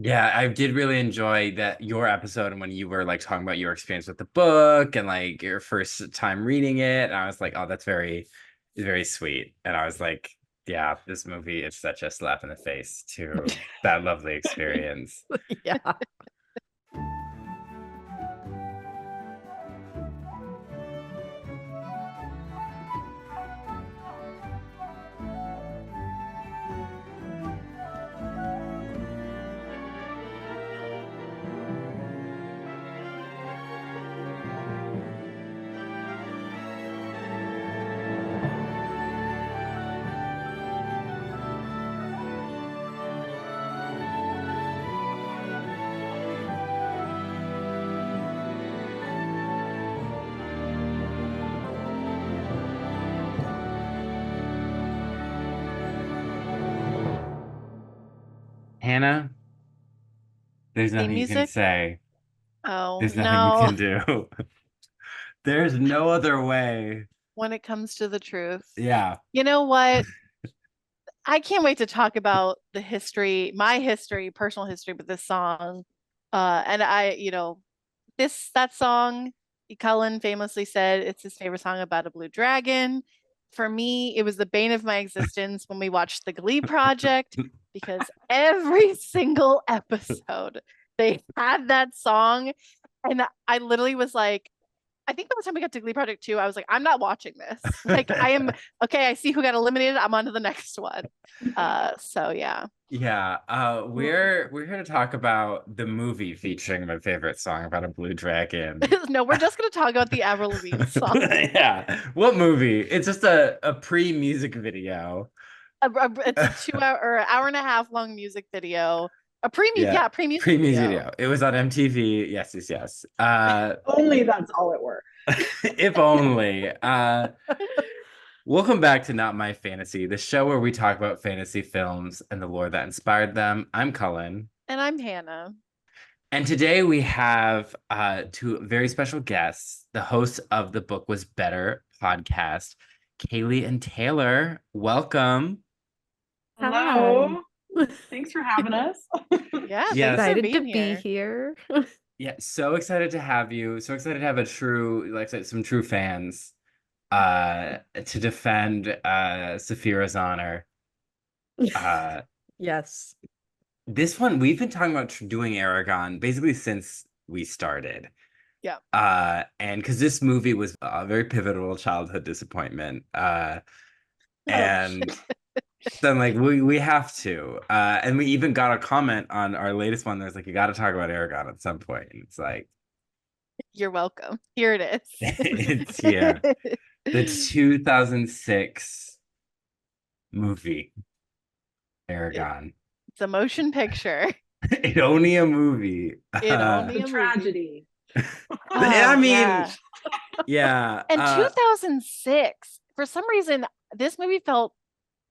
Yeah, I did really enjoy that your episode and when you were like talking about your experience with the book and like your first time reading it. And I was like, oh, that's very sweet. And I was like, yeah, this movie is such a slap in the face to that lovely experience. Yeah. Hannah, there's Theme nothing you can music? say. Oh There's nothing you no. can do. There's no other way. When it comes to the truth. Yeah. You know what? I can't wait to talk about the history, my history, personal history with this song. And that song, Cullen famously said it's his favorite song about a blue dragon. For me, it was the bane of my existence when we watched the Glee Project because every single episode they had that song. And I literally was like, I think by the time we got to Glee Project 2, I was like, I'm not watching this. Like, I am okay. I see who got eliminated. I'm on to the next one. So yeah. Yeah, we're here to talk about the movie featuring my favorite song about a blue dragon. No, we're just gonna talk about the Avril Lavigne song. Yeah. What movie? It's just a pre-music video. It's a 2 hour or an hour and a half long music video. Yeah. Pre-music Pre-music video. video. It was on MTV. Yes, yes, yes. Only that's all it were. If only. Welcome back to Not My Fantasy, the show where we talk about fantasy films and the lore that inspired them. I'm Cullen. And I'm Hannah. And today we have two very special guests, the hosts of the Book Was Better podcast, Kaley and Taylor. Welcome. Hi. Hello. Thanks for having us. Yeah, thanks Yes. for Excited to being be here. here. Yeah, so excited to have you. So excited to have a true, like some true fans to defend Saphira's honor. Uh Yes. this one we've been talking about doing Eragon basically since we started. Yeah. And because this movie was a very pivotal childhood disappointment. Oh, And then like we have to. And we even got a comment on our latest one that was like, you gotta talk about Aragon at some point. And it's like you're welcome. Here it it's is. yeah. The 2006 movie, Aragon. It's a motion picture. It only a movie. It only The a movie. tragedy. I Oh, mean, yeah. yeah. And 2006, for some reason, this movie felt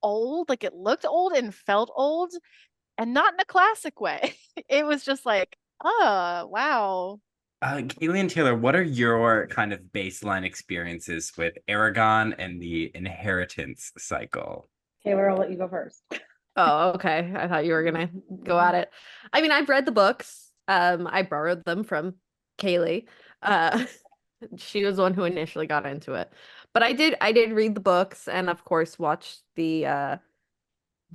old. Like it looked old and felt old, and not in a classic way. It was just like, oh, wow. Kaley and Taylor, what are your kind of baseline experiences with Aragon and the inheritance cycle? Taylor, I'll let you go first. Oh, okay. I thought you were gonna go at it. I mean, I've read the books. I borrowed them from Kaylee. Uh, she was the one who initially got into it. But I did read the books and of course watched the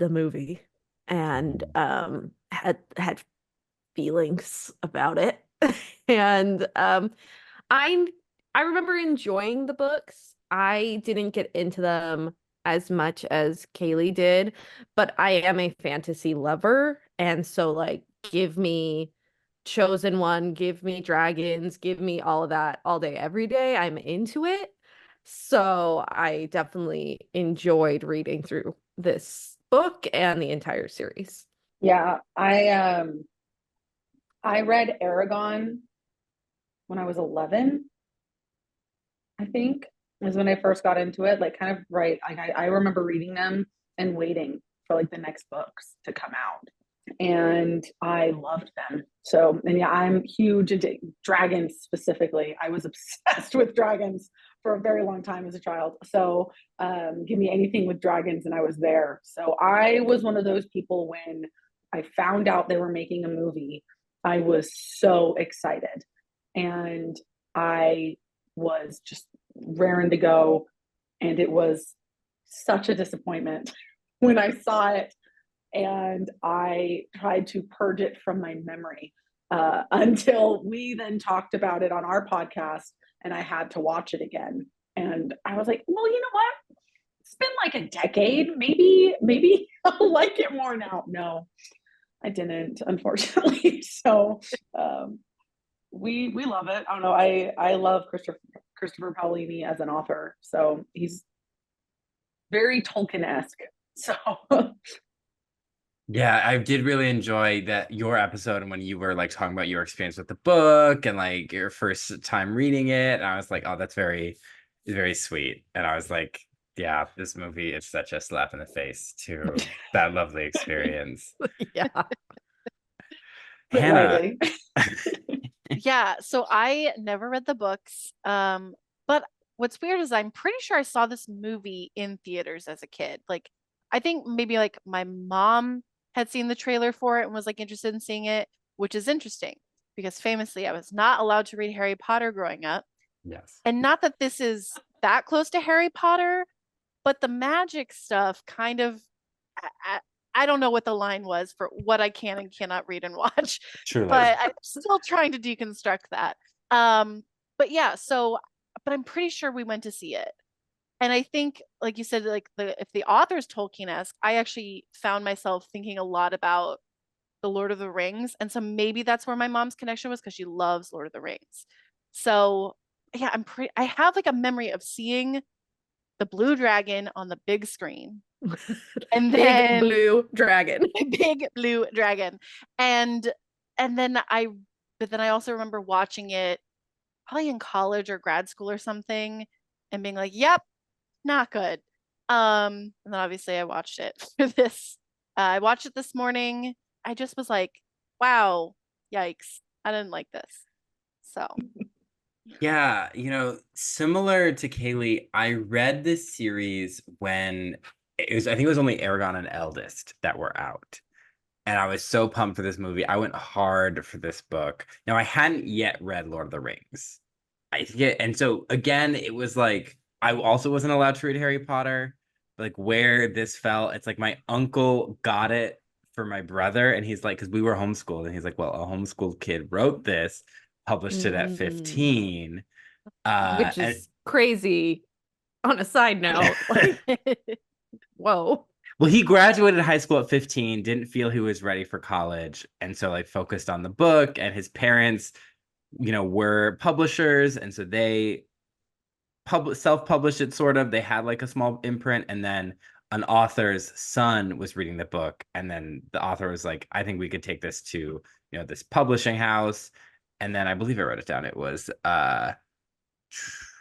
movie and had feelings about it. And I I remember enjoying the books. I didn't get into them as much as Kaylee did, but I am a fantasy lover, and so like give me Chosen One, give me dragons, give me all of that all day every day. I'm into it. So I definitely enjoyed reading through this book and the entire series. Yeah, I read Eragon when I was 11, I think, is when I first got into it. Like kind of right. Like I remember reading them and waiting for like the next books to come out. And I loved them. So, and yeah, I'm huge into dragons specifically. I was obsessed with dragons for a very long time as a child. So, give me anything with dragons and I was there. So, I was one of those people when I found out they were making a movie, I was so excited. And I was just raring to go. And it was such a disappointment when I saw it. And I tried to purge it from my memory until we then talked about it on our podcast, and I had to watch it again. And I was like, well, you know what? It's been like a decade. Maybe I'll like it more now. No, I didn't, unfortunately. So we love it. I don't know. I love Christopher Paolini as an author. So he's very Tolkien-esque. So Yeah, I did really enjoy that your episode and when you were like talking about your experience with the book and like your first time reading it. And I was like, oh, that's very, very sweet. And I was like, yeah, this movie is such a slap in the face to that lovely experience. Yeah. Hannah. lightly. Yeah, so I never read the books. But what's weird is I'm pretty sure I saw this movie in theaters as a kid. Like, I think maybe like my mom had seen the trailer for it and was like interested in seeing it, which is interesting because famously I was not allowed to read Harry Potter growing up. Yes. And not that this is that close to Harry Potter, but the magic stuff kind of I don't know what the line was for what I can and cannot read and watch, Truly. but I'm still trying to deconstruct that. But yeah, so but I'm pretty sure we went to see it. And I think, like you said, like if the author's Tolkien-esque, I actually found myself thinking a lot about the Lord of the Rings. And so maybe that's where my mom's connection was because she loves Lord of the Rings. So yeah, I have like a memory of seeing the blue dragon on the big screen. And then Big blue dragon. big blue dragon. And then but then I also remember watching it probably in college or grad school or something and being like, yep, not good. And then obviously I watched it for this. I watched it this morning. I just was like, wow, yikes. I didn't like this. So Yeah, similar to Kaley, I read this series when I think it was only Eragon and Eldest that were out. And I was so pumped for this movie. I went hard for this book. Now, I hadn't yet read Lord of the Rings. And so again, it was like I also wasn't allowed to read Harry Potter. Like where this fell, it's like my uncle got it for my brother, and he's like, because we were homeschooled, and he's like, well, a homeschooled kid wrote this, published it at 15. Which And is crazy on a side note. Like, whoa. well, he graduated high school at 15, didn't feel he was ready for college, and so like focused on the book, and his parents, were publishers, and so they self-published it sort of. They had like a small imprint, and then an author's son was reading the book, and then the author was like, I think we could take this to, this publishing house. And then I believe I wrote it down. It was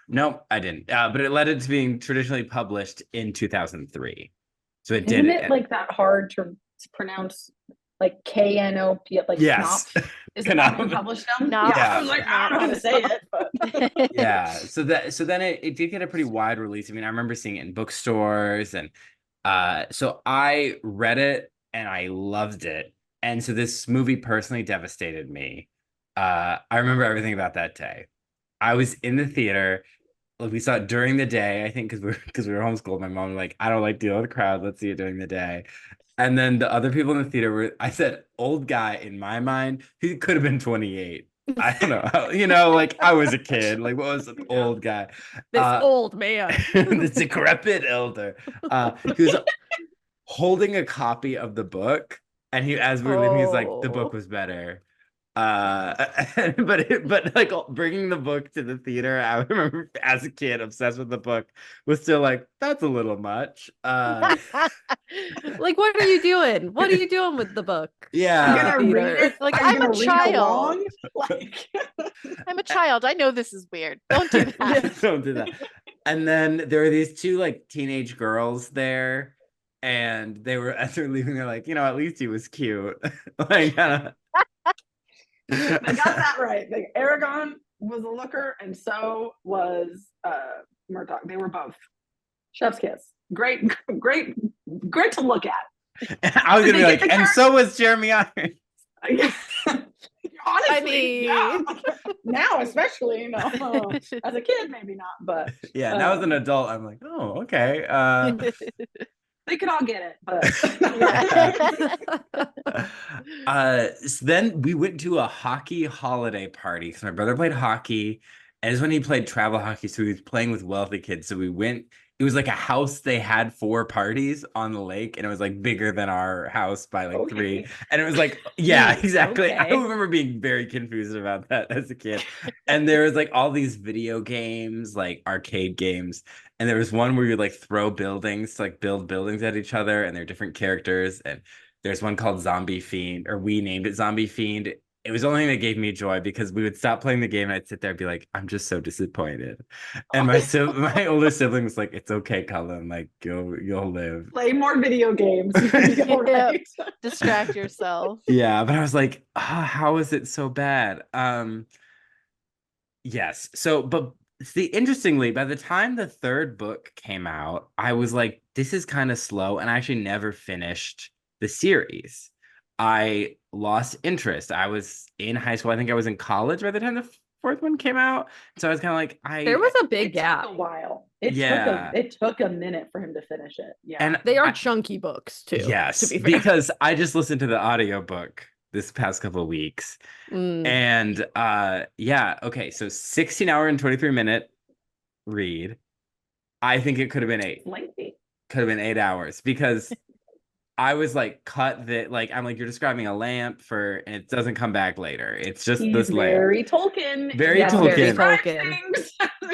no, I didn't. But it led it to being traditionally published in 2003. So it Isn't did it like that hard to pronounce, like KNOP, like yes. Knopf? Is it not who published them? Knopf. Yeah, I was like, I don't know how to say it, but Yeah. So then it did get a pretty wide release. I mean, I remember seeing it in bookstores, and so I read it and I loved it. And so this movie personally devastated me. I remember everything about that day. I was in the theater. Like we saw it during the day, I think, because we were homeschooled. My mom was like, I don't like dealing with the crowd. Let's see it during the day. And then the other people in the theater were, I said, old guy in my mind. He could have been 28. I don't know. Like I was a kid. Like what was an old guy? This old man. This decrepit elder. He was holding a copy of the book, and as we were leaving, he's like, the book was better. But like bringing the book to the theater, I remember as a kid obsessed with the book, was still like, that's a little much. Like, what are you doing? What are you doing with the book? Yeah. I'm gonna read it. Like, I'm I'm a gonna read child. along. Like I'm a child. I know this is weird. Don't do that. Don't do that. And then there were these two like teenage girls there, and they were, as they're leaving, they're like, at least he was cute. Like I got that right. Like Eragon was a looker, and so was Murdoch. They were both chef's kiss. Great to look at. I was gonna be like, and so was Jeremy Irons. Honestly, yeah. mean- Now especially, as a kid, maybe not, but Yeah, now as an adult, I'm like, oh, okay. they could all get it. But So then we went to a hockey holiday party because my brother played hockey, and it's when he played travel hockey, so he was playing with wealthy kids. So we went. It was like a house they had 4 parties on the lake, and it was like bigger than our house by like 3. And it was like, yeah, exactly. I Okay. remember being very confused about that as a kid. And there was like all these video games, like arcade games. And there was one where you like throw buildings to like build buildings at each other, and they're different characters. And there's one called Zombie Fiend, or we named it Zombie Fiend. It was the only thing that gave me joy because we would stop playing the game and I'd sit there and be like, I'm just so disappointed. And my older sibling was like, it's okay, Cullen, like you'll live. play more video games. All right. Distract yourself. Yeah, but I was like, how is it so bad? Yes. So, but see, interestingly, by the time the 3rd book came out, I was like, this is kind of slow, and I actually never finished the series. I lost interest. I was in high school. I think I was in college by the time the 4th one came out. So I was kind of like, There was a big It gap. took a while. It Yeah. took a minute for him to finish it. Yeah. And They are I- chunky books too. yes, to be fair. because I just listened to the audiobook this past couple of weeks. Mm. And yeah, okay, so 16-hour and 23-minute read. I think it could have been 8. Lengthy. Could have been 8 hours because I was like, cut that. Like, I'm like, you're describing a lamp and it doesn't come back later. It's just He's this lamp. very Tolkien. Very Yes, Tolkien. very Tolkien. things.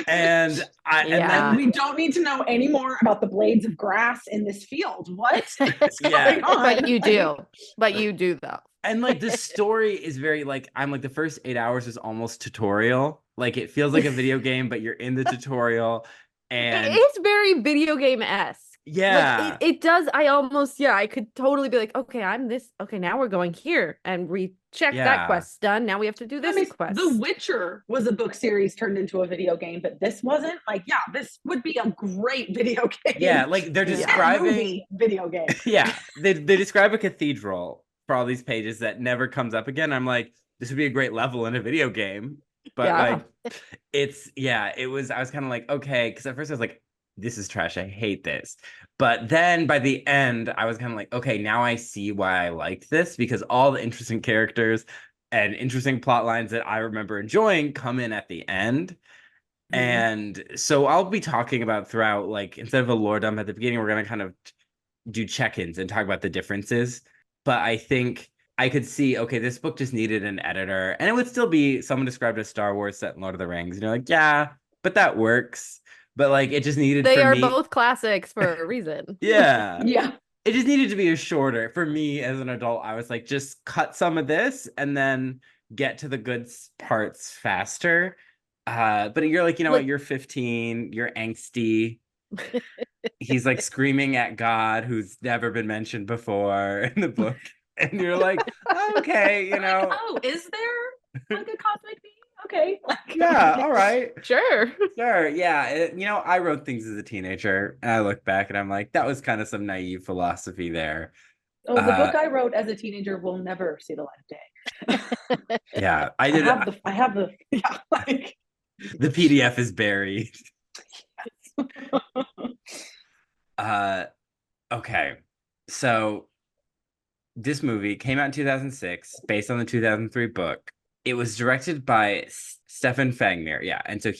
And Yeah. we don't need to know any more about the blades of grass in this field. What? What's Yeah. going on? But you do. But you do though. And like the story is very like, I'm like, the first 8 hours is almost tutorial. Like it feels like a video game, but you're in the tutorial. And It's very video game-esque. yeah. Like it does. I could totally be like, okay, I'm this. Okay, now we're going here and recheck Yeah. that quest done. Now we have to do I this mean, quest. The Witcher was a book series turned into a video game, but this wasn't. Like, yeah, this would be a great video game. Yeah, like they're Yeah. describing Movie video game. yeah, they describe a cathedral for all these pages that never comes up again. I'm like, this would be a great level in a video game. But Yeah. like it was, I was kind of like, okay, because at first I was like, this is trash. I hate this. But then by the end, I was kind of like, okay, now I see why I liked this, because all the interesting characters and interesting plot lines that I remember enjoying come in at the end. And so I'll be talking about throughout, like, instead of a lore dump at the beginning, we're going to kind of do check-ins and talk about the differences. But I think I could see, okay, this book just needed an editor, and it would still be someone described as Star Wars set in Lord of the Rings. And you're like, yeah, but that works. But like, it just needed They for are me. both classics for a reason. Yeah. Yeah. It just needed to be a shorter. For me as an adult, I was like, just cut some of this and then get to the good parts faster. But you're like, you know what? You're 15. You're angsty. He's like screaming at God, who's never been mentioned before in the book. And you're like, okay, you know. Like, oh, is there like a cosmic being? Okay. Like, Yeah, all right. Sure. Sure. Yeah. You know, I wrote things as a teenager, and I look back and I'm like, that was kind of some naive philosophy there. Oh, the book I wrote as a teenager will never see the light of day. Yeah, I have the yeah, like the PDF is buried. Okay. So this movie came out in 2006 based on the 2003 book. It was directed by Stefan Fangner. Yeah. And so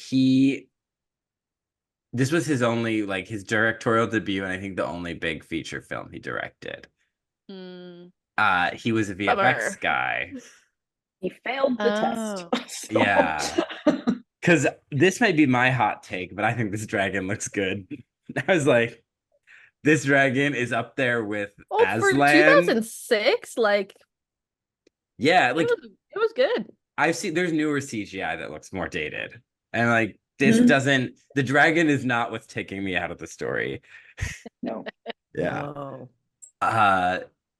this was his only, like, his directorial debut, and I think the only big feature film he directed. He was a VFX Bummer. guy. he failed the test. So- Yeah. Because this might be my hot take, but I think this dragon looks good. I was like, this dragon is up there with Oh, for Aslan. 2006, like Yeah, like it was good. I've seen there's newer CGI that looks more dated. And like this Mhm. doesn't, the dragon is not what's taking me out of the story. No. Yeah. Oh.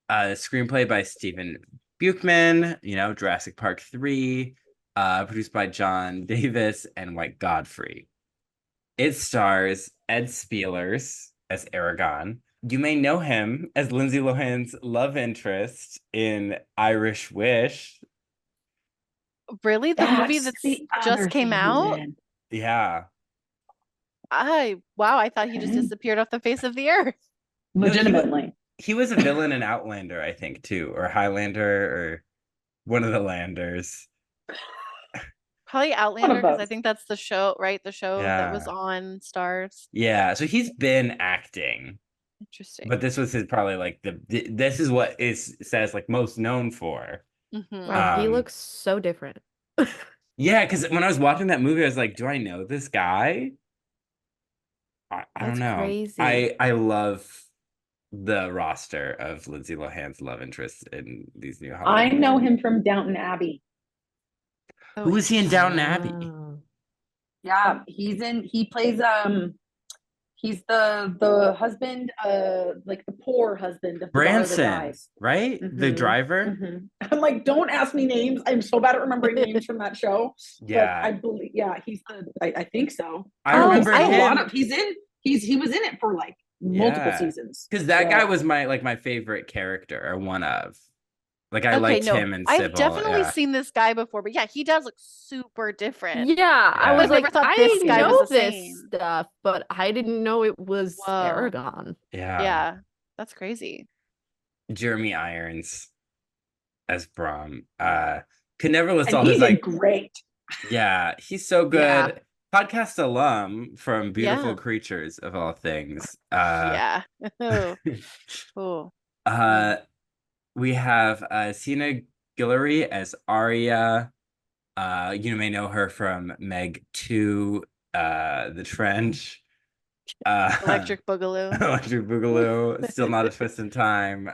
Screenplay by Stephen Buchman, you know, Jurassic Park 3, produced by John Davis and White Godfrey. It stars Ed Spielers as Eragon, You may know him as Lindsay Lohan's love interest in Irish Wish. Really? The movie That's that's the just other came thing he's out? in. Yeah. Wow, I thought he just Okay. disappeared off the face of the earth. No, Legitimately. he was a villain in Outlander, I think, too, or Highlander, or one of the Landers. Probably One Outlander, of because I those. think that's the show, right? The show that was Yeah. on Stars. Yeah, so he's been acting, Interesting. but this was his probably like this is what is says like most known for. Mhm. Wow, he Um, looks so different. Yeah, because when I was watching that movie, I was like, do I know this guy? I don't That's know. crazy. I love the roster of Lindsay Lohan's love interests in these new I Hollywood know movies. him from Downton Abbey. Oh, Who was he in Downton interesting. Abbey? Oh. Yeah, he plays he's the husband, like the poor husband of the daughter that Branson, dies. right? The driver? I'm like, don't ask me names. I'm so bad at remembering names from that show. But Yeah. I believe, yeah, he's I think so. I Oh, remember He's in a lot him. of he was in it for like multiple Yeah. seasons. Because that So guy was my favorite character, or one of. Like I Okay, liked no, him and I've Sybil. definitely Yeah. seen this guy before, but yeah, he does look super different. Yeah, I Yeah. was I've never like, thought this I guy was know the this same. stuff, but I didn't know it was Whoa. Eragon. Yeah. Yeah, that's crazy. Jeremy Irons as Brom. Could never list and all he his did like great. yeah, he's so Yeah. good. Podcast alum from Beautiful Yeah. Creatures of all things. Yeah. Oh, oh. We have Sienna Guillory as Arya. You may know her from Meg 2, The Trench. Electric Boogaloo. Electric Boogaloo, Still Not a Twist in Time.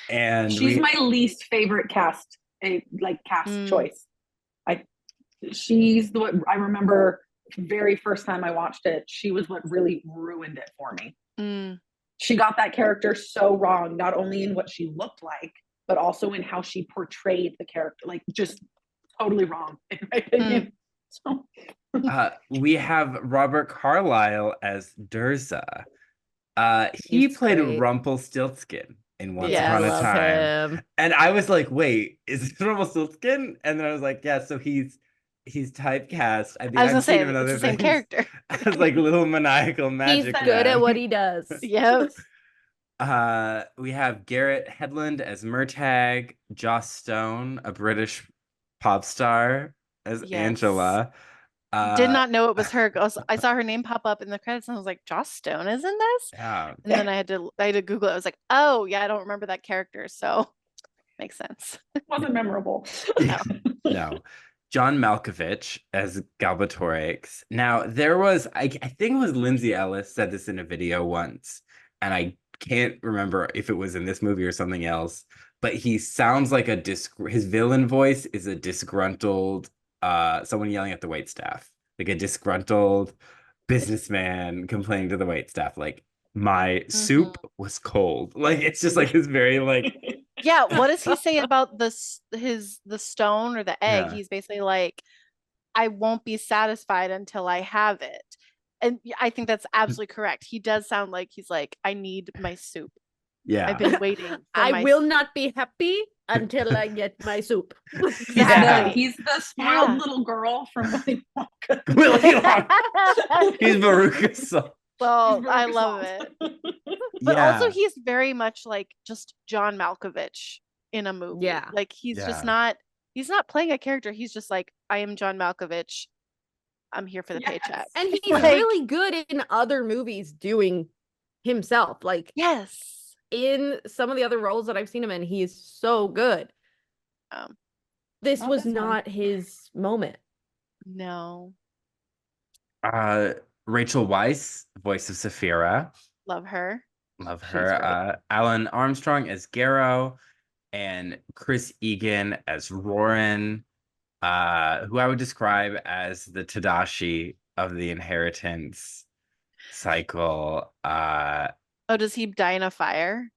And She's my least favorite cast Mm. choice. I she's the one I remember very first time I watched it. She was what really ruined it for me. Mm. She got that character so wrong, not only in what she looked like, but also in how she portrayed the character. Like just totally wrong, in my opinion. So we have Robert Carlyle as Durza. He He's played great. Rumpelstiltskin in Once Yes. Yeah, I Upon a love Time. him. And I was like, wait, is this Rumpelstiltskin? And then I was like, yeah, so he's typecast. I think I was gonna I've seen say him in it's other the same things character. as like little maniacal He's magic good at man. what he does. Yep. We have Garrett Hedlund as Murtagh, Joss Stone, a British pop star, as Yes. Angela. Did not know it was her. I saw her name pop up in the credits and I was like, Joss Stone is in this? Yeah. And then I had to Google it. I was like, oh yeah, I don't remember that character. So makes sense. wasn't memorable. No. John Malkovich as Galbatorix. Now, there was, I think it was Lindsay Ellis said this in a video once, and I can't remember if it was in this movie or something else, but he sounds like his villain voice is a disgruntled, someone yelling at the waitstaff, like a disgruntled businessman complaining to the waitstaff, like, my soup was cold. Like, it's just like this very, like, Yeah, what does he say about the stone or the egg? Yeah. He's basically like, I won't be satisfied until I have it. And I think that's absolutely correct. He does sound like he's like, I need my soup. yeah. I've been waiting for I my will not be happy until I get my soup. Yeah. He's the spoiled Yeah. little girl from Willy Wonka. Willy Wonka. He's Veruca Salt. Well, He's I Veruca love Salt. it. But also he's very much like just John Malkovich in a movie. Yeah. Like he's just Yeah. he's not playing a character. He's just like, I am John Malkovich. I'm here for the Yes. paycheck. And he's Yeah. really good in other movies doing himself. Like Yes. in some of the other roles that I've seen him in, he is so good. This Not was this one. not his moment. No. Rachel Weisz, voice of Saphira. Love her. Love She's her. great. Alan Armstrong as Garrow, and Chris Egan as Roran, who I would describe as the Tadashi of the inheritance cycle. Oh, does he die in a fire?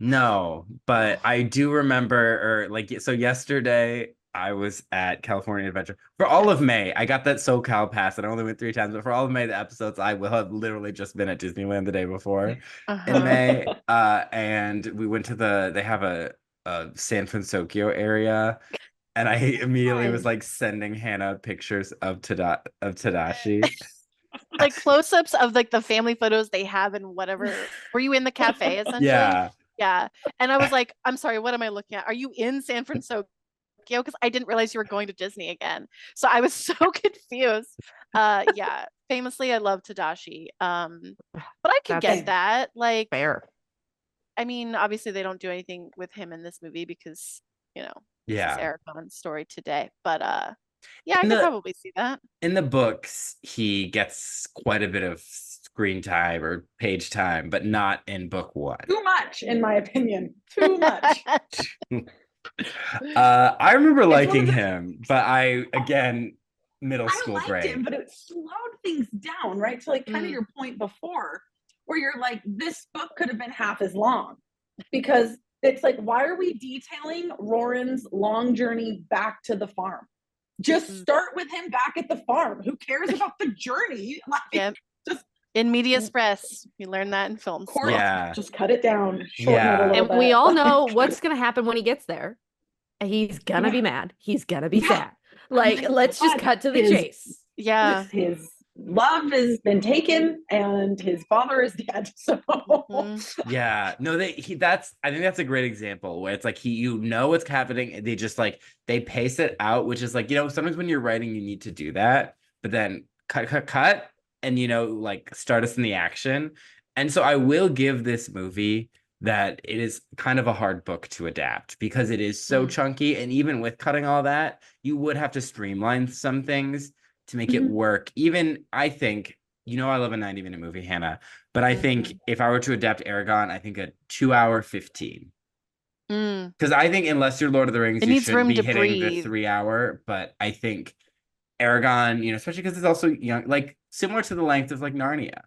No, but I do remember, or like, so yesterday I was at California Adventure for all of May. I got that SoCal pass, and I only went 3 times. But for all of May, the episodes I will have literally just been at Disneyland the day before in May. And we went to they have a San Francisco area, and I immediately was like sending Hannah pictures of Tadashi. Like close-ups of like the family photos they have and whatever. Were you in the cafe essentially? Yeah. Yeah. And I was like, I'm sorry, what am I looking at? Are you in San Francisco? Because I didn't realize you were going to Disney again. So I was so confused. Yeah. Famously, I love Tadashi. But I could That's get that. Like, fair. I mean, obviously they don't do anything with him in this movie because, you know, this is Eragon's story today. But yeah, I could probably see that. In the books, he gets quite a bit of screen time or page time, but not in book 1. Too much, in my opinion. Too much. I remember liking him, but middle school I liked brain. him, but it slowed things down, right? So like kind of your point before, where you're like, this book could have been half as long, because it's like, why are we detailing Roran's long journey back to the farm? Just start with him back at the farm. Who cares about the journey? Like, just in medias res, you learn that in film school. Yeah, just cut it down. Shorten it a little bit. We all know what's gonna happen when he gets there. He's gonna be mad. He's gonna be sad. Like, let's just cut to the chase. Yeah. His love has been taken and his father is dead. So yeah, no, I think that's a great example where it's like you know what's happening, and they just like they pace it out, which is like, you know, sometimes when you're writing you need to do that, but then cut and, you know, like start us in the action. And so I will give this movie that it is kind of a hard book to adapt because it is so chunky, and even with cutting all that, you would have to streamline some things to make it work. Even I think, you know, I love a 90-minute movie, Hannah, but I think if I were to adapt Eragon, I think a 2-hour 15. Because I think unless you're Lord of the Rings, you shouldn't be hitting the 3-hour. But I think Eragon, you know, especially because it's also young, like similar to the length of like Narnia.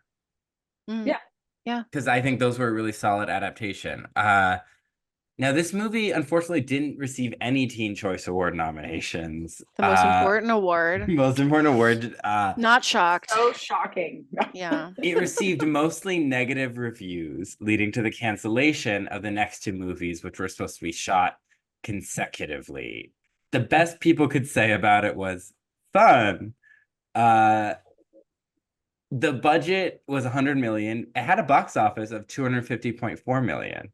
Yeah. Because I think those were a really solid adaptation. Now, this movie, unfortunately, didn't receive any Teen Choice Award nominations. The most important award. Most important award. Not shocked. So shocking. Yeah. It received mostly negative reviews, leading to the cancellation of the next 2 movies, which were supposed to be shot consecutively. The best people could say about it was fun. The budget was $100 million. It had a box office of $250.4 million.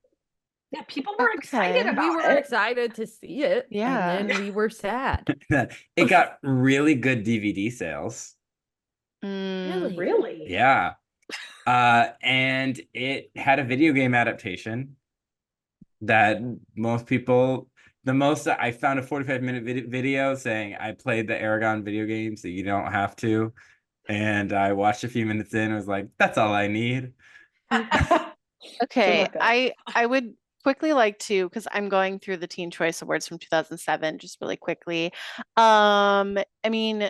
Yeah, people were excited about it. We were excited to see it. Yeah. And then we were sad. It got really good DVD sales. Really? Yeah. And it had a video game adaptation that most people, I found a 45-minute video saying I played the Eragon video game, so you don't have to. And I watched a few minutes in and was like, that's all I need. Okay, I would quickly like to, because I'm going through the Teen Choice Awards from 2007 just really quickly. I mean,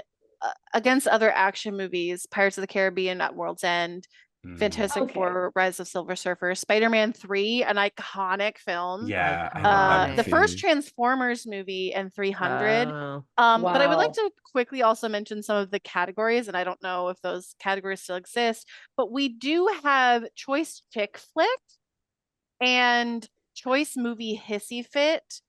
against other action movies, Pirates of the Caribbean at World's End, Fantastic Four, Rise of Silver Surfer, Spider-Man 3, an iconic film. Yeah. The first Transformers movie, and 300. But I would like to quickly also mention some of the categories, and I don't know if those categories still exist, but we do have Choice Chick Flick and Choice Movie Hissy Fit.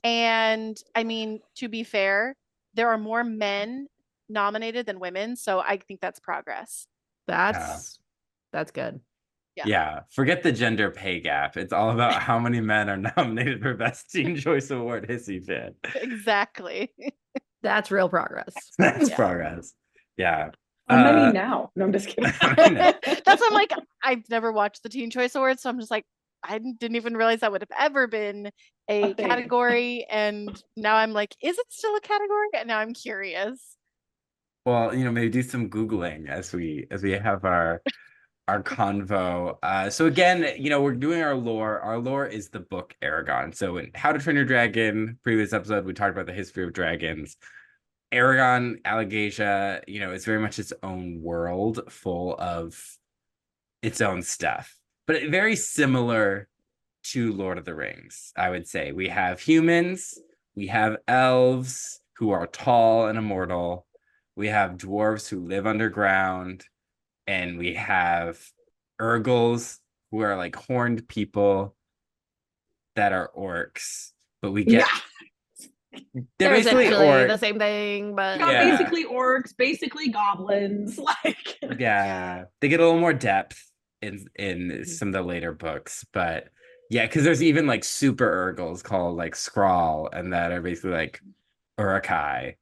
And I mean, to be fair, there are more men nominated than women, so I think that's progress. That's good. Yeah. Forget the gender pay gap. It's all about how many men are nominated for Best Teen Choice Award Hissy Fit. Exactly. That's real progress. That's progress. Yeah. How many now? No, I'm just kidding. That's what I'm like, I've never watched the Teen Choice Awards, so I'm just like, I didn't even realize that would have ever been a category. And now I'm like, is it still a category? And now I'm curious. Well, you know, maybe do some Googling as we have our convo. So again, you know, we're doing our lore. Our lore is the book Eragon. So in How to Train Your Dragon, previous episode, we talked about the history of dragons. Eragon, Allegasia, you know, it's very much its own world full of its own stuff, but very similar to Lord of the Rings, I would say. We have humans, We have elves who are tall and immortal. We have dwarves who live underground. And we have Urgles who are like horned people that are orcs. But we get they're They're basically essentially the orcs. same thing, but Yeah. Basically orcs, basically goblins. Like, Yeah. They get a little more depth in some of the later books, but yeah, because there's even like super Urgles called like Scrawl, and that are basically like Urukai.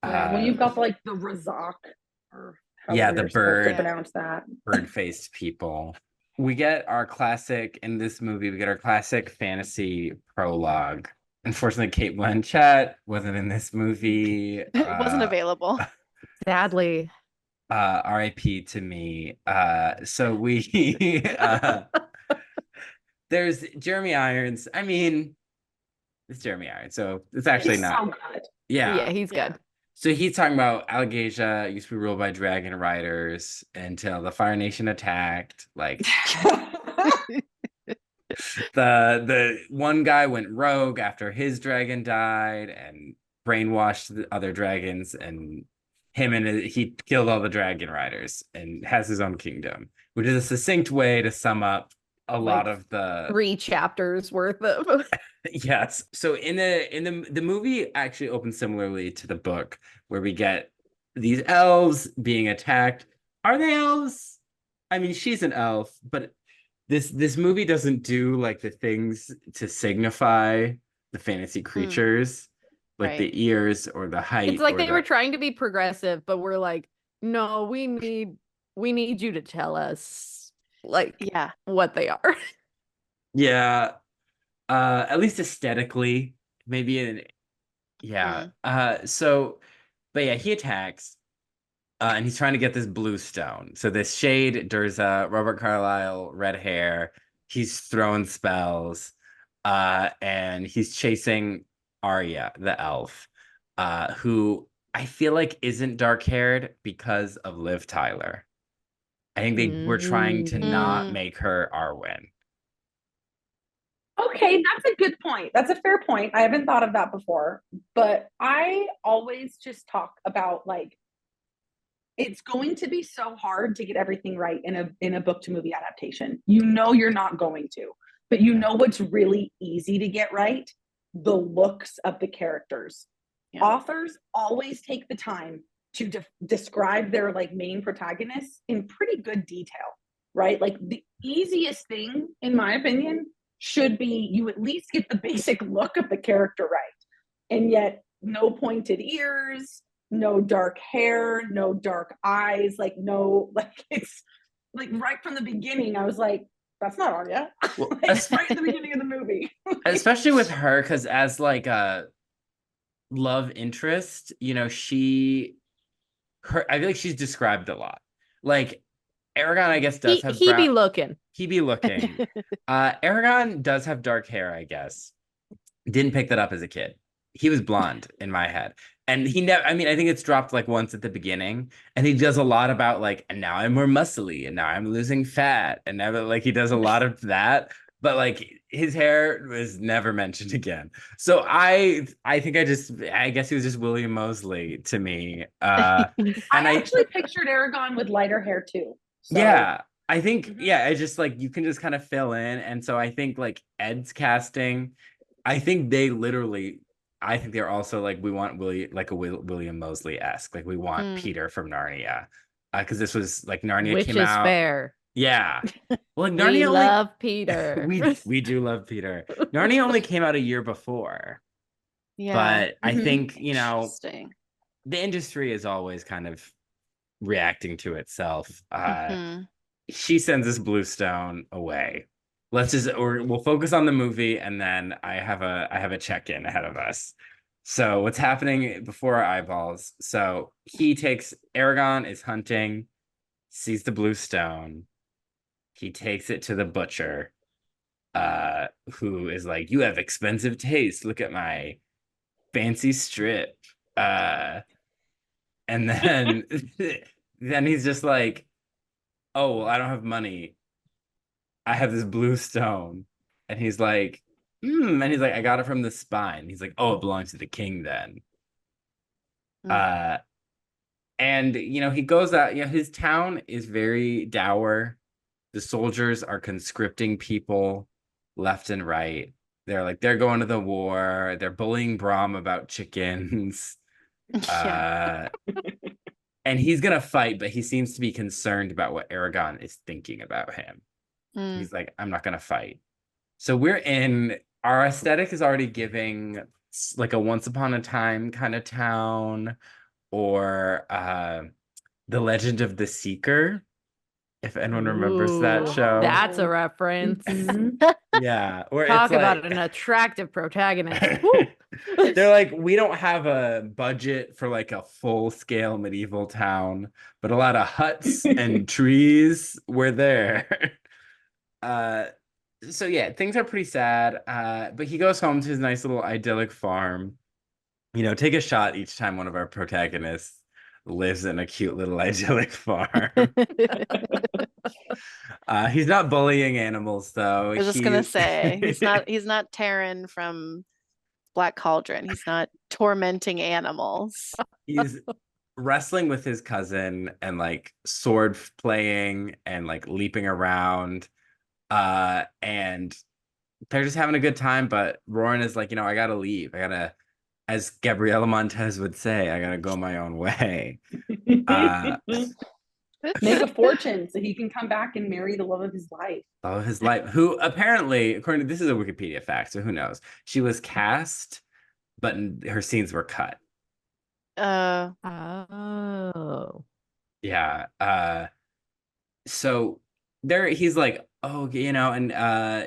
yeah, well, you've got like the Razak, or Yeah, however the you're supposed to bird pronounce that. bird-faced people. We get our classic in this movie, we get our classic fantasy prologue. Unfortunately, Kate Blanchett wasn't in this movie. It wasn't available. sadly. RIP to me. So we there's Jeremy Irons. I mean, it's Jeremy Irons, so it's actually He's not. so good. Yeah, Yeah. he's Yeah. good. So he's talking about Algasia used to be ruled by dragon riders until the Fire Nation attacked. Like the one guy went rogue after his dragon died and brainwashed the other dragons, and he killed all the dragon riders and has his own kingdom, which is a succinct way to sum up a lot Like of the 3 chapters worth of yes. So in the movie actually opens similarly to the book, where we get these elves being attacked. Are they elves? I mean, she's an elf, but this movie doesn't do like the things to signify the fantasy creatures, like Right. the ears or the height. It's like or they were the... trying to be progressive, but we're like, no, we need you to tell us like Yeah. what they are. Yeah. At least aesthetically, maybe in yeah. So but yeah, he attacks. And he's trying to get this blue stone. So this shade, Durza, Robert Carlyle, red hair. He's throwing spells. And he's chasing Arya, the elf, who I feel like isn't dark haired because of Liv Tyler. I think they were trying to not Mm. make her Arwen. Okay, that's a good point. That's a fair point. I haven't thought of that before, but I always just talk about like it's going to be so hard to get everything right in a book to movie adaptation. You know you're not going to, but you know what's really easy to get right? The looks of the characters. Yeah. Authors always take the time to describe their like main protagonists in pretty good detail, right? Like the easiest thing, in my opinion, should be you at least get the basic look of the character right. And yet, no pointed ears, no dark hair, no dark eyes, like no, like it's like right from the beginning, I was like, that's not Arya. Well, Like, right at the beginning of the movie. especially with her, because as like a love interest, I feel like she's described a lot. Like Eragon, I guess, does have he be looking. He be looking. Eragon does have dark hair, I guess. Didn't pick that up as a kid. He was blonde in my head. And he never, I mean, I think it's dropped like once at the beginning. And he does a lot about like, and now I'm more muscly, and now I'm losing fat. And now like he does a lot of that. But like his hair was never mentioned again. So I guess he was just William Mosley to me. I And actually pictured Eragon with lighter hair too. So. Yeah, I think I just like you can just kind of fill in, and so I think like Ed's casting, I think they're also like we want William Mosley-esque, like we want Peter from Narnia, because this was like Narnia Which came is out. fair. Yeah, well, like, We Narnia only love Peter. we do love Peter. Narnia only came out a year before, Yeah. but I think Interesting. the industry is always kind of reacting to itself. She sends this blue stone away. We'll focus on the movie, and then I have a check-in ahead of us. So what's happening before our eyeballs? So Eragon is hunting, sees the blue stone. He takes it to the butcher, who is like, "You have expensive taste. Look at my fancy strip." And then then he's just like, "Oh, well, I don't have money. I have this blue stone." And he's like, And he's like, I got it from the spine. He's like, oh, it belongs to the king then. Mm. And he goes out, his town is very dour. The soldiers are conscripting people left and right. They're going to the war. They're bullying Brahm about chickens. Yeah. And he's gonna fight, but he seems to be concerned about what Eragon is thinking about him. Mm. He's like, I'm not gonna fight. So our aesthetic is already giving like a Once Upon a Time kind of town, or The Legend of the Seeker, if anyone remembers that Ooh, show. That's a reference. Yeah, where Talk it's about like an attractive protagonist. Woo. they're like, we don't have a budget for like a full-scale medieval town, but a lot of huts and trees were there. So yeah, things are pretty sad. But he goes home to his nice little idyllic farm. Take a shot each time one of our protagonists lives in a cute little idyllic farm. He's not bullying animals though. I was just gonna say he's not Taran from Black Cauldron. He's not tormenting animals. He's wrestling with his cousin and like sword playing and like leaping around. And they're just having a good time, but Roran is like, I gotta leave. As Gabriela Montez would say, I gotta go my own way. Make a fortune so he can come back and marry the love of his life. Love of his life, who apparently, according to this is a Wikipedia fact, so who knows? She was cast, but her scenes were cut. Oh. Yeah. So he's like, oh, and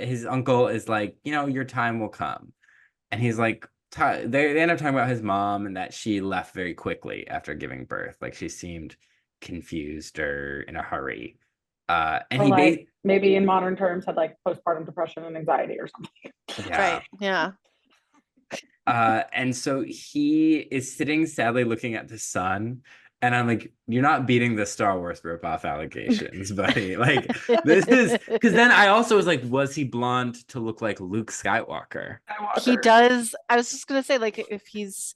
his uncle is like, your time will come. And he's like, they end up talking about his mom and that she left very quickly after giving birth. Like she seemed confused or in a hurry. And or he like maybe in modern terms had like postpartum depression and anxiety or something. Right. Yeah. And so he is sitting sadly looking at the sun. And I'm like, you're not beating the Star Wars ripoff allegations, buddy. Like, this is because then I also was like, was he blonde to look like Luke Skywalker? He does. I was just gonna say, like, if he's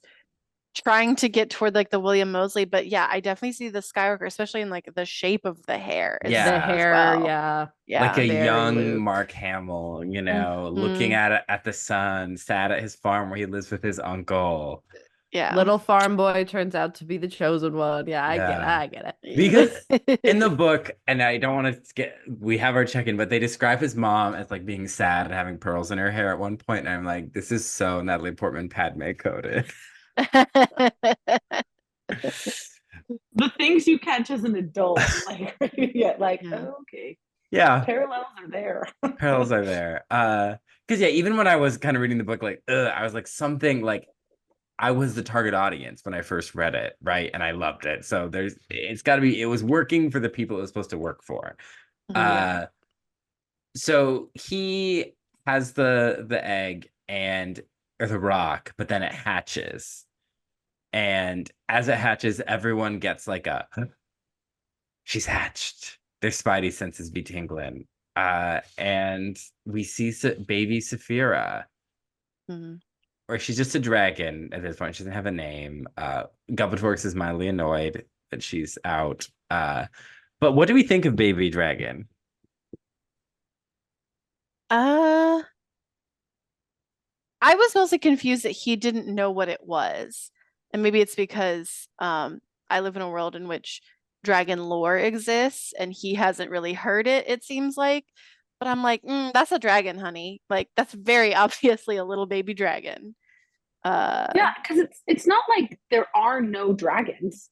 trying to get toward like the William Moseley, but yeah, I definitely see the Skywalker, especially in like the shape of the hair. Yeah. The hair, well. yeah. Like a very young Luke. Mark Hamill, looking at the sun, sad at his farm where he lives with his uncle. Yeah. Little farm boy turns out to be the chosen one. Yeah, I get it. Because in the book, and I don't want to we have our check-in, but they describe his mom as like being sad and having pearls in her hair at one point, and I'm like, this is so Natalie Portman Padme coded. The things you catch as an adult, like okay. Yeah. Parallels are there. Parallels are there. Because even when I was kind of reading the book, like, I was like something like I was the target audience when I first read it, right? And I loved it. So it's got to be, it was working for the people it was supposed to work for. So he has the egg or the rock, but then it hatches. And as it hatches, everyone gets like she's hatched. Their spidey senses be tingling. And we see baby Saphira. Or she's just a dragon at this point. She doesn't have a name. Gubbatorix is mildly annoyed that she's out. But what do we think of baby dragon? I was mostly confused that he didn't know what it was. And maybe it's because I live in a world in which dragon lore exists and he hasn't really heard it seems like. But I'm like, that's a dragon, honey. Like, that's very obviously a little baby dragon. Yeah, because it's not like there are no dragons,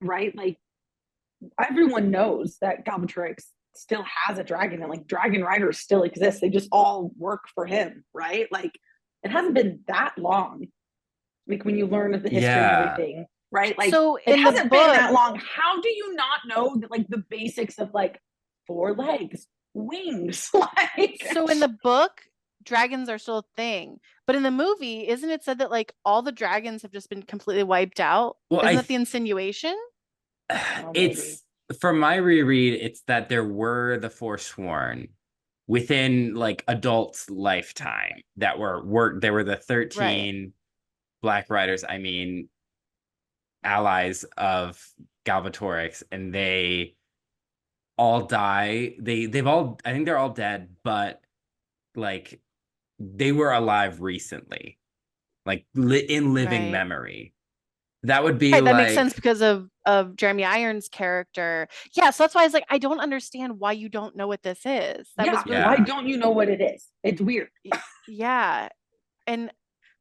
right? Like, everyone knows that Galbatorix still has a dragon and like dragon riders still exist. They just all work for him, right? Like, it hasn't been that long. Like, when you learn of the history and everything, right? Like, so it hasn't been that long. How do you not know that, like, the basics of like 4 legs, wings? Like, so in the book, dragons are still a thing, but in the movie, isn't it said that like all the dragons have just been completely wiped out? Well, isn't that the insinuation? It's from my reread, it's that there were the Forsworn, within like adults' lifetime that there were the 13 Black Riders, I mean allies of Galvatorix, and they all die. They've all, I think they're all dead, but like they were alive recently, like in living memory. That would be that like, makes sense because of Jeremy Irons' character. Yeah, so that's why I was like, I don't understand why you don't know what this is. That was really, why don't you know what it is? It's weird. yeah. And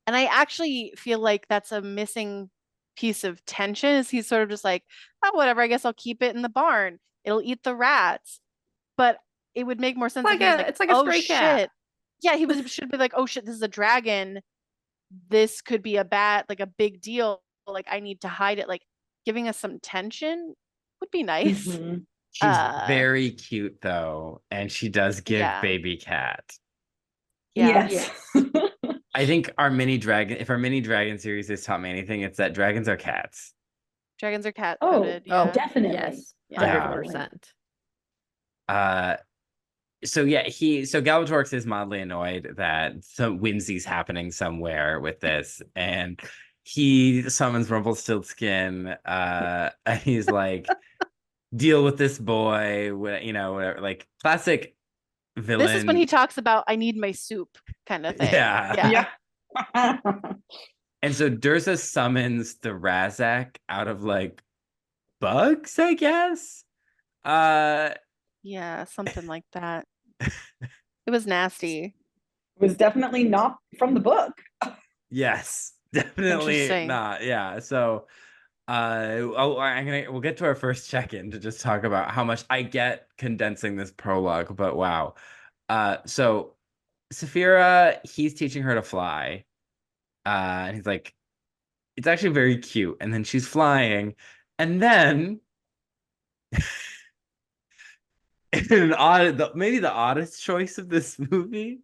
I actually feel like that's a missing piece of tension, is he's sort of just like, oh, whatever, I guess I'll keep it in the barn. It'll eat the rats. But it would make more sense if he was like, it's like a oh stray shit. cat. Yeah, should be like, oh shit, this is a dragon. This could be a like a big deal. Like, I need to hide it. Like, giving us some tension would be nice. Mm-hmm. She's very cute though, and she does give baby cat. Yeah. Yes. I think if our mini dragon series has taught me anything, it's that dragons are cats. Dragons are cat coded. Yeah. Definitely. Yes. Yeah. 100%. So Galvatorix is mildly annoyed that some whimsy's happening somewhere with this, and he summons Rumpelstiltskin, and he's like, deal with this boy, whatever, like classic villain. This is when he talks about, I need my soup kind of thing. Yeah. And so Dursa summons the Razak out of like bugs, I guess. Yeah, something like that. It was nasty. It was definitely not from the book. Yes, definitely not. Yeah. So we'll get to our first check-in to just talk about how much I get condensing this prologue, but wow. So Saphira, he's teaching her to fly. And he's like, it's actually very cute. And then she's flying, and then maybe the oddest choice of this movie,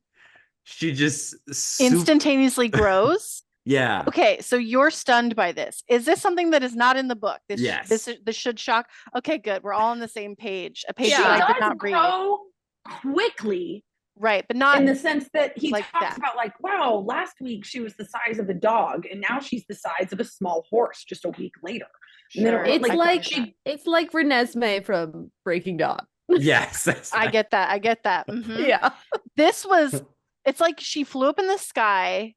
she just instantaneously grows. Yeah. Okay, so you're stunned by this. Is this something that is not in the book? Yes. This should shock. Okay, good. We're all on the same page. A page that I did not read. Quickly. Right, but not in the sense that he like talks about like, wow, last week she was the size of a dog, and now she's the size of a small horse just a week later. Sure. It's like Renesmee from Breaking Dawn. Yes. I get that. Mm-hmm. Yeah. It's like she flew up in the sky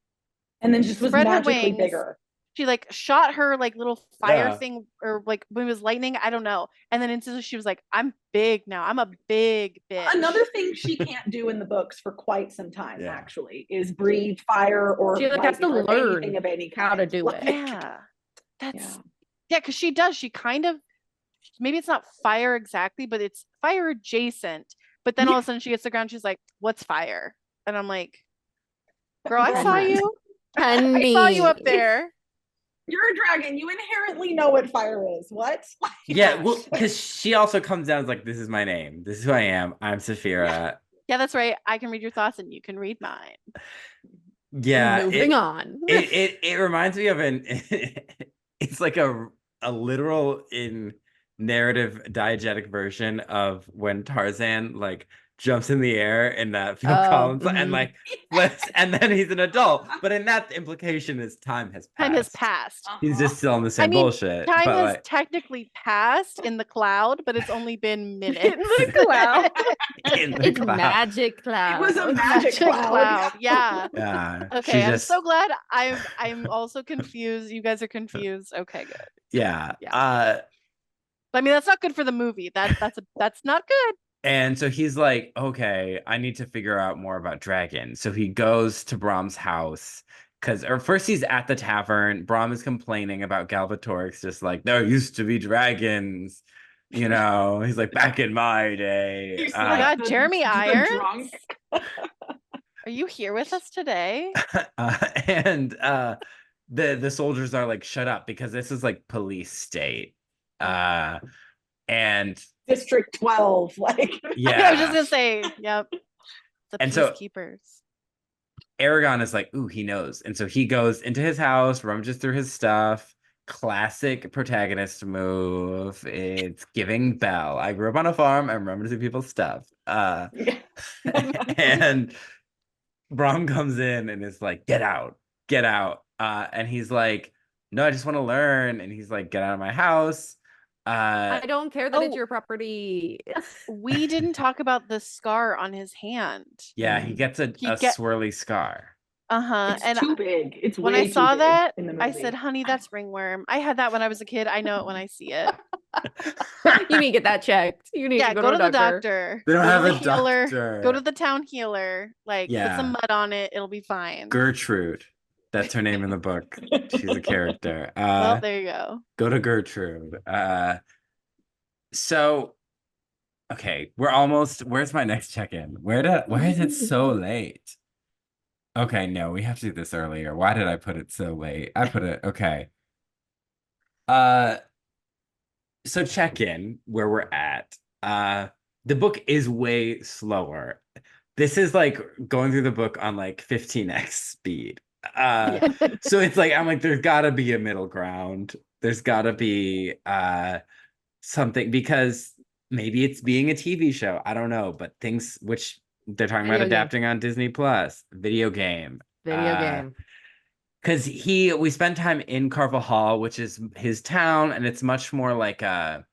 and then just was magically bigger. She like shot her like little fire thing, or like when it was lightning, I don't know. And then instantly she was like, I'm big now. I'm a big bitch. Another thing she can't do in the books for quite some time actually is breathe fire or she has to learn anything of any kind. how to do it. Yeah. Because she does. She kind of, maybe it's not fire exactly, but it's fire adjacent. But then all of a sudden she gets to the ground, she's like, what's fire? And I'm like, girl, I saw you. I saw you up there. You're a dragon. You inherently know what fire is. What? Yeah, well, because she also comes down as like, this is my name. This is who I am. I'm Saphira. Yeah, that's right. I can read your thoughts and you can read mine. Yeah. Moving on. It reminds me of it's like a literal in narrative diegetic version of when Tarzan like jumps in the air in that Phil Collins and like and then he's an adult, but in that the implication is time has passed. He's just still in the same bullshit. Time has technically passed in the cloud, but it's only been minutes. In the cloud. It's magic cloud. It was a magic cloud. Yeah. Okay, I'm so glad. I'm also confused. You guys are confused. Okay, good. Yeah. I mean, that's not good for the movie. That's not good. And so he's like, okay, I need to figure out more about dragons. So he goes to Brahm's house first he's at the tavern. Brahm is complaining about Galvatorix, just like, there used to be dragons. He's like, back in my day. Oh my God, Jeremy Irons. Are you here with us today? And the soldiers are like, shut up, because this is like police state. And District 12, like I was just gonna say, yep. The peacekeepers. Eragon is like, ooh, he knows. And so he goes into his house, rummages through his stuff, classic protagonist move. It's giving Belle. I grew up on a farm. I remember to see people's stuff. And Brom comes in and is like, get out, get out. And he's like, no, I just want to learn. And he's like, get out of my house. I don't care that it's Oh. your property. We didn't talk about the scar on his hand. Yeah, he gets a swirly scar. Uh-huh. It's And too big. It's when way I saw too big that, in the I movie. said, honey, that's ringworm. I had that when I was a kid. I know it when I see it. You need to get that checked. You need Yeah, to go go to to a the doctor. doctor. They don't Go to have the a healer. doctor. Go to the town healer. Like, put Yeah. some mud on it. It'll be fine. Gertrude. That's her name in the book. She's a character. Well, there you go. Go to Gertrude. So okay, we're almost. Where's my next check-in? Where is it so late? Okay, no, we have to do this earlier. Why did I put it so late? I put it okay. So check-in where we're at. The book is way slower. This is like going through the book on like 15x speed. So it's like I'm like, there's gotta be a middle ground. There's gotta be something, because maybe it's being a TV show. I don't know, but things which they're talking about Video game. adapting on Disney Plus, video game. Video game. Because we spent time in Carvel Hall, which is his town, and it's much more like a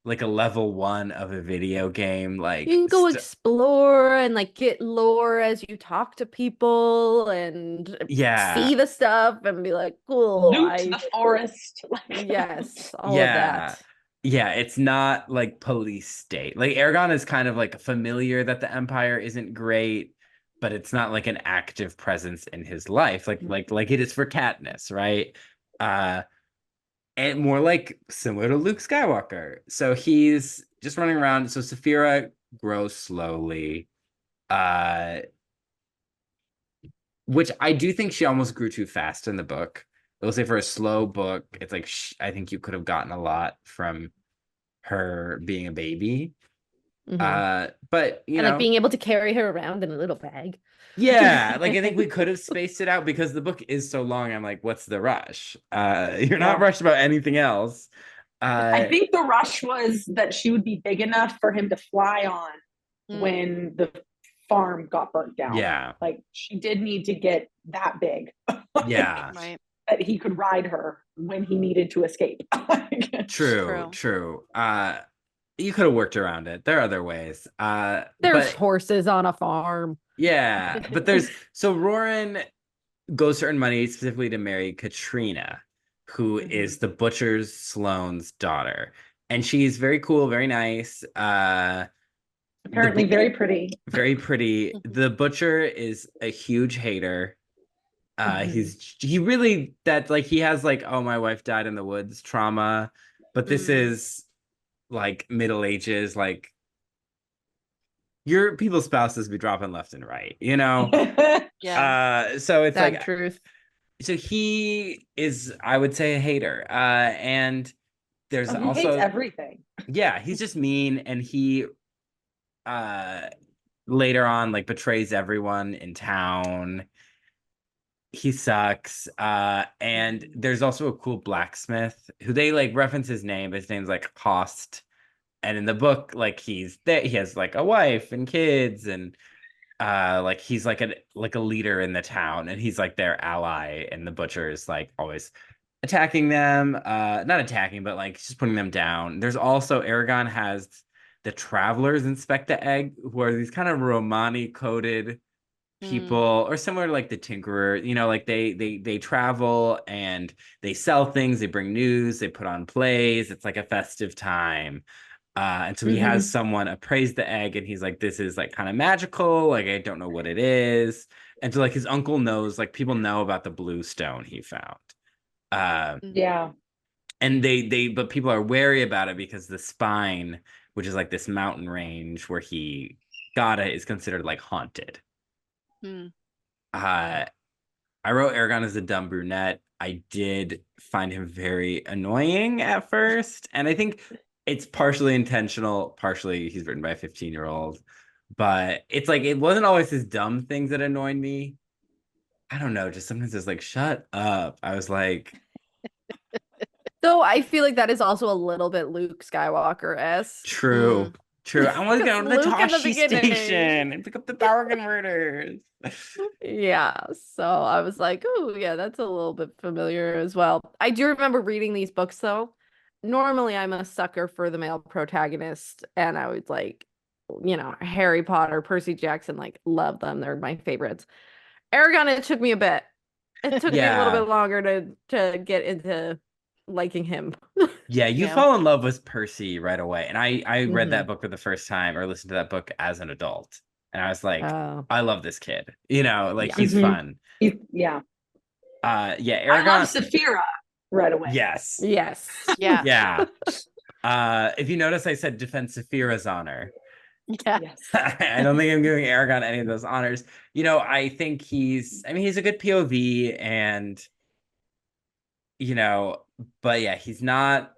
level 1 of a video game. Like You can go explore and like get lore as you talk to people and see the stuff and be like, cool. Loot the forest. Yes, all of that. Yeah, it's not like police state. Like Eragon is kind of like familiar that the Empire isn't great, but it's not like an active presence in his life, like it is for Katniss, right? And more like similar to Luke Skywalker. So he's just running around. So Saphira grows slowly, which I do think she almost grew too fast in the book. I will say for a slow book, it's like I think you could have gotten a lot from her being a baby. But you know, like being able to carry her around in a little bag. Yeah, like I think we could have spaced it out because the book is so long. I'm like, what's the rush? You're not rushed about anything else. I think the rush was that she would be big enough for him to fly on when the farm got burnt down. Yeah. Like she did need to get that big. Yeah. Right. That he could ride her when he needed to escape. True. You could have worked around it. There are other ways. There's horses on a farm. Yeah, but so Roran goes to earn money specifically to marry Katrina, who is the butcher's Sloane's daughter. And she's very cool, very nice. Apparently very pretty. Very pretty. The butcher is a huge hater. He really he has like, oh, my wife died in the woods trauma, but this is like Middle Ages, like your people's spouses be dropping left and right, you know? Yeah. So it's That like truth. So he is, I would say, a hater. And there's he also hates everything. Yeah, he's just mean, and he later on like betrays everyone in town. He sucks. And there's also a cool blacksmith who they like reference his name, but his name's like Host. And in the book, like he's there, he has like a wife and kids, and like he's like a leader in the town, and he's like their ally, and the butcher is like always attacking them, not attacking, but like just putting them down. There's also Eragon has the travelers inspect the egg, who are these kind of Romani coded people, or similar to like the Tinkerer, you know, like they travel and they sell things, they bring news, they put on plays. It's like a festive time. And so he has someone appraise the egg, and he's like, this is like kind of magical, like I don't know what it is. And so like his uncle knows, like people know about the blue stone he found. Yeah. And but people are wary about it because the Spine, which is like this mountain range where he got it, is considered like haunted. I wrote Eragon as a dumb brunette. I did find him very annoying at first, and I think it's partially intentional, partially he's written by a 15-year-old. But it's like it wasn't always his dumb things that annoyed me. I don't know, just sometimes it's like, shut up. I was like, Though I feel like that is also a little bit Luke Skywalker-esque. True. True. I want to go to the Luke in the Toshi beginning. station and pick up the power converters. Yeah, so I was like, oh yeah, that's a little bit familiar as well. I do remember reading these books though. Normally I'm a sucker for the male protagonist, and I was like, Harry Potter, Percy Jackson, like love them. They're my favorites. Eragon, it took me a bit. It took me a little Yeah. bit longer to get into liking him. Yeah, you Yeah. fall in love with Percy right away. And I read that Mhm. book for the first time or listened to that book as an adult. And I was like, Oh. I love this kid. Like Yeah. he's Mhm. fun. Yeah. Yeah, I love Aragon. Saphira right away. Yes. Yes. Yeah. Yeah. If you notice, I said defend Saphira's honor. Yeah. Yes. I don't think I'm giving Aragon any of those honors. I think he's a good POV and but yeah, he's not.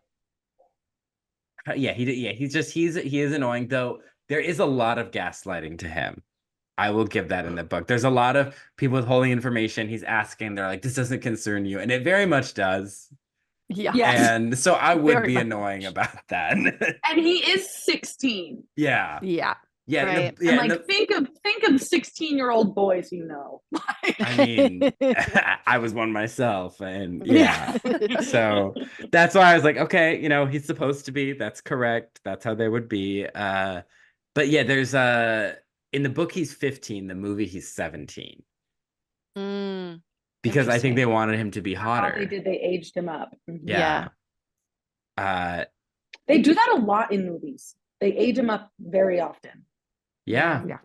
Yeah, he is annoying though. There is a lot of gaslighting to him. I will give that in the book. There's a lot of people withholding information. He's asking, they're like, this doesn't concern you. And it very much does. Yeah. Yes. And so I would Very be much. annoying about that. And he is 16. Yeah. Yeah. Yeah. Right. And like think of 16-year-old boys, I mean, I was one myself. And yeah. So that's why I was like, okay, he's supposed to be. That's correct. That's how they would be. But yeah, there's in the book he's 15, the movie he's 17. Mm, Because I think they interesting. wanted him to be I thought hotter. they did. They aged him up. Mhm. Yeah. They do that a lot in movies. They age him up very often. Yeah. Yeah.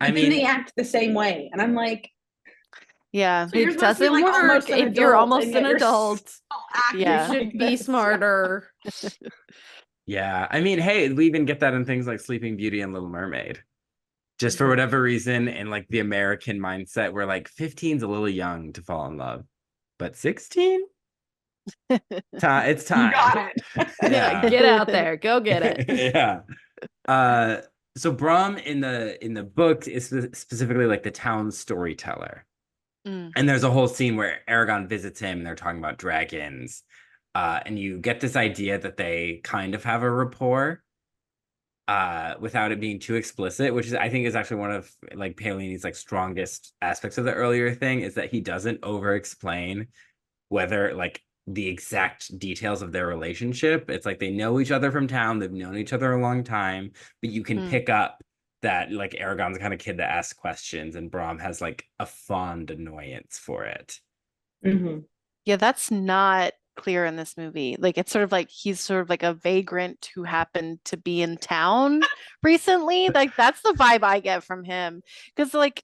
I And then they mean, act the same way. And I'm like, Yeah. so you're It supposed to be doesn't like work almost an if you're adult, almost and yet an you're adult. still acting Yeah. You like should be this. smarter. yeah. I mean, hey, we even get that in things like Sleeping Beauty and Little Mermaid. Just for whatever reason, in like the American mindset, we're like 15's a little young to fall in love. But 16? It's time. You got it. Yeah. Get out there. Go get it. Yeah. So Brom in the book is specifically like the town storyteller. Mm. And there's a whole scene where Eragon visits him and they're talking about dragons. And you get this idea that they kind of have a rapport without it being too explicit, which I think is actually one of like Paolini's like strongest aspects of the earlier thing, is that he doesn't over explain whether like the exact details of their relationship. It's like they know each other from town, they've known each other a long time, but you can pick up that like Aragon's the kind of kid that asks questions and Brom has like a fond annoyance for it. Mhm. Yeah, that's not clear in this movie. Like it's sort of like he's sort of like a vagrant who happened to be in town recently. Like that's the vibe I get from him. Because like,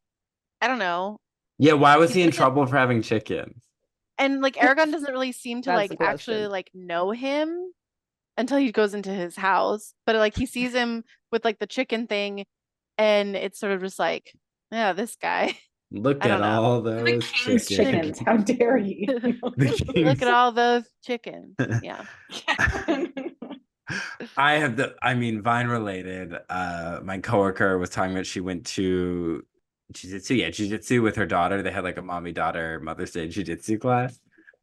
I don't know. Yeah, why was he in doesn't- trouble for having chickens? And like Aragon doesn't really seem to That's like the actually question. like know him until he goes into his house. But like he sees him with like the chicken thing, and it's sort of just like, yeah, this guy. Look I at don't know. all The those king's chickens. How dare he? The Look at all those chickens. Yeah. Vine related. My coworker was talking about she went to jiu-jitsu with her daughter. They had like a mommy-daughter Mother's Day jiu-jitsu class.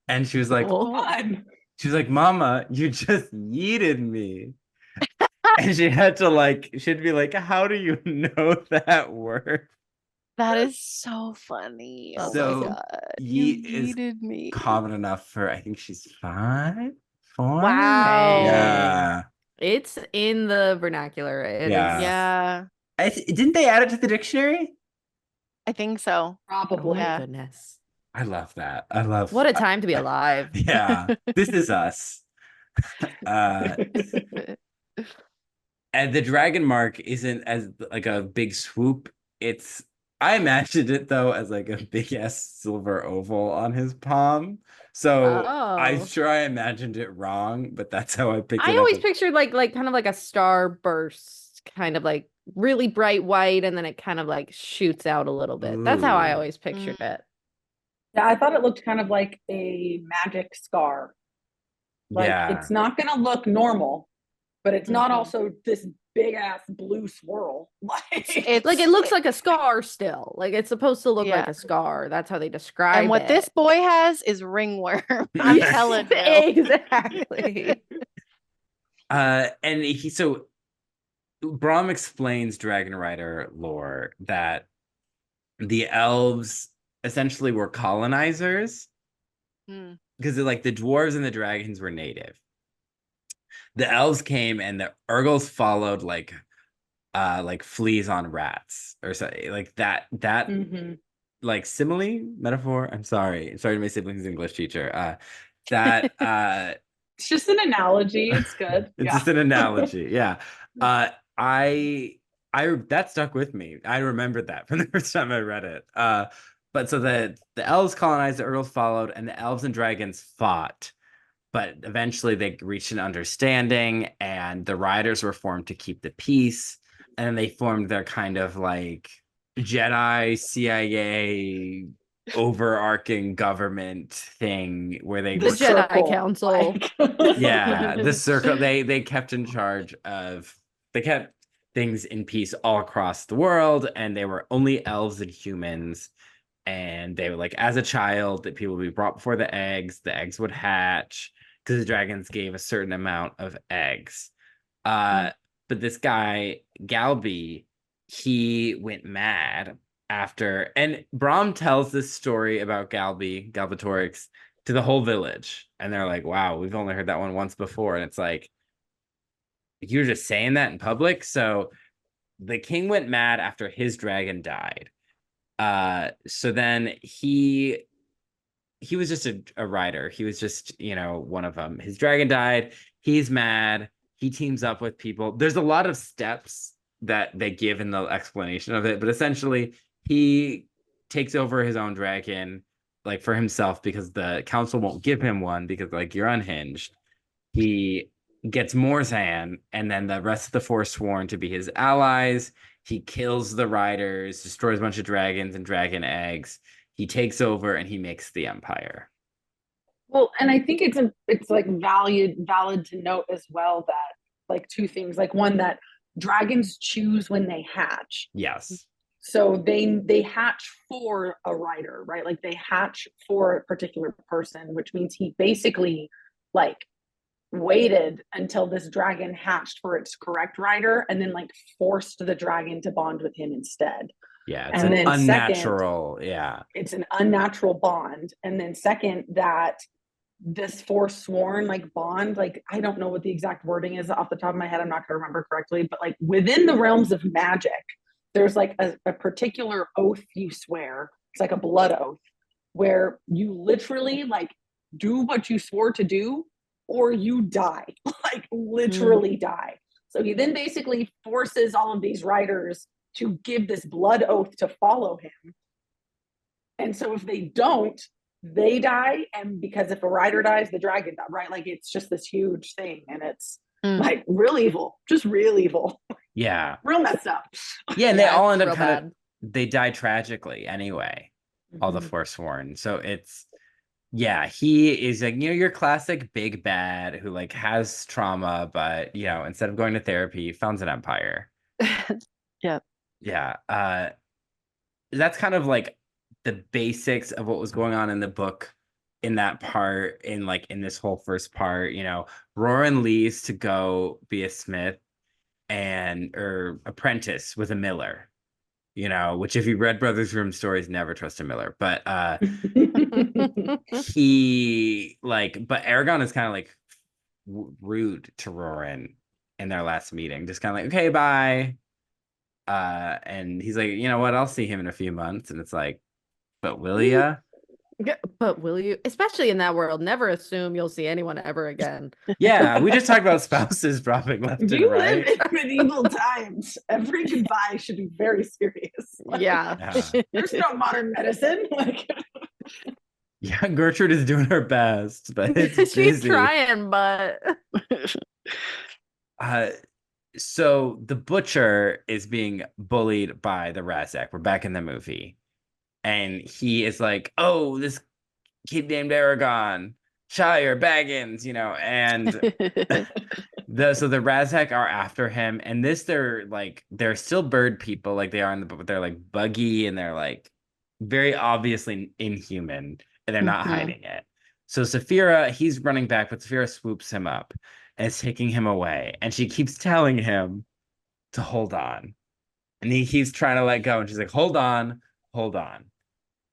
And she was like, God. Mama, you just yeeted me. And she'd be like, how do you know that word? That is so funny. Oh So, my God. yeet You is yeeted me. common enough for, I think she's 5, 4. Wow. Yeah. It's in the vernacular. It Yeah. is. Yeah, Didn't they add it to the dictionary? I think so. Oh my Probably. Yeah. goodness. I love that. I love What a time to be alive. Yeah. This is us. And the dragon mark isn't as like a big swoop. I imagined it though as like a big ass silver oval on his palm. So I'm Oh. sure I imagined it wrong, but that's how I picked it I up. always pictured like kind of like a starburst, kind of like really bright white, and then it kind of like shoots out a little bit. That's how I Ooh. always pictured it. Yeah, I thought it looked kind of like a magic scar. Like Yeah. it's not gonna look normal. but it's not Mhm. also this big ass blue swirl. It's Like it looks like a scar still. Like it's supposed to look like Yeah. a scar. That's how they describe and what it. this boy has is ringworm. I'm Yes. telling you. Exactly. And so Brahm explains Dragon Rider lore that the elves essentially were colonizers Mm. because like the dwarves and the dragons were native. The elves came and the Urgles followed like fleas on rats or so like that Mhm. like simile metaphor. I'm sorry to my siblings English teacher. That It's just an analogy. It's good. it's Yeah. just an analogy. Yeah. I that stuck with me. I remembered that from the first time I read it. But so the elves colonized, the Urgles followed, and the elves and dragons fought. But eventually they reached an understanding, and the riders were formed to keep the peace. And then they formed their kind of like Jedi CIA overarching government thing where they The were Jedi circle, Council. yeah, the circle. They kept in charge of they kept things in peace all across the world, and they were only elves and humans. And they were like, as a child, that people would be brought before the eggs would hatch because the dragons gave a certain amount of eggs. But this guy, Galby, he went mad after, and Brahm tells this story about Galbatorix, to the whole village. And they're like, wow, we've only heard that one once before. And it's like, you're just saying that in public? So the king went mad after his dragon died. So then he was just a rider. He was just, one of them. His dragon died. He's mad. He teams up with people. There's a lot of steps that they give in the explanation of it, but essentially he takes over his own dragon, like for himself, because the council won't give him one because like you're unhinged. He gets Morzan, and then the rest of the Forsworn to be his allies. He kills the riders, destroys a bunch of dragons and dragon eggs. He takes over and he makes the empire. Well, and I think it's like valid to note as well that like two things. Like one, that dragons choose when they hatch. Yes. So they hatch for a rider, right? Like they hatch for a particular person, which means he basically like waited until this dragon hatched for its correct rider and then like forced the dragon to bond with him instead. Yeah, it's And an then unnatural. It's an unnatural bond. And then second, that this forsworn like bond, like I don't know what the exact wording is off the top of my head, I'm not going to remember correctly, but like within the realms of magic, there's like a particular oath you swear. It's like a blood oath where you literally like do what you swore to do or you die, like literally die. So he then basically forces all of these riders to give this blood oath to follow him. And so if they don't, they die. And because if a rider dies, the dragon dies, right? Like it's just this huge thing. And it's like real evil, just real evil. Yeah. Real messed up. Yeah, and they all end up real kind of, bad. they die tragically anyway, all the Forsworn. So it's, yeah, he is like, your classic big bad who like has trauma, but, instead of going to therapy, founds an empire. Yeah. Yeah. That's kind of like the basics of what was going on in the book in that part, in this whole first part. Roran leaves to go be a smith or apprentice with a miller, which if you read Brothers Grimm stories, never trust a miller. But he but Eragon is kind of like rude to Roran in their last meeting, just kind of like, okay, bye. And he's like, you know what, I'll see him in a few months. And it's like, but will ya? Yeah, but will you, especially in that world, never assume you'll see anyone ever again? Yeah, we just talked about spouses dropping left and You right. live in medieval times. Every goodbye should be very serious. Like, Yeah. there's no modern medicine. Like, yeah, Gertrude is doing her best, but it's She's busy. trying, but So the butcher is being bullied by the Razak. We're back in the movie. And he is like, oh, this kid named Eragon, Shire, Baggins, and So the Razak are after him, and they're still bird people, like they are in the book, but they're like buggy and they're like very obviously inhuman, and they're not hiding it. So Saphira, he's running back, but Saphira swoops him up and is taking him away, and she keeps telling him to hold on, and he keeps trying to let go, and she's like, hold on, hold on.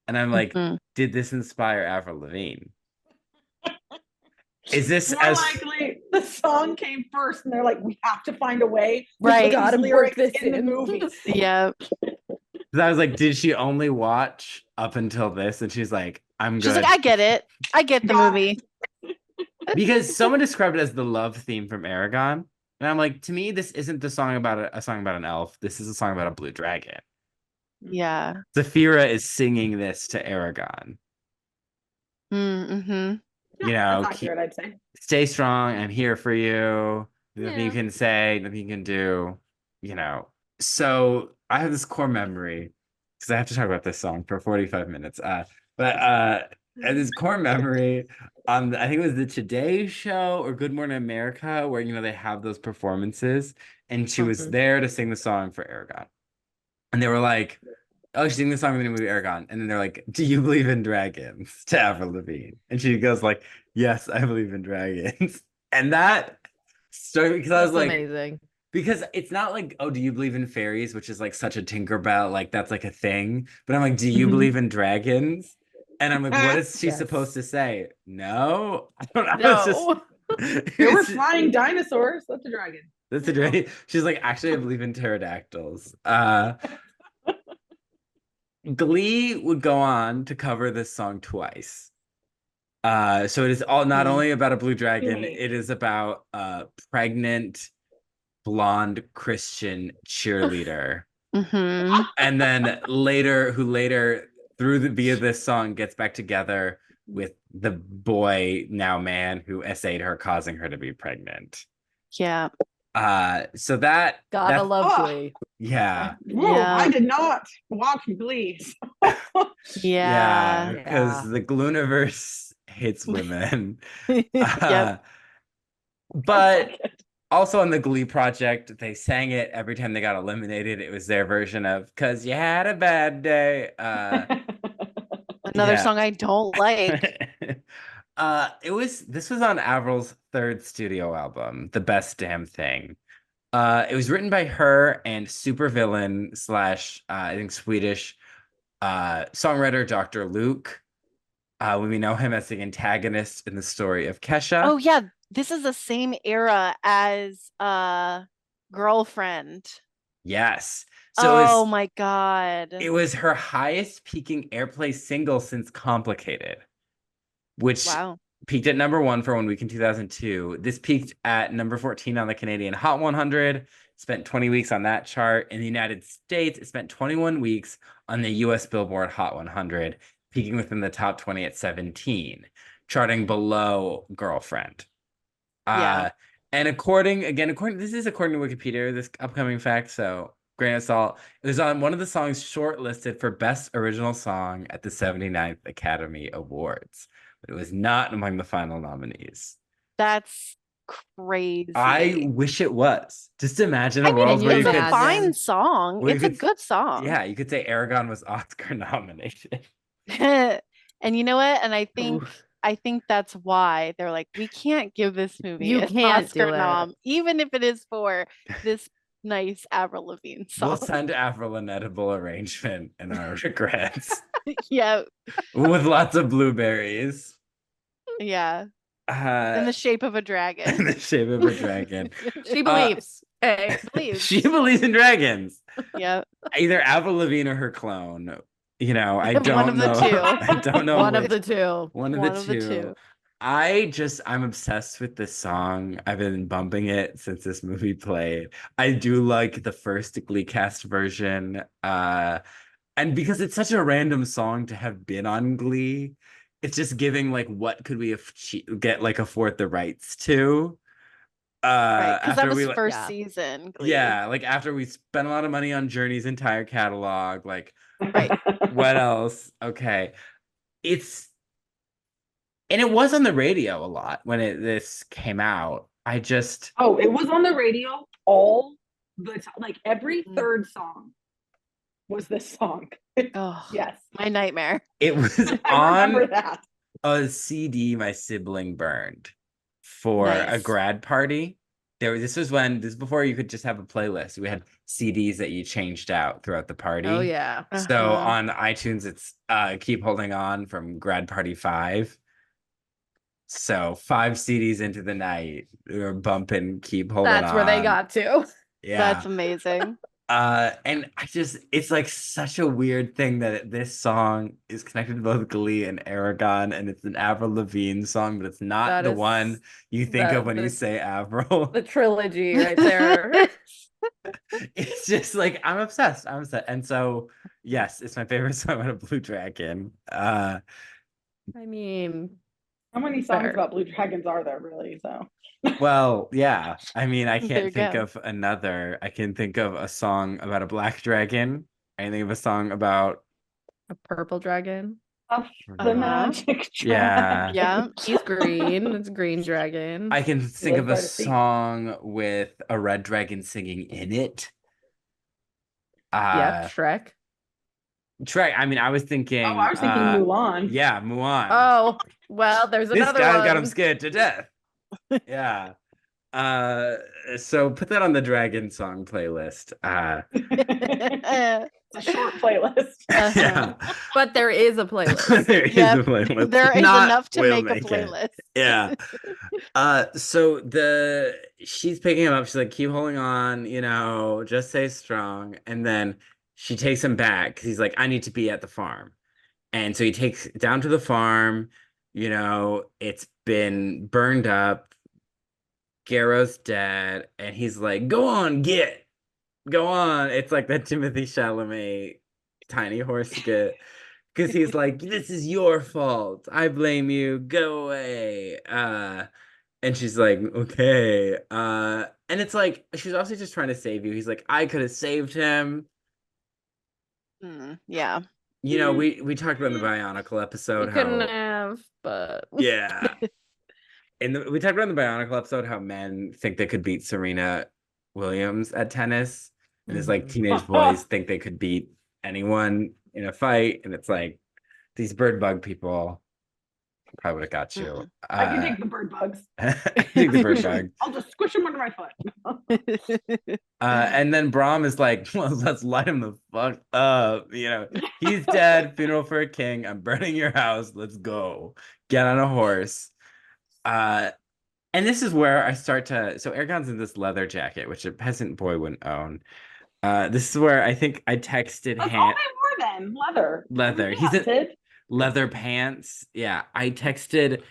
And I'm like, did this inspire Avril Lavigne? Is this more likely the song came first and they're like, we have to find a way to Right. put Gotta these work lyrics this in the in. movie. Yeah. I was like, did she only watch up until this? And she's like, I'm She's good. like, I get it. I get the movie. Because someone described it as the love theme from Eragon. And I'm like, to me, this isn't the song about a song about an elf. This is a song about a blue dragon. Yeah. Saphira is singing this to Eragon. Mm-hmm. You know, That's accurate, I'd say. stay strong. I'm here for you. Nothing you Yeah. can say, nothing you can do. You know. So I have this core memory because I have to talk about this song for 45 minutes. But I have this core memory on I think it was the Today Show or Good Morning America, where they have those performances, and she was there to sing the song for Eragon, and they were like, "Oh, she's singing the song in the movie Eragon," and then they're like, "Do you believe in dragons?" to Avril Lavigne, and she goes like, "Yes, I believe in dragons," and that started because I was like, amazing. because it's not like, oh, do you believe in fairies, which is like such a Tinkerbell, like that's like a thing. But I'm like, do you believe in dragons? And I'm like, what is she supposed to say? No, I don't know. No. There were flying dinosaurs. That's a dragon. That's a dragon. She's like, actually, I believe in pterodactyls. Glee would go on to cover this song twice. So it is not only about a blue dragon, it is about a pregnant blonde Christian cheerleader. And then later through via this song gets back together with the boy, now man, who essayed her, causing her to be pregnant. Yeah. So that Gotta love Glee. Yeah. Whoa, I did not watch Glee. Yeah. Because the Glooniverse hates women. Yep. But also on the Glee project, they sang it every time they got eliminated. It was their version of "'Cause You Had a Bad Day." Another song I don't like. This was on Avril's third studio album, The Best Damn Thing. It was written by her and supervillain / I think Swedish songwriter Dr. Luke. We know him as the antagonist in the story of Kesha. Oh yeah, this is the same era as Girlfriend. Yes. So my God. It was her highest peaking airplay single since Complicated, which peaked at number 1 for 1 week in 2002. This peaked at number 14 on the Canadian Hot 100, spent 20 weeks on that chart. In the United States, it spent 21 weeks on the US Billboard Hot 100, peaking within the top 20 at 17, charting below Girlfriend. And according to Wikipedia, this upcoming fact, so grain of salt, it was on one of the songs shortlisted for Best Original Song at the 79th Academy Awards. But it was not among the final nominees. That's crazy. I wish it was. Just imagine a world where it's a fine song. It's a good song. Yeah, you could say Eragon was Oscar nominated. And you know what? And I think that's why they're like, we can't give this movie an Oscar nom, even if it is for this nice Avril Lavigne song. We'll send Avril an edible arrangement in our regrets. Yeah. With lots of blueberries. Yeah. In the shape of a dragon. In the shape of a dragon. She believes. She believes in dragons. Yeah. Either Avril Lavigne or her clone. I don't know. One of the two. I don't know. One of the two. One of the two. I'm obsessed with this song. I've been bumping it since this movie played. I do like the first Glee cast version. And because it's such a random song to have been on Glee, it's just giving like, what could we afford the rights to? Right, because that was first season. Glee. Yeah, like after we spent a lot of money on Journey's entire catalog, like, right. What else? Okay, and it was on the radio a lot when this came out. I just Oh, it was on the radio all the time. Like every Mm. third song was this song. Oh, Yes. my nightmare. it was I remember on that. a CD my sibling burned for a Nice. grad party. This is before you could just have a playlist. We had CDs that you changed out throughout the party. Oh yeah. So Uh-huh. on iTunes, it's Keep Holding On from Grad Party 5. So 5 CDs into the night, we were bumping Keep Holding On. That's where they got to. Yeah. That's amazing. And it's like such a weird thing that this song is connected to both Glee and Eragon, and it's an Avril Lavigne song, but it's not That the is one you think of when you say Avril. The trilogy right there. It's just like I'm obsessed. And so yes, it's my favorite song on a Blue Dragon. I mean, How many songs Fair. about Blue Dragons are there really? So Well, yeah. I mean, I There can't you think go. of another. I can think of a song about a black dragon. I can think of a song about a purple dragon. the Uh-huh. magic Yeah. dragon. Yeah. He's green. It's green dragon. I can think of a lives by the sea. song with a red dragon singing in it. Yep, Shrek. Trek. I mean, I was thinking. Oh, I was thinking Mulan. Yeah, Mulan. Oh, well, there's This another guy's one. got him scared to death. Yeah. So put that on the dragon song playlist. It's a short playlist. Yeah. But there is a playlist. There is Yep. a playlist. There is Not enough to will make a it. playlist. Yeah. So she's picking him up. She's like, keep holding on, just stay strong. And then she takes him back because he's like, I need to be at the farm. And so he takes down to the farm. It's been burned up. Garrow's dead, and he's like, go on. It's like that Timothy Chalamet tiny horse skit. Because he's like, this is your fault. I blame you. Go away. And she's like, okay. And it's like, she's also just trying to save you. He's like, I could have saved him. Yeah. We talked about in the Bionicle episode You couldn't how have, but yeah. And we talked about in the Bionicle episode how men think they could beat Serena Williams at tennis. And it's like teenage boys think they could beat anyone in a fight. And it's like, these bird bug people probably would have got you. I can take the bird bugs. I think the bird bug. I'll just squish them under my foot. And then Brahm is like, well, let's light him the fuck up. He's dead. Funeral for a king. I'm burning your house. Let's go. Get on a horse. And this is where I start to. So Eragon's in this leather jacket, which a peasant boy wouldn't own. This is where I think I texted That's all Hannah. they wore then. Leather. He's in in leather pants. Yeah, I texted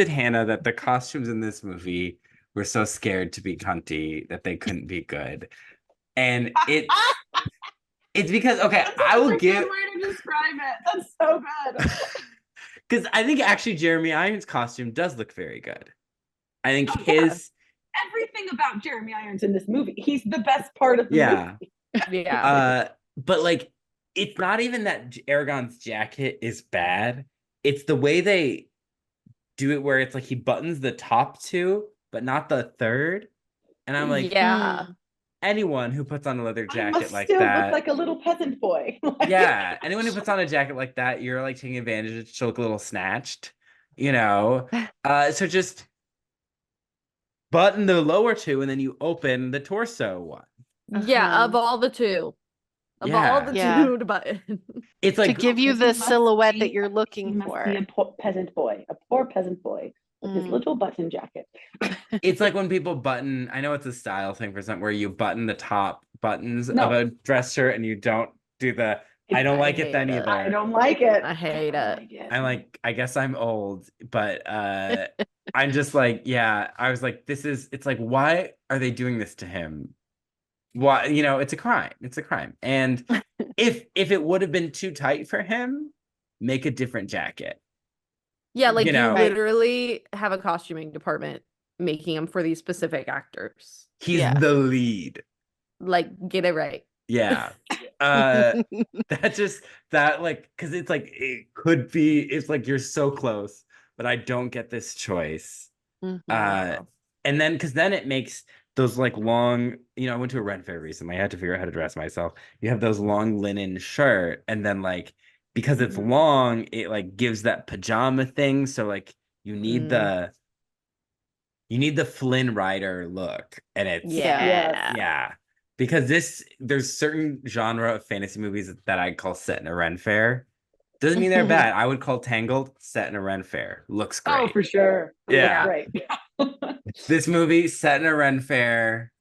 Hannah that the costumes in this movie were so scared to be cunty that they couldn't be good, and it's because I will give way to describe it. That's so good. because I think actually Jeremy Irons' costume does look very good. I think everything about Jeremy Irons in this movie. He's the best part of the movie. yeah. But like, it's not even that Eragon's jacket is bad. It's the way they do it where it's like he buttons the top 2, but not the third. And I'm like, yeah. anyone who puts on a leather jacket must like still that. look like a little peasant boy. Yeah. Anyone who puts on a jacket like that, you're like taking advantage to look a little snatched, So just button the lower 2 and then you open the torso one. Yeah, of all the 2. Of all the 2 to button. It's like to give you the silhouette that you're He looking must for. be a poor peasant boy with his little button jacket. It's like when people button, I know it's a style thing for some where you button the top buttons of a dress shirt and you don't do the I don't like it then either. I don't like it. I hate it. I'm like, I guess I'm old, but I'm just like, yeah, I was like, it's like, why are they doing this to him? Why, it's a crime. It's a crime. And if it would have been too tight for him, make a different jacket. Yeah, like you literally have a costuming department making them for these specific actors. He's the lead. Like, get it right. Yeah. Because it's like, it could be, it's like you're so close, but I don't get this choice. And And then, because then it makes those like long, I went to a Ren fair recently. I had to figure out how to dress myself. You have those long linen shirt, and then like because it's Mhm. long, it like gives that pajama thing. So like you need Mm. the Flynn Rider look, and it's Yeah. yeah. Because there's certain genre of fantasy movies that I call set in a Ren fair. Doesn't mean they're bad. I would call Tangled set in a Ren fair. Looks Oh, great. for sure. It looks Yeah. great. This movie set in a Ren fair,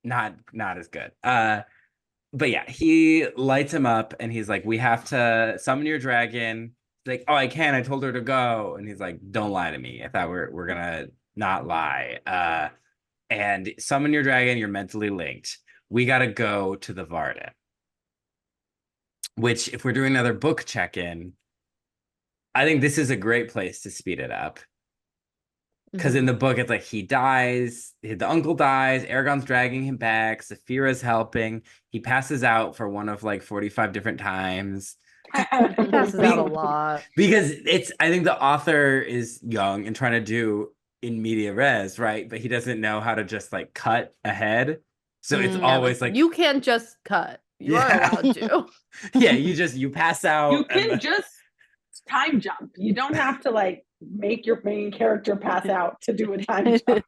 not as good. But yeah, he lights him up and he's like, "We have to summon your dragon." He's like, "Oh, I can. I told her to go." And he's like, "Don't lie to me. I thought we're gonna not lie. And summon your dragon. You're mentally linked. We gotta go to the Varden." Which, if we're doing another book check-in, I think this is a great place to speed it up. Because in the book, it's like he dies, the uncle dies, Eragon's dragging him back, Saphira's helping, he passes out for one of like 45 different times. He passes out a lot. Because I think the author is young and trying to do in media res, right? But he doesn't know how to just like cut ahead. So it's Yeah, always like you can't just cut. You are Yeah. allowed to. yeah, you pass out. You and can then- just time jump. You don't have to like make your main character pass out to do a time jump.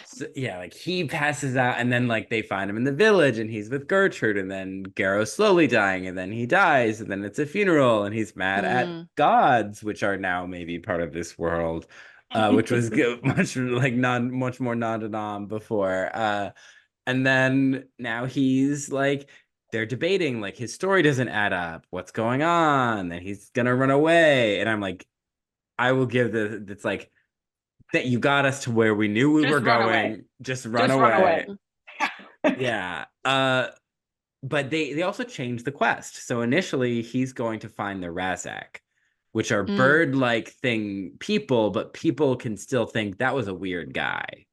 So, yeah, like he passes out, and then like they find him in the village, and he's with Gertrude, and then Garrow's slowly dying, and then he dies, and then it's a funeral, and he's mad at gods, which are now maybe part of this world, which was much more non-denom before. And then now he's like, they're debating, like his story doesn't add up. What's going on? And he's gonna run away, and I'm like, I will give it's like that you got us to where we knew we Just were run going. away. Just run Just run away. away. Yeah. But they also changed the quest. So initially he's going to find the Razak, which are bird-like thing people, but people can still think that was a weird guy.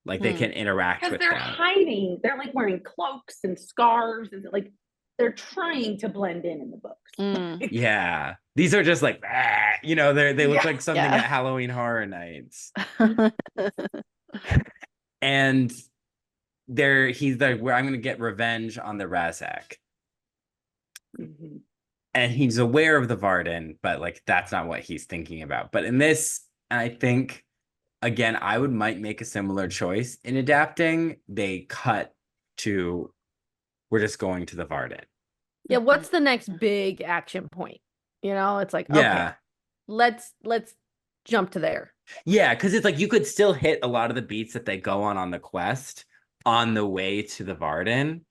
Like they can interact Because with they're them. hiding. They're like wearing cloaks and scarves and like they're trying to blend in the books. Yeah. These are just like, they look like something Yeah. at Halloween Horror Nights. And he's like, where I'm gonna get revenge on the Razak. Mhm. And he's aware of the Varden, but like that's not what he's thinking about. But in this, I think again, I might make a similar choice in adapting. They cut to we're just going to the Varden. Yeah, what's the next big action point? It's like, okay, Yeah. let's jump to there. Yeah, because it's like you could still hit a lot of the beats that they go on the quest on the way to the Varden.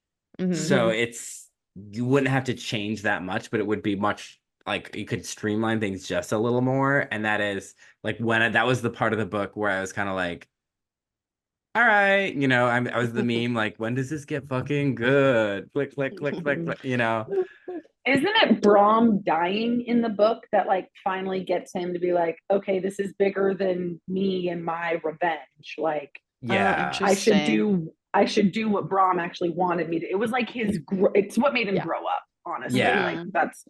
So you wouldn't have to change that much, but it would be much like you could streamline things just a little more. And that is like that was the part of the book where I was kind of like, all right, I was the meme like, when does this get fucking good? Click, click, click, click, click, Isn't it Brom dying in the book that like finally gets him to be like, okay, this is bigger than me and my revenge. Like, Yeah. I should do what Brom actually wanted me to. It was like it's what made him grow up, honestly. Yeah. Like that's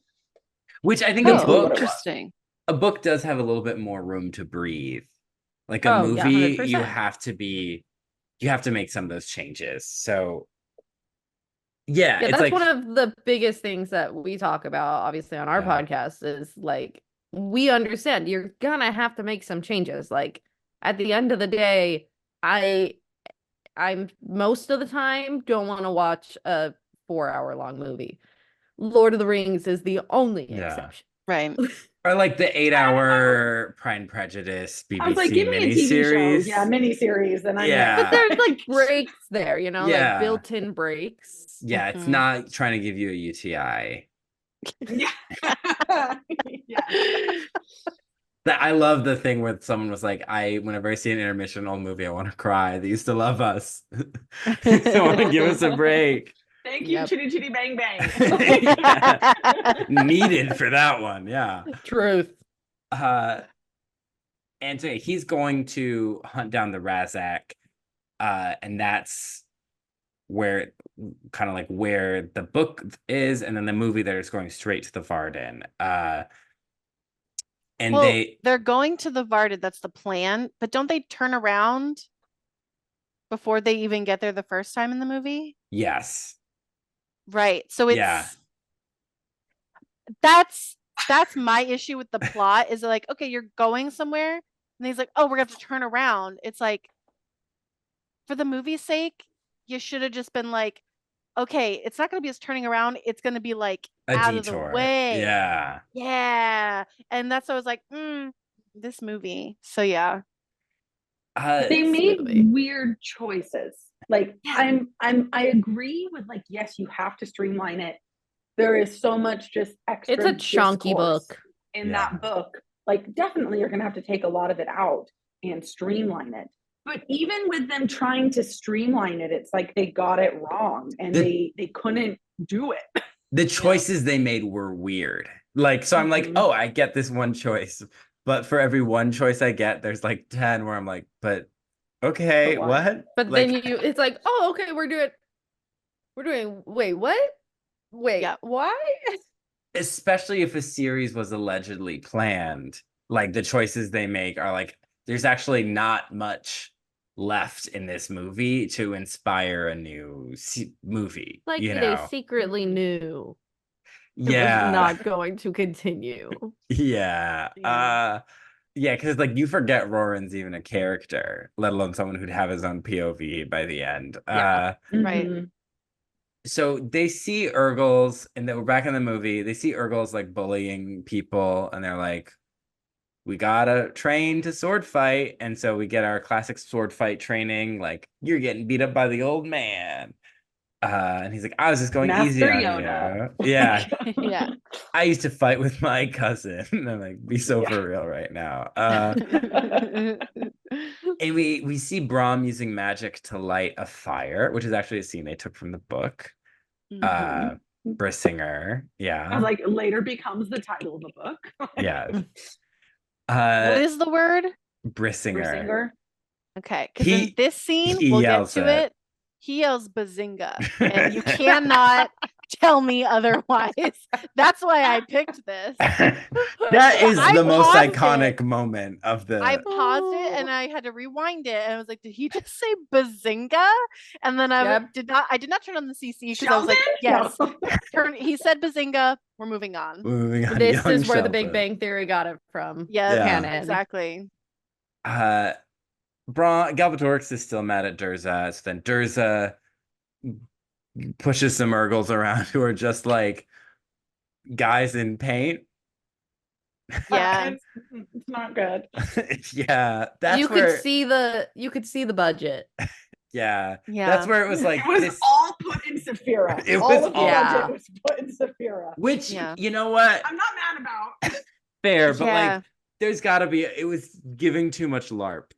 Which I think interesting. A book does have a little bit more room to breathe. Like a Oh, movie, yeah, 100%. you have to make some of those changes. So yeah, it's that's like one of the biggest things that we talk about, obviously, on our podcast is like, we understand you're gonna have to make some changes. Like, at the end of the day, I'm most of the time don't want to watch a 4-hour long movie. Lord of the Rings is the only exception. Right. or like the 8-hour Pride and Prejudice BBC I was like, give me a TV show. miniseries. Yeah, miniseries. And I'm But there's like breaks there, like built-in breaks. Yeah, it's not trying to give you a UTI. I love the thing where someone was like, whenever I see an intermission old movie, I want to cry. They used to love us. They want to give us a break. Thank you, Chitty Chitty Bang Bang. Needed for that one, yeah. Truth. And so he's going to hunt down the Razak, and that's where kind of like where the book is, and then the movie that is going straight to the Varden. And Well, they they're going to the Varded, that's the plan, but don't they turn around before they even get there the first time in the movie? yes. Right. So Yeah. that's my issue with the plot is like, okay, you're going somewhere, and he's like, oh, we're gonna have to turn around. It's like, for the movie's sake, you should have just been like, okay, it's not gonna be us turning around, it's gonna be like A out of the detour. way. Yeah. Yeah. And that's what I was like, this movie. So yeah. They This made movie. weird choices. Like I agree with like, yes, you have to streamline it. There is so much just extra. It's a chunky discourse book. in Yeah. that book. Like definitely you're gonna have to take a lot of it out and streamline it. But even with them trying to streamline it, it's like they got it wrong and they couldn't do it. The choices they made were weird. Like, so I'm like, Mhm. oh, I get this one choice. But for every one choice I get, there's like 10 where I'm like, but okay, But why? what? But Like, then it's like, oh, okay, we're doing, wait, what? Wait, Yeah. why? especially if a series was allegedly planned, like the choices they make are like, there's actually not much left in this movie to inspire a new movie. Like you they know? secretly knew it was Yeah. not going to continue. Yeah. Yeah, because like you forget Roran's even a character, let alone someone who'd have his own POV by the end. Yeah. Right. Mhm. So they see Urgles, and we're back in the movie. They see Urgles like bullying people, and they're like, we gotta train to sword fight. And so we get our classic sword fight training, like, you're getting beat up by the old man. And he's like, I was just going easy Master on Yona. you. Yeah. Yeah. I used to fight with my cousin. I'm like, be so for real right now. And we see Brahm using magic to light a fire, which is actually a scene they took from the book. Mhm. Brissinger. I Yeah. was like, later becomes the title of the book. Yeah. What is the word? Brissinger. Singer. Okay, because in this scene, he we'll get yells to it. it. He yells bazinga, and you cannot tell me otherwise. That's why I picked this. That is I the most paused iconic it. moment of the. I paused it and I had to rewind it, and I was like, "Did he just say bazinga?" And then I did not turn on the CC because I was like, "Yes." He said bazinga. We're moving on. Moving on. This Young is where the Big Sheldon. Bang Theory got it from. Yeah, canon. exactly. Galbatorix is still mad at Durza. So then Durza pushes some Urgles around who are just like guys in paint. Yeah. It's not good. Yeah, that's you where could see the budget. yeah, Yeah. that's where it was like It was this. all put in Saphira. It all was of the all- budget was put in Saphira. Which Yeah. you know what? I'm not mad about. Fair, but Yeah. like there's gotta be it was giving too much LARP.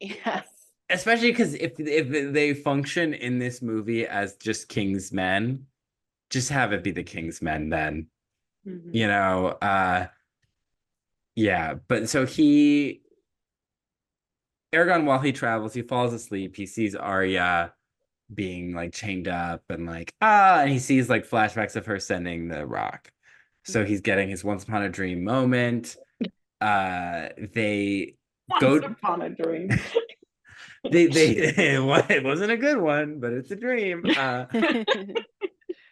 Yes. Especially because if they function in this movie as just King's men, just have it be the King's men then. Mhm. You know, yeah, but so Eragon, while he travels, he falls asleep. He sees Arya being like chained up and like, and he sees like flashbacks of her sending the rock. So he's getting his once upon a dream moment. They Once upon a dream. it wasn't a good one, but it's a dream.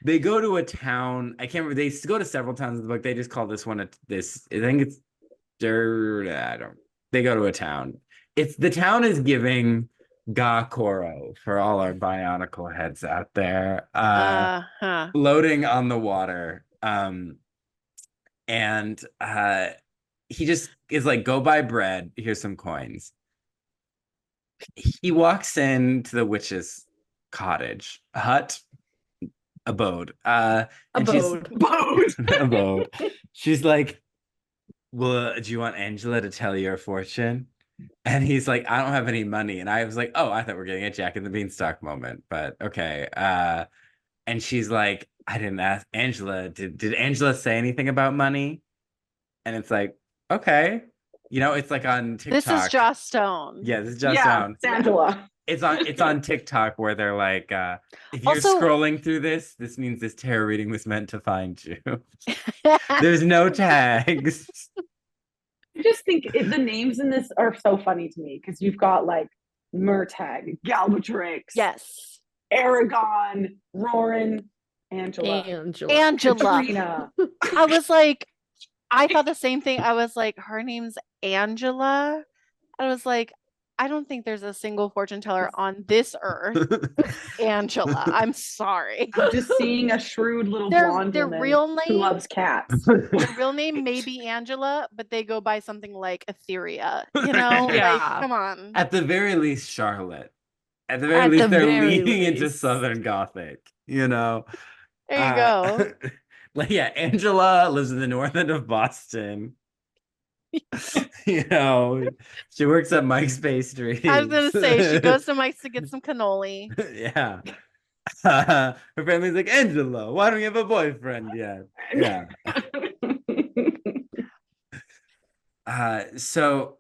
They go to a town. I can't remember. They go to several towns in the book. They just call this one I think it's I don't. They go to a town. The town is giving Ga Koro for all our Bionicle heads out there. Floating on the water. And he just is like, go buy bread. Here's some coins. He walks into the witch's cottage, abode. Abode. She's like, well, do you want Angela to tell your fortune? And he's like, I don't have any money. And I was like, oh, I thought we're getting a Jack and the Beanstalk moment, but okay. And she's like, I didn't ask Angela. Did Angela say anything about money? And it's like, okay. You know, it's like on TikTok. This is Joss Stone. Yeah, this is Joss Stone. It's Angela. It's on TikTok where they're like, if you're Also- scrolling through this means this tarot reading was meant to find you. There's no tags. I just think the names in this are so funny to me because you've got like Murtagh, Galbatrix, Yes. Eragon, Roran, Angela, Angela. Katrina. I was like, I thought the same thing. I was like, her name's Angela. I was like, I don't think there's a single fortune teller on this earth. Angela. I'm sorry. I'm just seeing a shrewd little Their blonde woman real who name, loves cats. their real name may be Angela, but they go by something like Etheria. You know, Yeah. like come on. At the very least, Charlotte. At the very At least, the they're very leaning into least. Southern Gothic, you know? There you go. Like, yeah, Angela lives in the north end of Boston. You know, she works at Mike's Pastries. I was gonna say she goes to Mike's to get some cannoli. Yeah. Her family's like, Angela, why don't you have a boyfriend yet? Yeah. So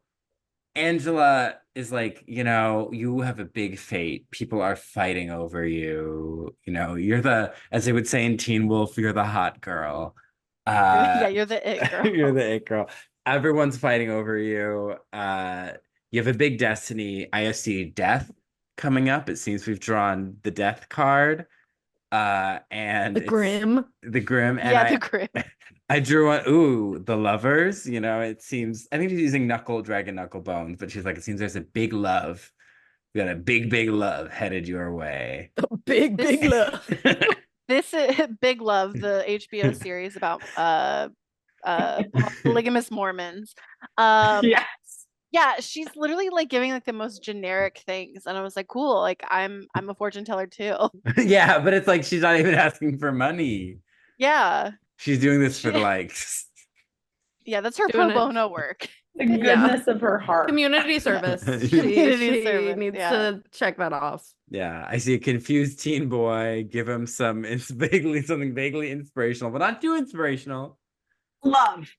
Angela is like, you know, you have a big fate. People are fighting over you. You know, you're the, as they would say in Teen Wolf, you're the hot girl. Yeah, you're the it girl. You're the it girl. Everyone's fighting over you. You have a big destiny. I see death coming up. It seems we've drawn the death card. And The Grim. The Grim. And Yeah, the Grim. I drew on, ooh, the lovers. You know, it seems, I think she's using dragon knuckle bones, but she's like, it seems there's a big love. We got a big love headed your way. Big love. This is Big Love, the HBO series about polygamous Mormons. Yes. Yeah, she's literally like giving like the most generic things, and I was like, cool. Like I'm a fortune teller too. Yeah, but it's like she's not even asking for money. Yeah. She's doing this for the likes. Yeah, that's her Doing pro it. bono work. The goodness of her heart. Community service. Community she service, needs yeah. to check that off. Yeah, I see a confused teen boy. Give him something vaguely inspirational, but not too inspirational. Love.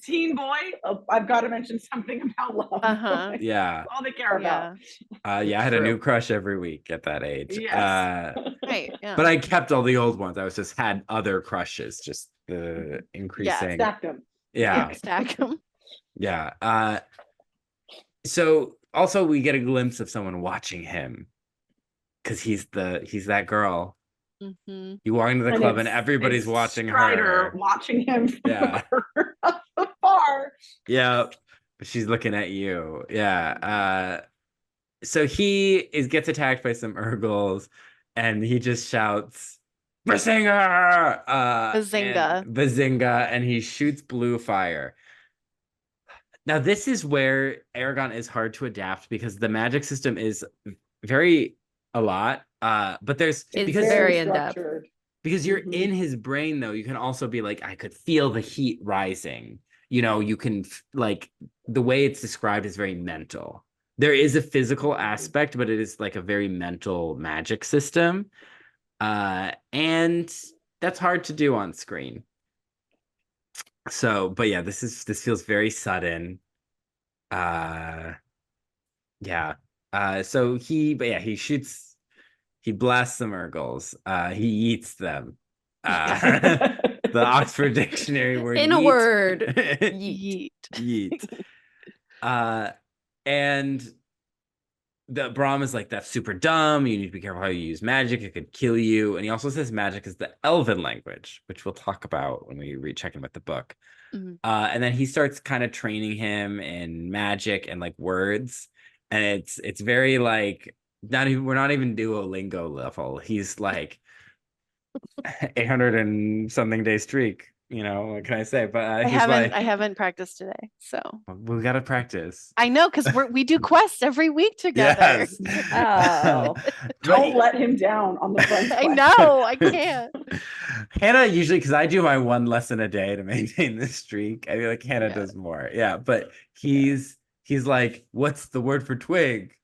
Teen boy. Oh, I've got to mention something about love. Uh-huh. Yeah. All they care about. Yeah, I had a True. new crush every week at that age. Yes. Right. Yeah. But I kept all the old ones. I was just had other crushes, just the increasing. Stacked them. Yeah. Stack them. Yeah. So also we get a glimpse of someone watching him because he's that girl. Mm-hmm. You walk into the club and everybody's watching Strider her. watching him from Yeah. afar. Yeah. But she's looking at you. Yeah. So he gets attacked by some Urgles and he just shouts, Bazinga! Bazinga, and he shoots blue fire. Now, this is where Eragon is hard to adapt because the magic system is very a lot. But there's It's because very in depth. because you're Mhm. in his brain, though, you can also be like, I could feel the heat rising. You know, you can like the way it's described is very mental. There is a physical aspect, but it is like a very mental magic system. And that's hard to do on screen. So, but yeah, this feels very sudden. Yeah. So he shoots, he blasts some Urgles. He eats them. The Oxford Dictionary word In a yeet. word, Yeet. Yeet. And the Brahm is like, that's super dumb. You need to be careful how you use magic. It could kill you. And he also says magic is the Elven language, which we'll talk about when we check in with the book. Mhm. And then he starts kind of training him in magic and like words. And it's very like, we're not even Duolingo level. He's like 800 and something day streak. You know, what can I say? But I he's haven't practiced today, so we gotta practice. I know because we do quests every week together. Yes. Oh. Don't let him down on the front. I know, I can't. Hannah usually, because I do my one lesson a day to maintain this streak. I feel like Hannah Yeah. does more. Yeah, but he's like, what's the word for twig?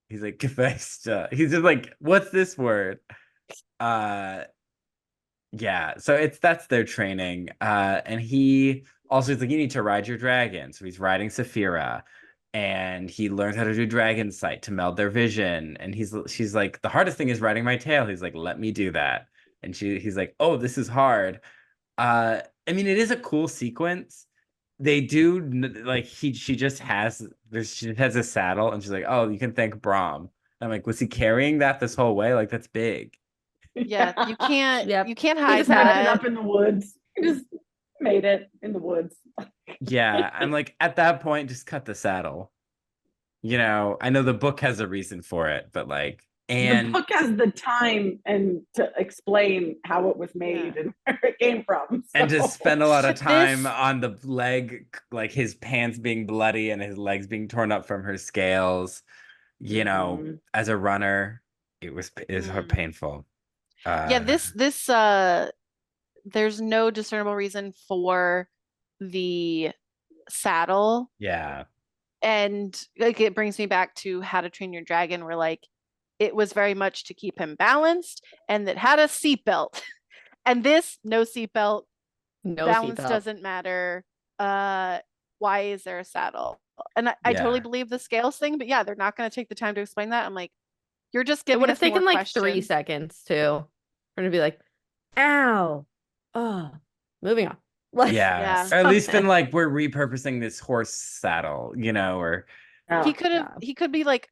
He's like, Gefesta. He's just like, what's this word? Yeah, so that's their training. And he also is like, you need to ride your dragon. So he's riding Saphira. And he learns how to do dragon sight to meld their vision. And she's like, the hardest thing is riding my tail. He's like, let me do that. And he's like, oh, this is hard. I mean, it is a cool sequence. they do like she just has a saddle and she's like, oh, you can thank Brom. I'm like, was he carrying that this whole way? Like that's big. Yeah, you can't Yep. you can't He hide just made it that. up in the woods. He just made it in the woods. Yeah, I'm like, at that point, just cut the saddle. You know, I know the book has a reason for it, but like, The and book has the time and to explain how it was made Yeah. and where it came from. and to so- spend a lot of But time this- on the leg, like his pants being bloody and his legs being torn up from her scales. You know, Mhm. as a runner, it was Mm. painful. Yeah, this there's no discernible reason for the saddle. Yeah, And like it brings me back to How to Train Your Dragon, where like it was very much to keep him balanced and that had a seatbelt. And this, no seatbelt, No balance seatbelt. doesn't matter. Why is there a saddle? And I totally Yeah. believe the scales thing, but yeah, they're not going to take the time to explain that. I'm like, you're just It giving would us have taken more like 3 questions. seconds too. For him to be like, ow. Oh, moving on. Like, Yeah. or at least been something. like, we're repurposing this horse saddle, you know, or He Oh, could have yeah. he could be like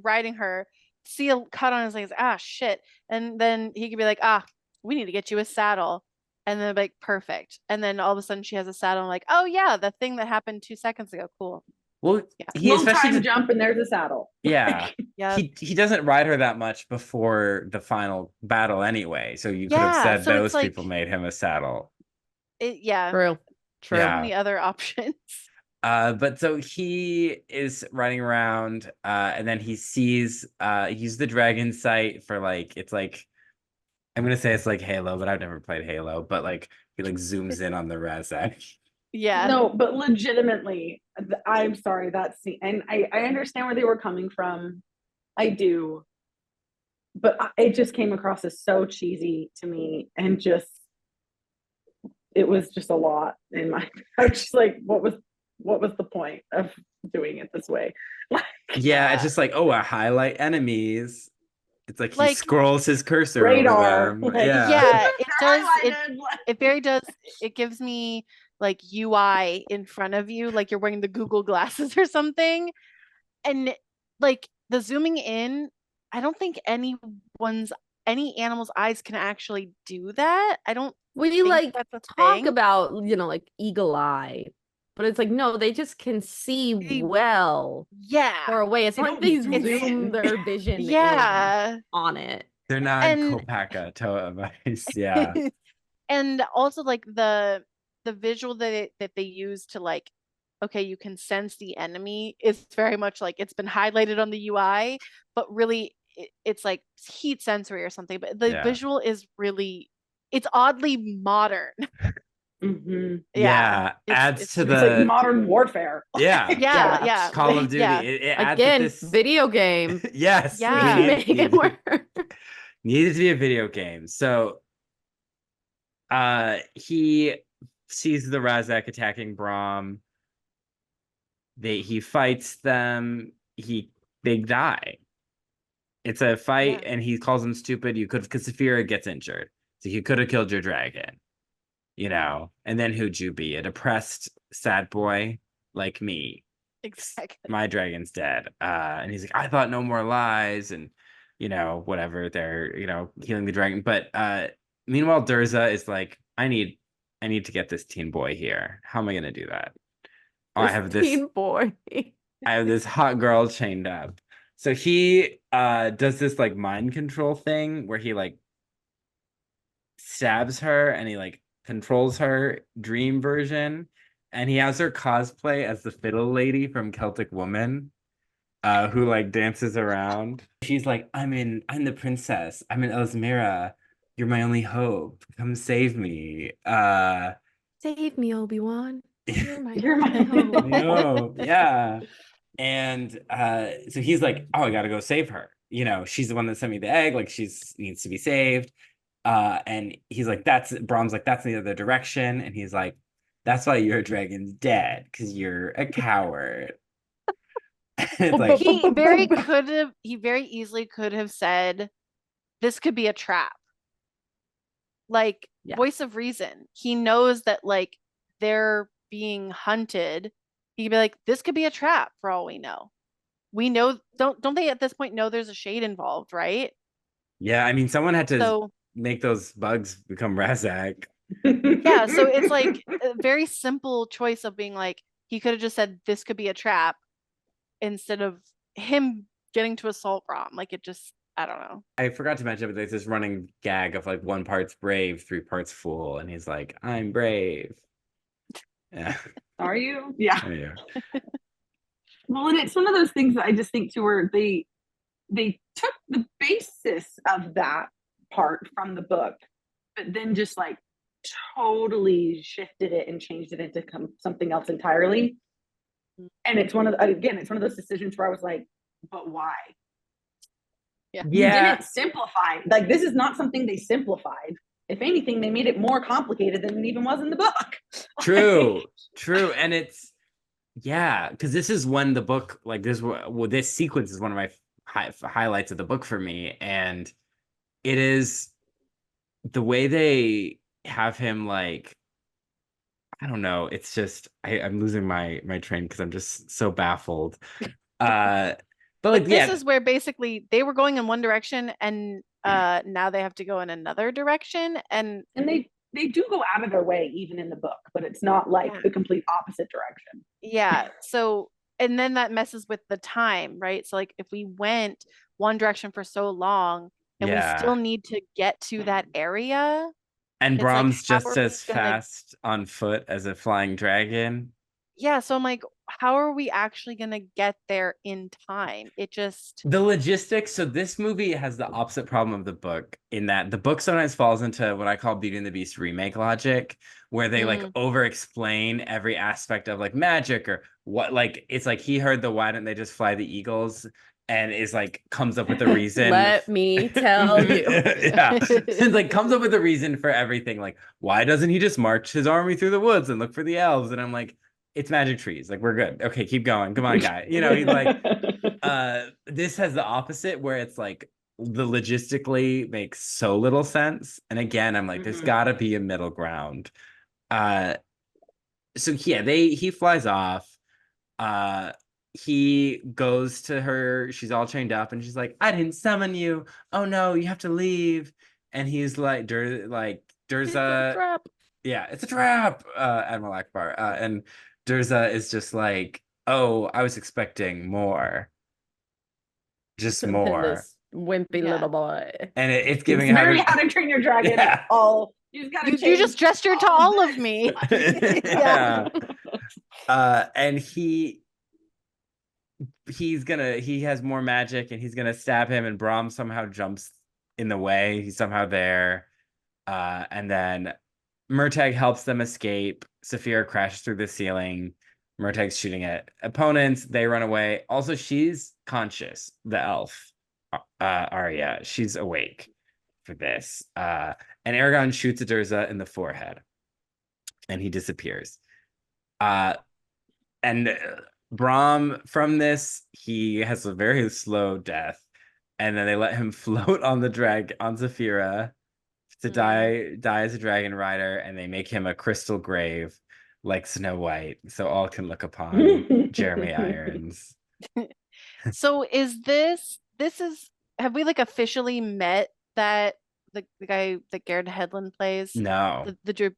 riding her, see a cut on his legs, ah shit. And then he could be like, ah, we need to get you a saddle. And then like perfect. And then all of a sudden she has a saddle. I'm like, oh yeah, the thing that happened 2 seconds ago. Cool. well, Yeah. he little especially time jump and there's a saddle. yeah. Yeah. He doesn't ride her that much before the final battle anyway. So you could have Yeah. said So it's those like people made him a saddle. yeah. True. True. So Yeah. many other options. But so he is riding around, and then he sees he's the dragon sight for like it's like I'm gonna say it's like Halo, but I've never played Halo, but like he like zooms in on the Razak. Yeah. No, but legitimately, I'm sorry that scene, and I understand where they were coming from. I do, but it just came across as so cheesy to me, and just it was just a lot in my. I was just like, what was the point of doing it this way? Like, Yeah, it's just like, oh, I highlight enemies. It's like he Like scrolls his cursor radar. over them. Like, yeah, it does highlighted. it very does it gives me like UI in front of you, like you're wearing the Google glasses or something. And like the zooming in, I don't think any animal's eyes can actually do that. I don't We think like that's a talk thing. about, like eagle eye, but it's like, no, they just can see They- well Yeah. far away. It's They not like don't they zoom zoom in. their vision in Yeah. on it. They're not And- Kopaka Toa Vice. Yeah. And also like the visual that they use to like, okay, you can sense the enemy is very much like it's been highlighted on the UI, but really it's like heat sensory or something. But the Yeah. visual is really, it's oddly modern. Mhm. Yeah. It's- Adds it's to It's like the modern warfare. Yeah. Yeah. Call of Duty. Yeah. It added Again, this video game. yes. Yeah. We make it work. Needed to be a video game. So he sees the Razak attacking Brahm. He fights them. They die. It's a fight, Yeah. and he calls them stupid. You could, because Saphira gets injured, so you could have killed your dragon, you know. And then who'd you be? A depressed, sad boy like me. Exactly. My dragon's dead. And he's like, I thought no more lies, and whatever. They're healing the dragon, but meanwhile, Durza is like, I need to get this teen boy here. How am I gonna do that? Oh, I have this teen boy. I have this hot girl chained up. So he does this like mind control thing where he like stabs her and he like controls her dream version, and he has her cosplay as the fiddle lady from Celtic Woman, who like dances around. She's like, I'm the princess. I'm in Elsmira. You're my only hope. Come save me. Save me, Obi-Wan. You're my You're my hope. No, yeah. And so he's like, oh, I gotta go save her. She's the one that sent me the egg. Like, she's needs to be saved. And he's like, Brahm's like, that's the other direction. And he's like, that's why your dragon's dead, because you're a coward. It's like, He very easily could have said, this could be a trap. Like, Yeah. voice of reason. He knows that like they're being hunted, he could be like, this could be a trap for all we know. We know, don't they at this point know there's a shade involved, right? Yeah, I mean, someone had to So make those bugs become Razak. yeah, so it's like a very simple choice of being like, he could have just said this could be a trap instead of him getting to assault Rom. Like it just, I don't know. I forgot to mention, but there's this running gag of like 1 part's brave, 3 parts fool, and he's like, I'm brave. Yeah. Are you? Yeah. Oh, yeah. Well, and it's one of those things that I just think too, where they took the basis of that part from the book, but then just like totally shifted it and changed it into something else entirely. And it's one of those decisions where I was like, but why? Yeah. You didn't simplify. Like, this is not something they simplified. If anything, they made it more complicated than it even was in the book. True. And it's, yeah, because this is when the book, like this sequence is one of my highlights of the book for me. And it is the way they have him, like, I don't know. It's just, I'm losing my train because I'm just so baffled. But like, this is where basically they were going in one direction and now they have to go in another direction, and they do go out of their way even in the book, but it's not like the complete opposite direction. Yeah. So, and then that messes with the time, right? So like if we went one direction for so long and we still need to get to that area, and Brahm's like, just as fast on foot as a flying dragon. Yeah, so I'm like, how are we actually going to get there in time? It just... The logistics. So this movie has the opposite problem of the book, in that the book sometimes falls into what I call Beauty and the Beast remake logic, where they like over-explain every aspect of like magic or what, like, it's like he heard the why don't they just fly the eagles, and is like, comes up with a reason. Let me tell you. Yeah. It's like, comes up with a reason for everything. Like, why doesn't he just march his army through the woods and look for the elves? And I'm like, it's magic trees. Like, we're good. Okay, keep going. Come on, guy. You know, he's like, this has the opposite, where it's like, the logistically makes so little sense. And again, I'm like, there's gotta be a middle ground. So yeah, he flies off. He goes to her, she's all chained up, and she's like, I didn't summon you. Oh no, you have to leave. And he's like, Durza, It's a trap. Yeah, it's a trap, Admiral Akbar. And Durza is just like, oh, I was expecting more. Just more. This wimpy little boy. And it's giving How to Train Your Dragon. Yeah. All you just gotta you just gestured to all of me. Yeah. And he has more magic, and he's gonna stab him, and Brahm somehow jumps in the way. He's somehow there. And then Murtagh helps them escape. Saphira crashes through the ceiling. Murtagh's shooting at opponents. They run away. Also, she's conscious, the elf, Arya. She's awake for this. And Eragon shoots at Durza in the forehead, and he disappears. And Brahm, from this, he has a very slow death, and then they let him float on the on Saphira to die as a dragon rider, and they make him a crystal grave like Snow White, so all can look upon Jeremy Irons. So have we like officially met that the guy that Garrett Hedlund plays? No. The Drew.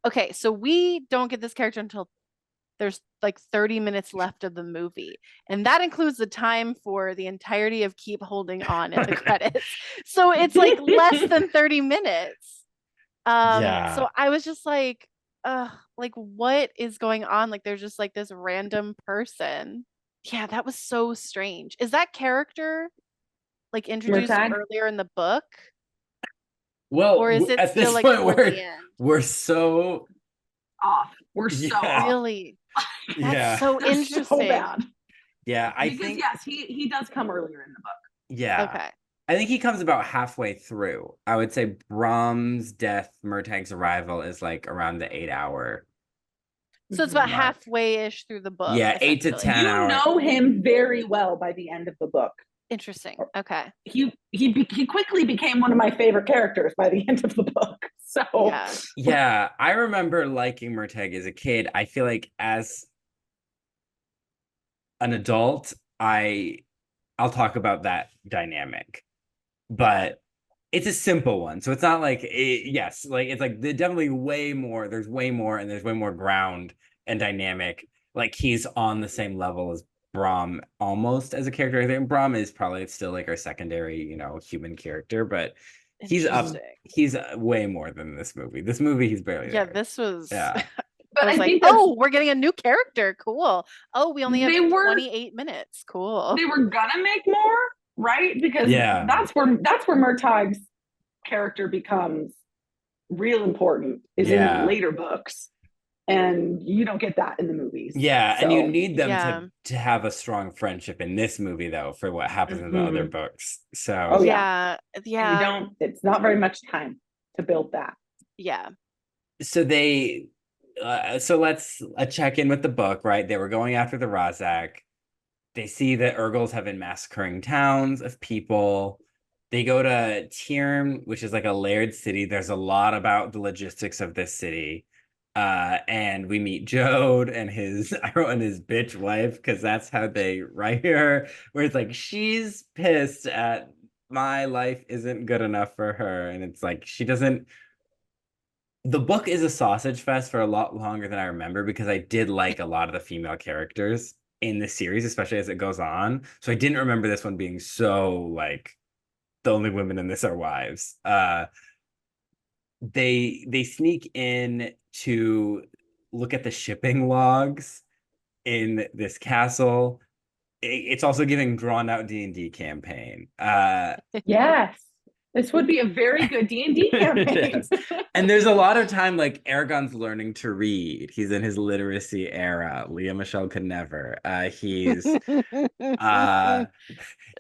Okay, so we don't get this character until there's like 30 minutes left of the movie, and that includes the time for the entirety of Keep Holding On in the credits. So it's like less than 30 minutes. So I was just like, what is going on? Like, there's just like this random person. Yeah, that was so strange. Is that character like introduced earlier in the book? Well, or is it at still this like point we're so off. We're so off. Really? That's so interesting. So bad. Yeah, I think yes, he does come earlier in the book. Yeah. Okay. I think he comes about halfway through. I would say Brahm's death, Murtagh's arrival is like around the 8-hour. So it's about halfway-ish through the book. Yeah, 8 to 10 you hours. know him very well by the end of the book. Interesting. Okay. He quickly became one of my favorite characters by the end of the book. So Yeah. Yeah, I remember liking Murtagh as a kid. I feel like as an adult, I'll talk about that dynamic, but it's a simple one. So it's not like yes, like it's like definitely way more. There's way more, and there's way more ground and dynamic. Like he's on the same level as Brahm almost as a character. I think Brahm is probably still like our secondary, human character, but he's up. Interesting. He's way more than this movie. This movie, he's barely Yeah, there. this was Yeah. but I was I like, think that's, oh, we're getting a new character. Cool. Oh, we only have they were 28 minutes. Cool. they were gonna make more, right? Because Yeah. that's where Murtagh's character becomes real important, is in the Yeah. later books. And you don't get that in the movies. Yeah, and you So, need them Yeah. to have a strong friendship in this movie though for what happens in the other books. So Oh, Yeah. and Yeah. you don't, it's not very much time to build that. Yeah. so they so let's check in with the book, right? They were going after the Razak. They see that Urgles have been massacring towns of people. They go to Tirn, which is like a layered city. There's a lot about the logistics of this city. And we meet Jode and his I wrote and his bitch wife, because that's how they write her, where it's like she's pissed at my life isn't good enough for her. And it's like she doesn't. The book is a sausage fest for a lot longer than I remember, because I did like a lot of the female characters in the series, especially as it goes on. So I didn't remember this one being so like the only women in this are wives. They sneak in to look at the shipping logs in this castle. It's also giving drawn out D&D campaign. Yes. This would be a very good D&D campaign. Yes. And there's a lot of time like Eragon's learning to read. He's in his literacy era. Leah Michelle could never.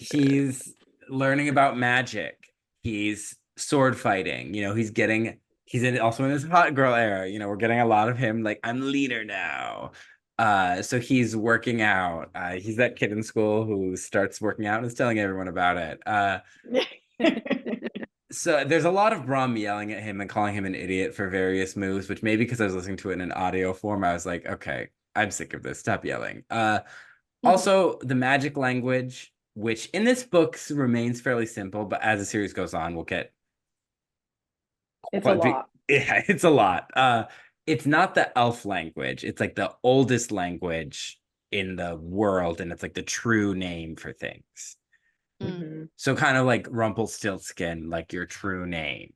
He's learning about magic. He's sword fighting. Also in his hot girl era. We're getting a lot of him like, I'm leader now. So he's working out. He's that kid in school who starts working out and is telling everyone about it. So there's a lot of Brahm yelling at him and calling him an idiot for various moves, which maybe because I was listening to it in an audio form, I was like, okay, I'm sick of this. Stop yelling. Also, the magic language, which in this book remains fairly simple, but as the series goes on, we'll get It's a lot. Yeah, it's a lot. It's not the elf language. It's like the oldest language in the world, and it's like the true name for things. Mhm. So kind of like Rumpelstiltskin, like your true name,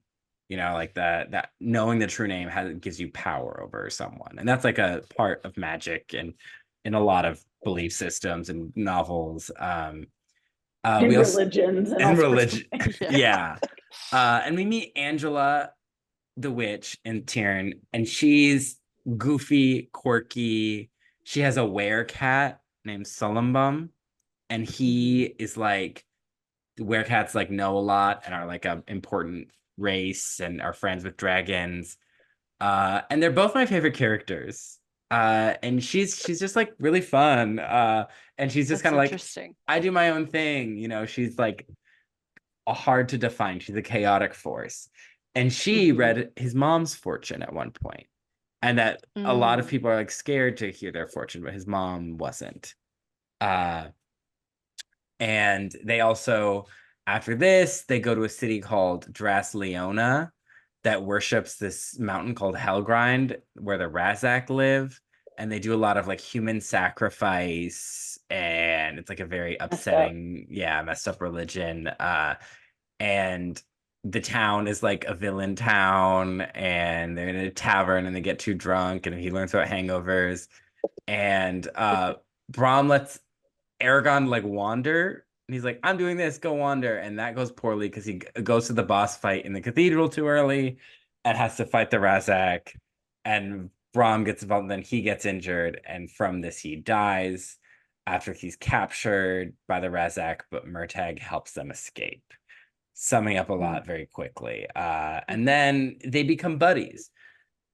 like that knowing the true name gives you power over someone. And that's like a part of magic and in a lot of belief systems and novels. And We also, religions and and all sorts of religion. things. Yeah. And we meet Angela, the witch, in Tirn, and she's goofy, quirky. She has a werecat named Sulumbum, and he is like, werecats like know a lot and are like an important race and are friends with dragons. And they're both my favorite characters. And she's just like really fun. And she's just That's kind of like, interesting. I do my own thing. She's like hard to define. She's a chaotic force. And she read his mom's fortune at one point, and that a lot of people are like scared to hear their fortune, but his mom wasn't. And they also, after this, they go to a city called Dras Leona that worships this mountain called Helgrind, where the Razak live. And they do a lot of like human sacrifice. And it's like a very upsetting, messed up religion. And the town is like a villain town. And they're in a tavern and they get too drunk. And he learns about hangovers. And Brahm lets Eragon like wander, and he's like, I'm doing this, go wander. And that goes poorly because he goes to the boss fight in the cathedral too early and has to fight the Razak. And Brahm gets involved, and then he gets injured. And from this, he dies after he's captured by the Razak, but Murtagh helps them escape. Summing up a lot very quickly. And then they become buddies.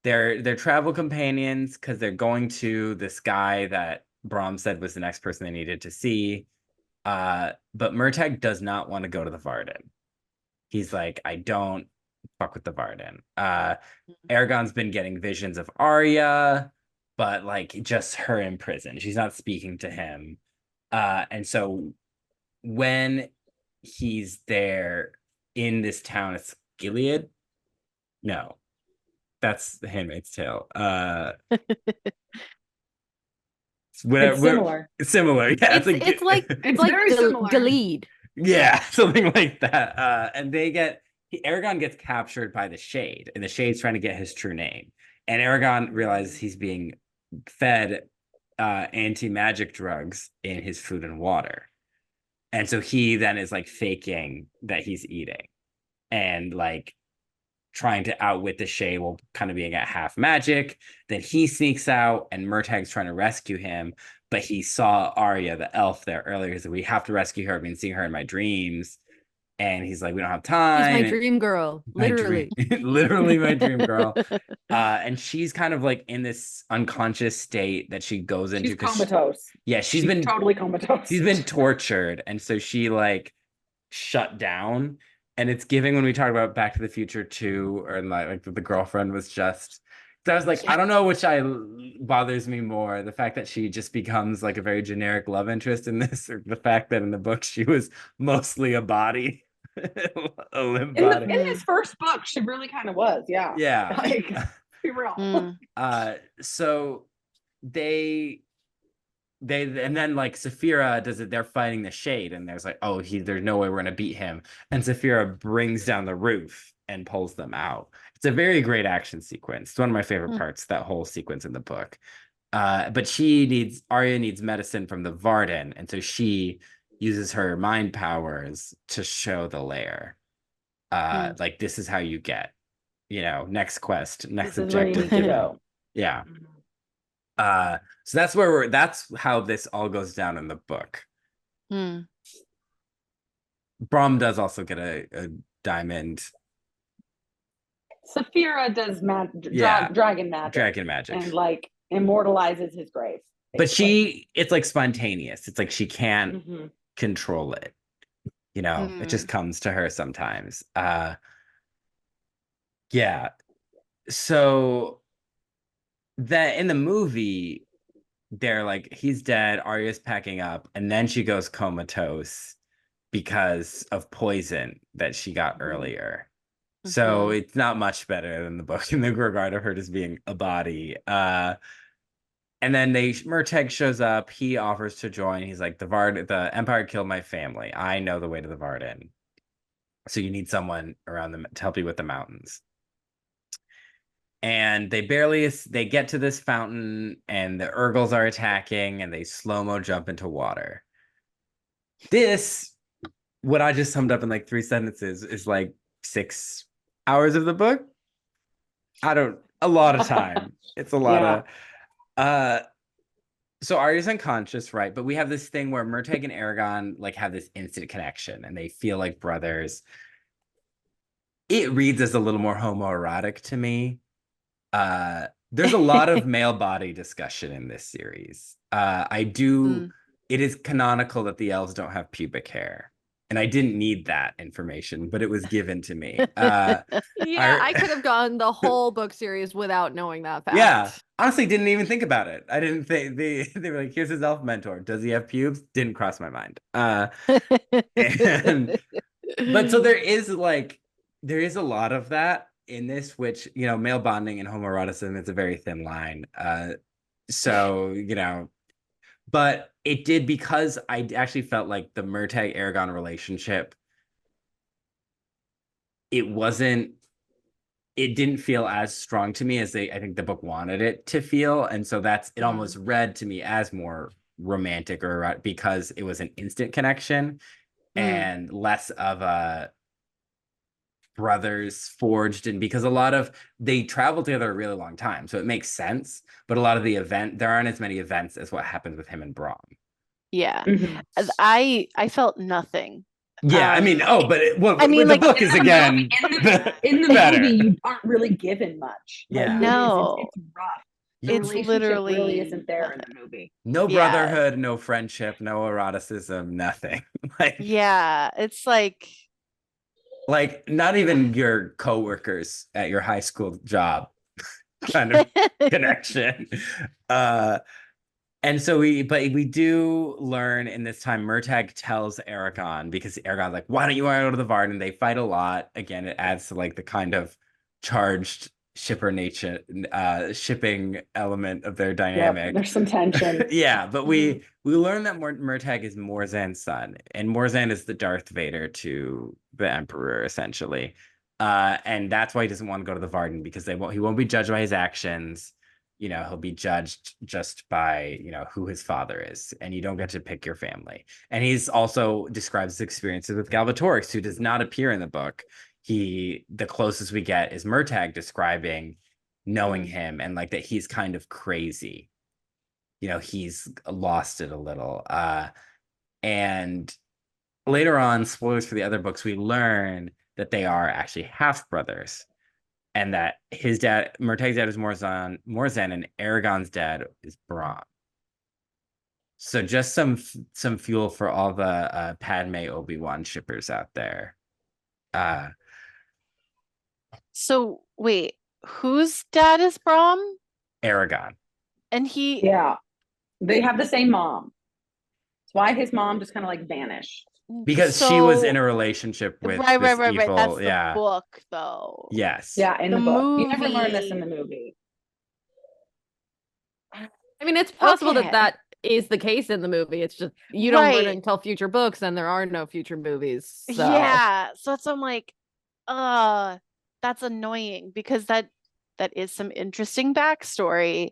They're travel companions because they're going to this guy that Brahm said was the next person they needed to see. But Murtagh does not want to go to the Varden. He's like, I don't fuck with the Varden. Eragon's been getting visions of Arya, but like just her in prison. She's not speaking to him. And so when he's there in this town, it's Gilead. No, that's The Handmaid's Tale. It's similar. Similar. Yeah, It's like very similar. Gilead. yeah, something like that. And Eragon gets captured by the Shade, and the Shade's trying to get his true name. And Eragon realizes he's being fed anti-magic drugs in his food and water. And so he then is like faking that he's eating and like trying to outwit the Shade while kind of being at half magic. Then he sneaks out and Murtagh's trying to rescue him, but he saw Arya, the elf, there earlier. He said, we have to rescue her. I've been seeing her in my dreams. And he's like, we don't have time. She's my dream girl, literally. Literally my dream girl. And she's kind of like in this unconscious state that she goes into. She's comatose. Yeah, she's been totally comatose. She's been tortured. And so she like shut down. And it's giving when we talk about Back to the Future 2, or like the girlfriend was just. So I was like, I don't know which bothers me more, the fact that she just becomes like a very generic love interest in this, or the fact that in the book she was mostly a body, a limp body. In his first book, she really kind of was, yeah. Yeah. Like, be real. So they and then like Saphira does it. They're fighting the Shade, and there's like, oh, there's no way we're gonna beat him. And Saphira brings down the roof and pulls them out. It's a very great action sequence. It's one of my favorite parts, that whole sequence in the book. But Arya needs medicine from the Varden, and so she uses her mind powers to show the lair. Like, this is how you get, next quest, next objective. Yeah. So that's how this all goes down in the book. Brom does also get a diamond. Saphira does dragon magic. And like immortalizes his grave. Basically. But it's like spontaneous. It's like she can't control it. It just comes to her sometimes. Yeah. So that in the movie, they're like, he's dead, Arya's packing up, and then she goes comatose because of poison that she got earlier. So it's not much better than the book in the regard of her just being a body. And then Murtagh shows up. He offers to join. He's like, the Empire killed my family. I know the way to the Varden. So you need someone around them to help you with the mountains. And they get to this fountain, and the Urgles are attacking, and they slow-mo jump into water. This, what I just summed up in like 3 sentences, is like 6 hours of the book. A lot of time. It's a lot of so Arya's unconscious, right? But we have this thing where Murtagh and Eragon like have this instant connection, and they feel like brothers. It reads as a little more homoerotic to me. There's a lot of male body discussion in this series. It is canonical that the elves don't have pubic hair. And I didn't need that information, but it was given to me. I could have gone the whole book series without knowing that fact. Yeah, honestly, didn't even think about it. I didn't think they were like, here's his elf mentor. Does he have pubes? Didn't cross my mind. But so there is a lot of that in this, which, male bonding and homoeroticism is a very thin line. But it did, because I actually felt like the Murtagh-Eragon relationship, it didn't feel as strong to me as I think the book wanted it to feel. And so it almost read to me as more romantic, or because it was an instant connection and less of a brothers forged, and because they traveled together a really long time, so it makes sense. But a lot of there aren't as many events as what happens with him and Brom. I felt nothing. But the book is again in the movie you aren't really given much. Yeah. No, it's rough. The It's relationship really literally isn't there in nothing. the movie. No Yeah. brotherhood, no friendship, no eroticism, nothing. Yeah, it's like Like not even your coworkers at your high school job kind of connection. And so we do learn in this time, Murtagh tells Eragon, because Eragon's like, why don't you want to go to the Varden? They fight a lot. Again, it adds to like the kind of charged shipping element of their Yep, dynamic. there's some tension. Yeah, but we learn that Murtagh is Morzan's son, and Morzan is the Darth Vader to the Emperor, essentially. And that's why he doesn't want to go to the Varden, because he won't be judged by his actions. You know, he'll be judged just by, you know, who his father is, and you don't get to pick your family. And he's also describes his experiences with Galbatorix, who does not appear in the book. The closest we get is Murtagh describing knowing him, and like that he's kind of crazy. You know, he's lost it a little. And later on, spoilers for the other books, we learn that they are actually half brothers, and that his dad, Murtagh's dad, is Morzan, and Eragon's dad is Bronn. So just some fuel for all the Padme Obi-Wan shippers out there. so wait, whose dad is Brom? Eragon. And he Yeah, they have the same mom. That's why his mom just kind of like vanished. Because she was in so a relationship with right, this right. evil, That's yeah. the book though. Yes. Yeah, in The the book. You never learn this in movie. the movie. I mean, it's possible Okay. that is the case in the movie. It's just you don't learn it Right. until future books, and there are no future movies. So Yeah. So it's I'm like, that's annoying because that is some interesting backstory.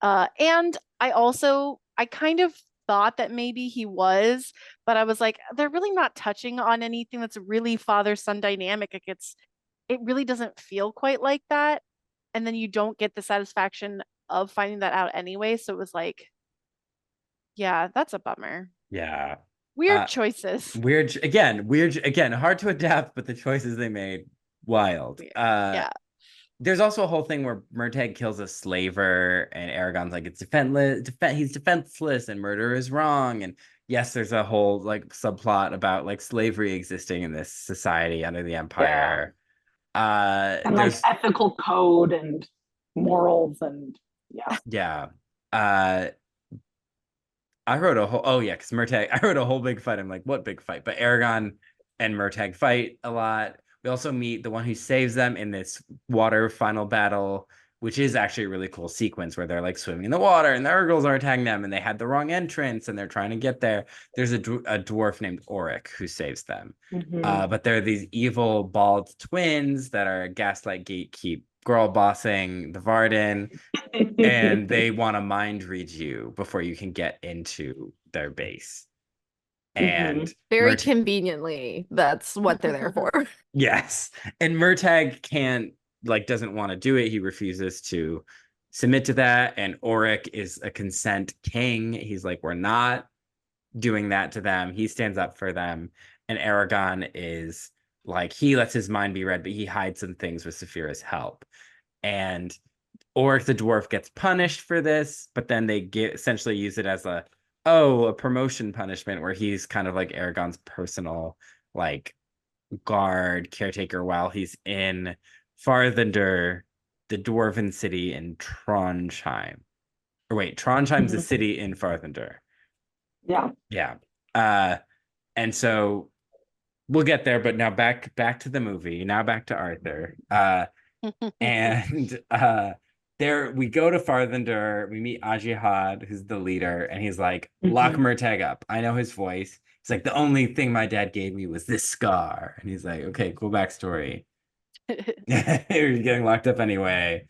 And I kind of thought that maybe he was, but I was like, they're really not touching on anything that's really father-son dynamic. Like it really doesn't feel quite like that. And then you don't get the satisfaction of finding that out anyway. So it was like, yeah, that's a bummer. Yeah. Weird choices. Weird again, hard to adapt, but the choices they made, wild. Weird. Yeah. There's also a whole thing where Murtagh kills a slaver, and Aragon's like, it's he's defenseless, and murder is wrong. And yes, there's a whole like subplot about like slavery existing in this society under the Empire. And like ethical code and morals and yeah. I wrote a whole because Murtagh, I wrote a whole big fight. I'm like, what big fight? But Eragon and Murtagh fight a lot. We also meet the one who saves them in this water final battle, which is actually a really cool sequence where they're like swimming in the water and the Urgles are attacking them, and they had the wrong entrance and they're trying to get there. There's a dwarf named Auric who saves them. But there are these evil bald twins that are gaslight gatekeep girl bossing the Varden, and they want to mind read you before you can get into their base. And very conveniently, that's what they're there for. Yes. And Murtagh doesn't want to do it. He refuses to submit to that. And Auric is a consent king. He's like, we're not doing that to them. He stands up for them. And Eragon is like, he lets his mind be read, but he hides some things with Saphira's help. And Auric the dwarf gets punished for this, but then they essentially use it as a promotion punishment, where he's kind of like Eragon's personal like guard caretaker while he's in Farthander, the dwarven city in Trondheim. Or wait, Trondheim's a city in Farthander. Yeah. And so we'll get there, but now back to the movie. Now back to Arthur. And there we go to Farthander. We meet Ajihad, who's the leader, and he's like, lock Murtagh up. I know his voice. He's like, the only thing my dad gave me was this scar. And he's like, okay, cool backstory. You're getting locked up anyway.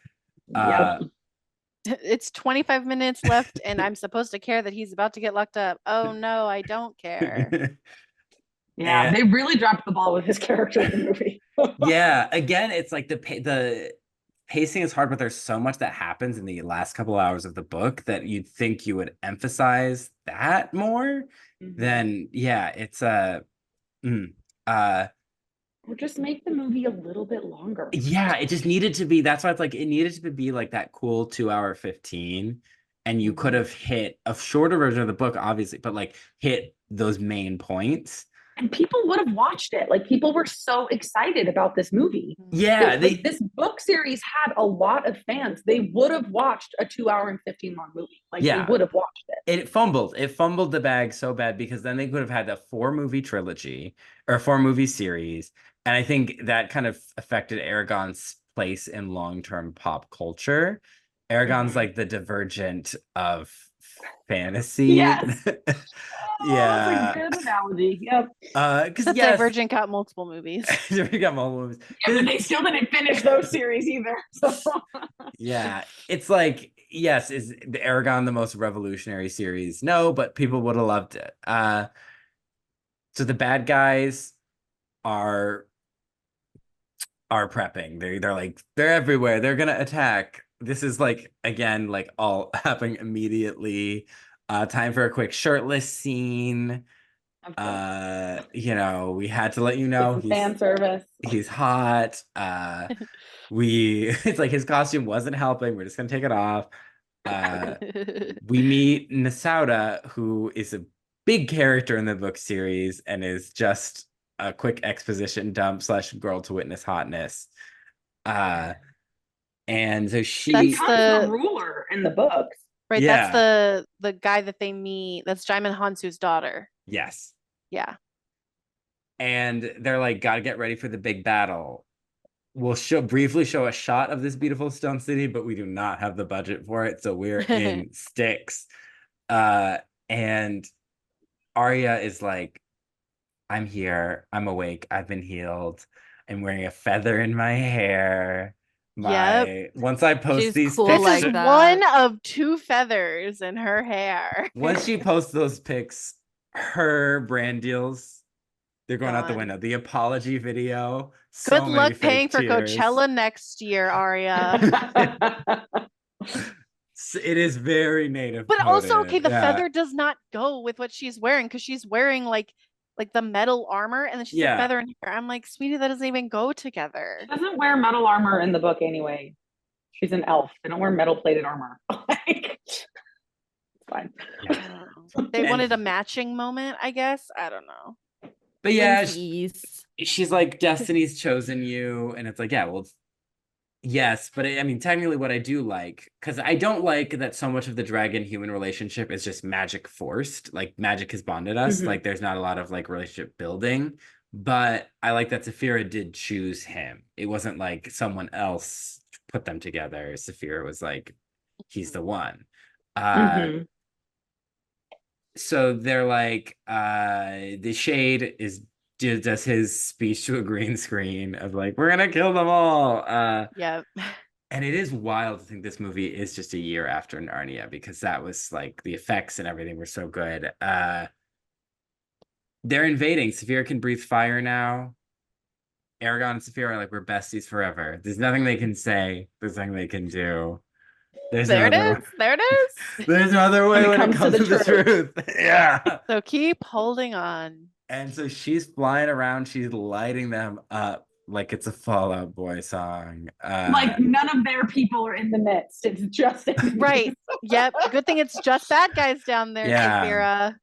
It's 25 minutes left, and I'm supposed to care that he's about to get locked up. Oh no, I don't care. Yeah, they really dropped the ball with his character in the movie. Yeah, again, it's like the pacing is hard, but there's so much that happens in the last couple hours of the book that you'd think you would emphasize that more. Then it's Or just make the movie a little bit longer. Yeah, it just needed to be. That's why it's like it needed to be like that cool 2 hour 15, and you could have hit a shorter version of the book, obviously, but like hit those main points. And people would have watched it. Like people were so excited about this movie. Yeah, This book series had a lot of fans. They would have watched a 2 hour and 15 long movie. Like Yeah. they would have watched it. It fumbled the bag so bad, because then they could have had a 4-movie trilogy or 4-movie series. And I think that kind of affected Eragon's place in long-term pop culture. Eragon's like the Divergent of fantasy. Yes. Yeah. That's a good analogy. Yep. Because The Divergent got multiple movies. We got multiple movies. Yeah, but they still didn't finish those series either. So. Yeah, it's like, yes, is the Eragon the most revolutionary series? No, but people would have loved it. So the bad guys are prepping. They're like, they're everywhere. They're gonna attack. This is like, again, like all happening immediately. Time for a quick shirtless scene. You know, we had to let you know fan service. He's hot. It's like his costume wasn't helping. We're just gonna take it off. We meet Nasauda, who is a big character in the book series and is just a quick exposition dump / girl to witness hotness. And so That's the ruler in the books. Right, Yeah. that's the guy that they meet. That's Jaimon Hansu's daughter. Yes. Yeah. And they're like, gotta get ready for the big battle. We'll briefly show a shot of this beautiful stone city, but we do not have the budget for it, so we're in sticks. And Arya is like, I'm here, I'm awake, I've been healed, I'm wearing a feather in my hair. Once I post She's these cool pics, This like is that. one of 2 feathers in her hair. once she posts those pics, her brand deals, they're going out the Gone. window. The apology video. Good luck paying for Coachella next year, Arya. It is very native. But also, coded. okay, the Yeah. feather does not go with what she's wearing, because she's wearing like the metal armor, and then she's a feather in here. I'm like, sweetie, that doesn't even go together. She doesn't wear metal armor in the book anyway. She's an elf. They don't wear metal plated armor. It's fine. Yeah. They wanted a matching moment, I guess. I don't know. But yeah, Twinsies. she's like, Destiny's chosen you, and it's like, yeah, well, yes, but I mean, technically, what I do like, because I don't like that so much of the dragon-human relationship is just magic forced. Like, magic has bonded us. Mhm. Like, there's not a lot of like relationship building. But I like that Saphira did choose him. It wasn't like someone else put them together. Saphira was like, he's the one. Mhm. So they're like, the Shade does his speech to a green screen of like, we're gonna kill them all. Yeah. And it is wild to think this movie is just a year after Narnia, because that was like the effects and everything were so good. They're invading. Saphira can breathe fire now. Eragon and Saphira are like, we're besties forever. There's nothing they can say. There's nothing they can do. There's There it no is. There it is. There's no other way when it comes to the truth. Yeah. So keep holding on. And so she's flying around. She's lighting them up like it's a Fall Out Boy song. Like none of their people are in the midst. It's just Right. Yep. Good thing it's just bad guys down there, Yeah. Saphira.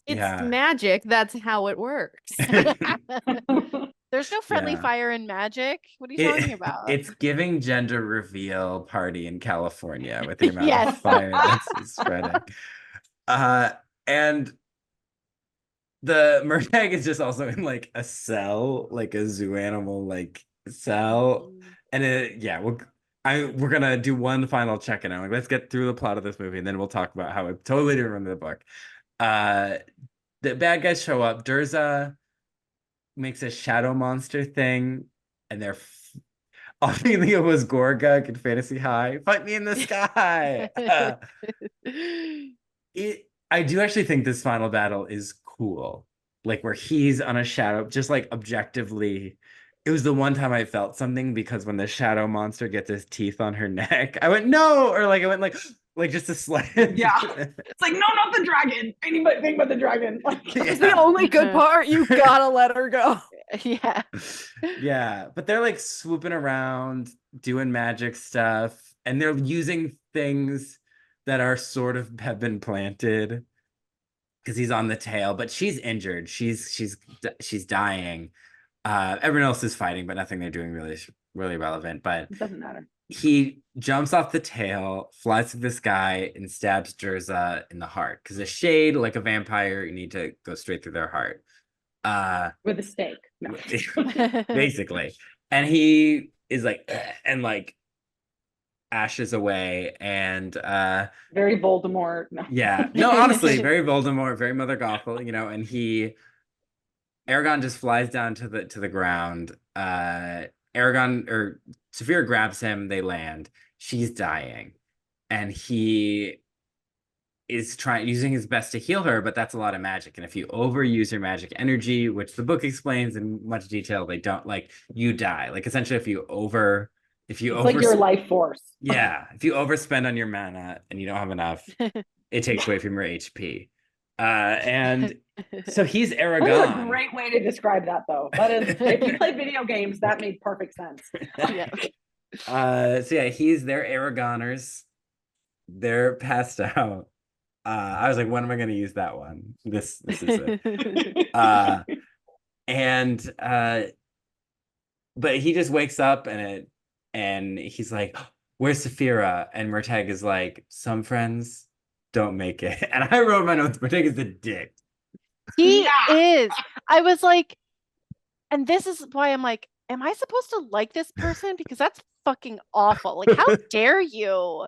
It's magic. That's how it works. There's no friendly Yeah. fire in magic. What are you talking about? It's giving gender reveal party in California with the amount Yes. of fire that's spreading. And the Murtagh is just also in like a cell, like a zoo animal like cell. And we're gonna do one final check-in. I'm like, let's get through the plot of this movie, and then we'll talk about how it's totally different from the book. The bad guys show up. Durza makes a shadow monster thing, and they're all I can think of was Gorga in Fantasy High. Fight me in the sky. I do actually think this final battle is cool. Like where he's on a shadow, just like objectively. It was the one time I felt something, because when the shadow monster gets his teeth on her neck, I went, no, or like I went like just a slight. Yeah. It's like, no, not the dragon. Anybody think about the dragon. Like, It's the only good part. You gotta let her go. Yeah. Yeah, but they're like swooping around, doing magic stuff, and they're using things that are sort of have been planted because he's on the tail, but she's injured. She's dying. Everyone else is fighting, but nothing they're doing really relevant. But It doesn't matter. he jumps off the tail, flies to the sky, and stabs Jerza in the heart. Because a shade, like a vampire, you need to go straight through their heart. With a stake. No. Basically. And he is like, and like ashes away. And Very Voldemort. No. yeah, no, honestly, very Voldemort, very Mother Gothel, you know, and Eragon just flies down to the ground. Eragon or Saphira grabs him, they land. She's dying. And he is using his best to heal her, but that's a lot of magic. And if you overuse your magic energy, which the book explains in much detail, they don't like you die. Like essentially it's like your life force. Yeah. If you overspend on your mana and you don't have enough, it takes away from your HP. And so he's Eragon. That is a great way to describe that, though. That is, if you play video games, that made perfect sense. Yeah. So yeah, he's their Eragoners. They're passed out. I was like, when am I going to use that one? This is it. But he just wakes up and he's like, where's Saphira? And Murtagh is like, some friends don't make it. And I wrote my notes, Murtagh is a dick. He is. I was like, and this is why I'm like, am I supposed to like this person? Because that's fucking awful. Like, how dare you?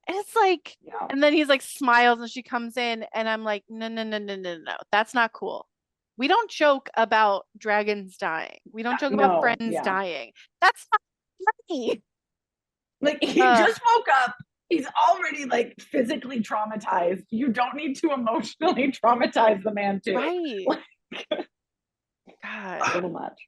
And it's like, and then he's like smiles and she comes in and I'm like, no. That's not cool. We don't joke about dragons dying. We don't joke about friends dying. That's not funny. Like he just woke up. He's already like physically traumatized. You don't need to emotionally traumatize the man too. Right. God, a little much.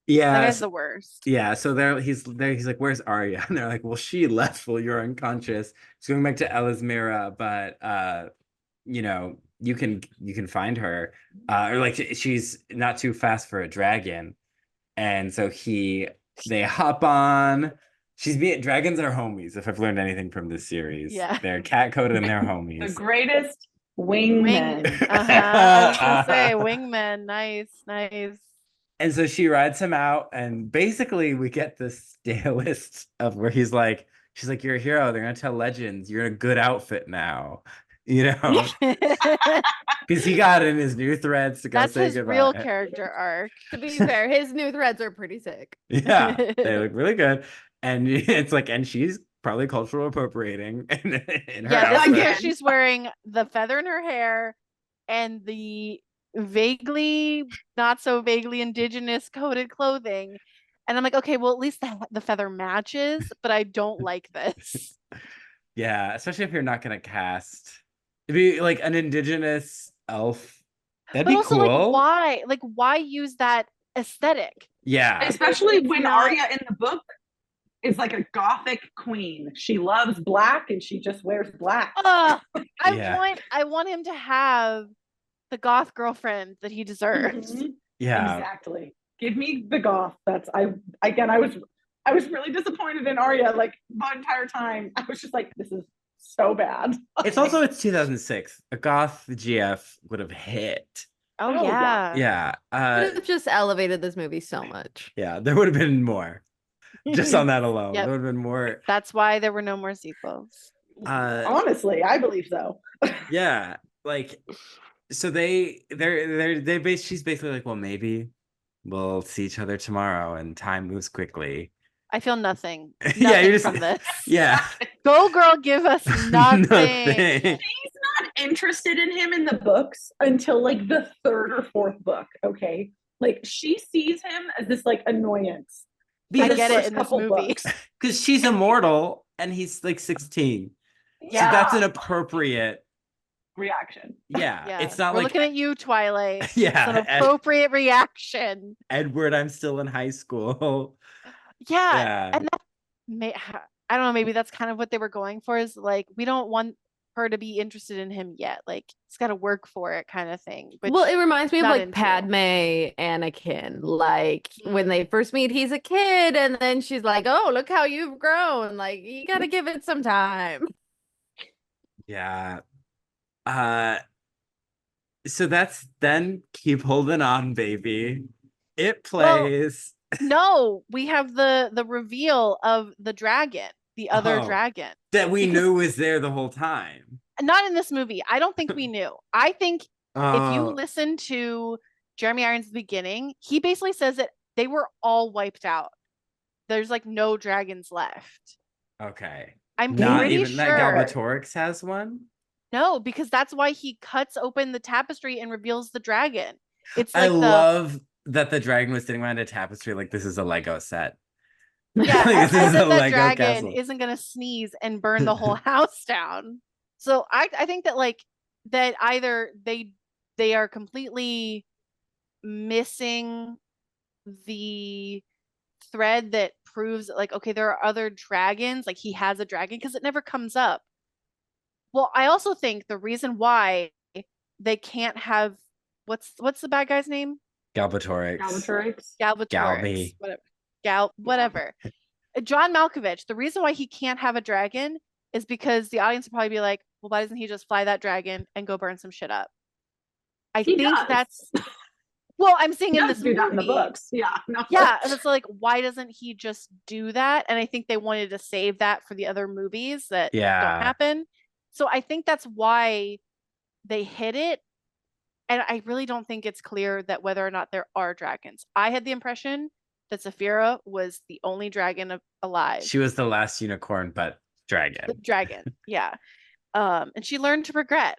Yeah, that guy's the worst. Yeah, so he's like, where's Arya? And they're like, well, she left while you're unconscious. She's going back to Elismira, but you know, you can find her. Or like she's not too fast for a dragon. And so they hop on. Dragons are homies, if I've learned anything from this series. Yeah. They're cat-coded and they're homies. The greatest wingmen. I was gonna say wingmen. Nice. And so she rides him out, and basically we get the stalest of where she's like, you're a hero. They're gonna tell legends. You're in a good outfit now, you know, because he got in his new threads to go That's say his goodbye. real character arc. To be fair, his new threads are pretty sick. Yeah, they look really good, and it's like, and she's probably cultural appropriating in her this outfit. year she's wearing the feather in her hair and the vaguely not so vaguely indigenous coded clothing, and I'm like, okay, well at least the feather matches, but I don't like this. Yeah, especially if you're not gonna cast, it'd be like an indigenous elf. That'd be also, cool. why use that aesthetic? Yeah, especially when Arya in the book is like a gothic queen. She loves black and she just wears black. I want him to have the goth girlfriend that he deserves. Mm-hmm. Yeah, exactly. Give me the goth. I was really disappointed in Arya. Like the entire time, I was just like, this is so bad. It's 2006. A goth GF would have hit. Oh yeah. Yeah. It would have just elevated this movie so much. Yeah, there would have been more. Just on that alone. There would have been more. That's why there were no more sequels. Honestly, I believe so. Yeah. Like, so she's basically like, well, maybe we'll see each other tomorrow, and time moves quickly. I feel nothing. Yeah, from this. Yeah. Go girl, give us nothing. She's not interested in him in the books until like the third or fourth book. Okay. Like she sees him as this like annoyance. I get it in this movie. Because she's immortal and he's like 16. Yeah. So that's an appropriate reaction. Yeah. It's not We're like looking at you, Twilight. Yeah. It's an appropriate reaction. Edward, I'm still in high school. Yeah. And that I don't know, maybe that's kind of what they were going for, is like, we don't want her to be interested in him yet. Like he's got to work for it, kind of thing. Which Well, it reminds me of not like into. Padme, Anakin. Like when they first meet, he's a kid, and then she's like, "Oh, look how you've grown." Like you gotta give it some time. Yeah. So that's then Keep Holding On, Baby. It Well, plays. no, we have the reveal of the dragon, the other Oh, dragon. that we Because- knew was there the whole time. Not in this movie. I don't think we knew. I think if you Oh, listen to Jeremy Irons' beginning, he basically says that they were all wiped out. There's like no dragons left. okay. I'm Not pretty even that sure. Galbatorix has one. No, because that's why he cuts open the tapestry and reveals the dragon. It's I like the love that the dragon was sitting around a tapestry like this is a Lego set. yeah, Like, this and is a that Lego dragon castle. isn't gonna sneeze and burn the whole house down. So I think that like that either they are completely missing the thread that proves that, like, okay, there are other dragons, like he has a dragon, because it never comes up. Well, I also think the reason why they can't have what's the bad guy's name? Galbatorix. Galbatorix. Galby. Whatever. John Malkovich, the reason why he can't have a dragon is because the audience will probably be like, well, why doesn't he just fly that dragon and go burn some shit up? I He think does. that's well, I'm saying He in does this do that in the movie. books. Yeah. No. Yeah, and it's like, why doesn't he just do that? And I think they wanted to save that for the other movies that don't Yeah. happen. So I think that's why they hid it. And I really don't think it's clear that whether or not there are dragons. I had the impression that Saphira was the only dragon alive. She was the last unicorn, but The dragon. dragon, yeah. And she learned to regret.